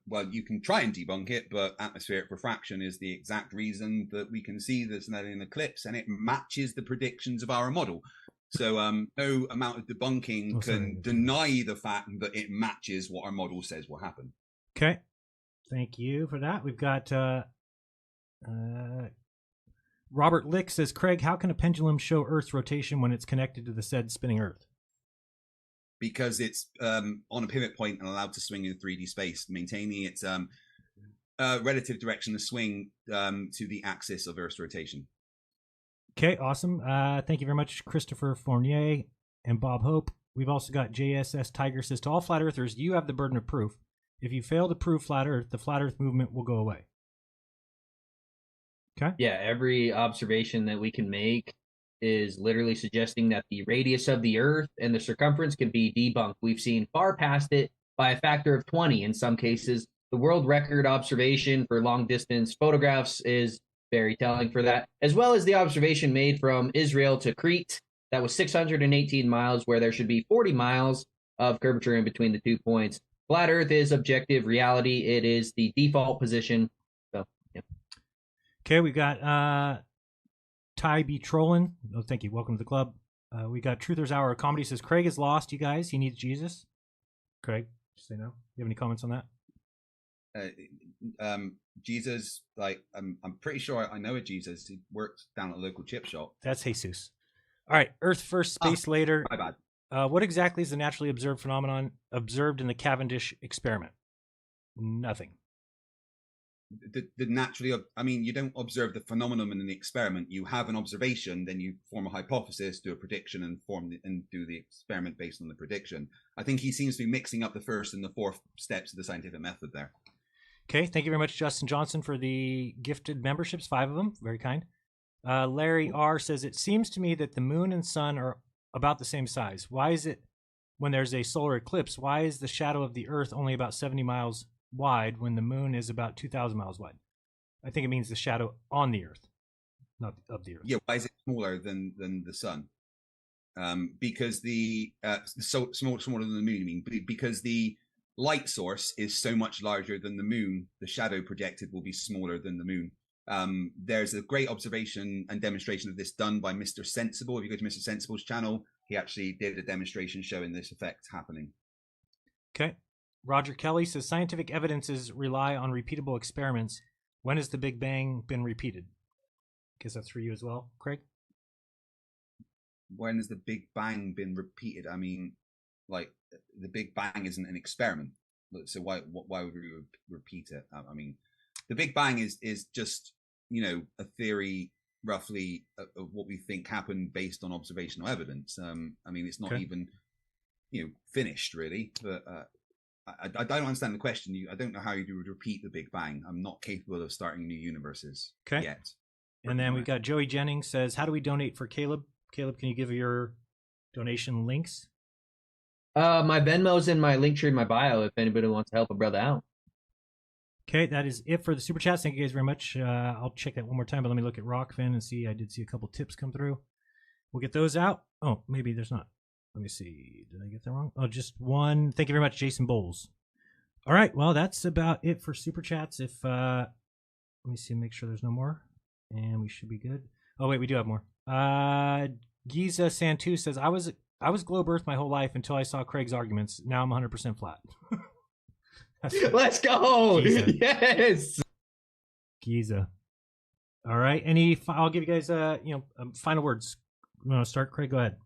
Well, you can try and debunk it, but atmospheric refraction is the exact reason that we can see the selenium eclipse, and it matches the predictions of our model. So no amount of debunking can deny the fact that it matches what our model says will happen. Okay. Thank you for that. We've got Robert Lick says, Craig, how can a pendulum show Earth's rotation when it's connected to the said spinning Earth? Because it's on a pivot point and allowed to swing in 3D space, maintaining its relative direction of swing to the axis of Earth's rotation. Okay, awesome. Thank you very much, Christopher Fournier and Bob Hope. We've also got JSS Tiger says, to all flat earthers, you have the burden of proof. If you fail to prove flat Earth, the flat Earth movement will go away. Okay. Yeah, every observation that we can make is literally suggesting that the radius of the Earth and the circumference can be debunked. We've seen far past it by a factor of 20 in some cases. The world record observation for long distance photographs is very telling for that, as well as the observation made from Israel to Crete. That was 618 miles, where there should be 40 miles of curvature in between the 2 points. Flat Earth is objective reality. It is the default position. So, yeah. Okay, we've got Ty B. Trollin. Oh, thank you. Welcome to the club. We got Truthers Hour of Comedy says, Craig is lost, you guys. He needs Jesus. Craig, just say no. You have any comments on that? Jesus, like I'm pretty sure I know a Jesus. He works down at a local chip shop. That's Jesus. All right, Earth first, space later. My bad. What exactly is the naturally observed phenomenon observed in the Cavendish experiment? Nothing. The naturally, I mean, you don't observe the phenomenon in the experiment. You have an observation, then you form a hypothesis, do a prediction, and do the experiment based on the prediction. I think he seems to be mixing up the first and the fourth steps of the scientific method there. Okay, thank you very much, Justin Johnson, for the gifted memberships, 5 of them. Very kind. Larry R. says, it seems to me that the moon and sun are about the same size. Why is it, when there's a solar eclipse, why is the shadow of the Earth only about 70 miles wide when the moon is about 2,000 miles wide? I think it means the shadow on the Earth, not of the Earth. Yeah, why is it smaller than the sun? Because smaller than the moon. I mean, because the light source is so much larger than the moon, the shadow projected will be smaller than the moon. There's a great observation and demonstration of this done by Mr. Sensible. If you go to Mr. Sensible's channel, he actually did a demonstration showing this effect happening. Okay. Roger Kelly says scientific evidences rely on repeatable experiments. When has the Big Bang been repeated? Guess that's for you as well, Craig. When has the Big Bang been repeated? I mean, like, the Big Bang isn't an experiment, so why would we repeat it? I mean, the Big Bang is just, you know, a theory roughly of what we think happened based on observational evidence. I mean, it's not even, you know, finished really, but I don't understand the question. I don't know how you would repeat the Big Bang. I'm not capable of starting new universes yet. And then we've got Joey Jennings says, how do we donate for Caleb? Caleb, can you give your donation links? My Venmo's in my link tree in my bio if anybody wants to help a brother out. Okay, that is it for the super chats. Thank you guys very much. I'll check that one more time, but let me look at Rockfin and see. I did see a couple tips come through. We'll get those out. Oh, maybe there's not. Let me see. Did I get that wrong? Oh, just one. Thank you very much, Jason Bowles. All right. Well, that's about it for super chats. If let me see, make sure there's no more, and we should be good. Oh wait, we do have more. Giza Santu says, I was globe Earth my whole life until I saw Craig's arguments. Now I'm 100% flat. Let's go. Giza. Yes. Giza. All right. I'll give you guys final words. You want to start, Craig? Go ahead.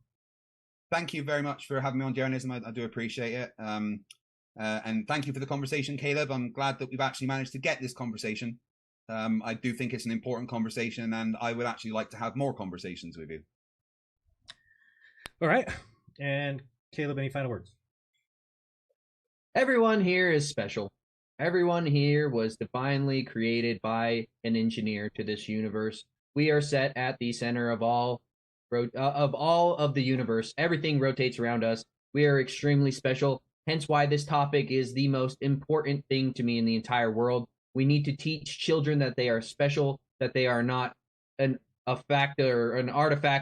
Thank you very much for having me on Jeranism. I do appreciate it. And thank you for the conversation, Caleb. I'm glad that we've actually managed to get this conversation. I do think it's an important conversation, and I would actually like to have more conversations with you. All right. And Caleb, any final words? Everyone here is special. Everyone here was divinely created by an engineer to this universe. We are set at the center of all of the universe. Everything rotates around us. We are extremely special. Hence why this topic is the most important thing to me in the entire world. We need to teach children that they are special, that they are not an artifact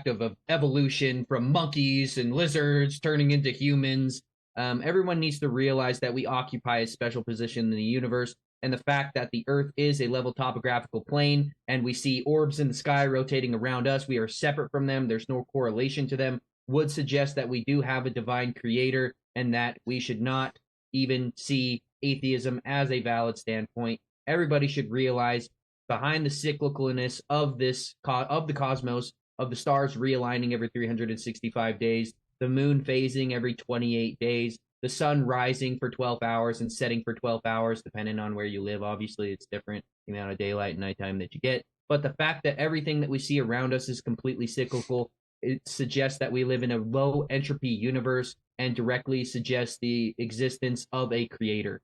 of evolution from monkeys and lizards turning into humans. Everyone needs to realize that we occupy a special position in the universe, and the fact that the Earth is a level topographical plane, and we see orbs in the sky rotating around us, we are separate from them, there's no correlation to them, would suggest that we do have a divine creator, and that we should not even see atheism as a valid standpoint. Everybody should realize behind the cyclicalness of the cosmos, of the stars realigning every 365 days, the moon phasing every 28 days, the sun rising for 12 hours and setting for 12 hours, depending on where you live. Obviously, it's different, the amount of daylight and nighttime that you get. But the fact that everything that we see around us is completely cyclical, it suggests that we live in a low entropy universe and directly suggests the existence of a creator.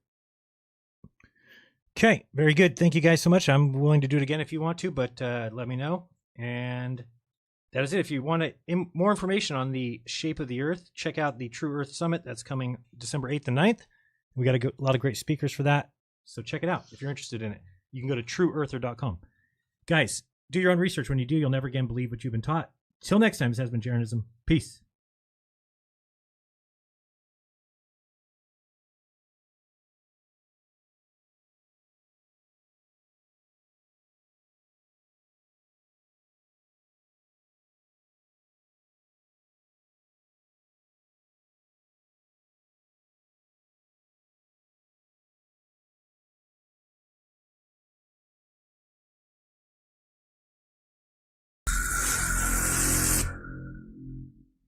Okay, very good. Thank you guys so much. I'm willing to do it again if you want to, but let me know. And that is it. If you want more information on the shape of the Earth, check out the True Earth Summit. That's coming December 8th and 9th. We got a lot of great speakers for that. So check it out if you're interested in it. You can go to trueearther.com. Guys, do your own research. When you do, you'll never again believe what you've been taught. Till next time, this has been Jeranism. Peace.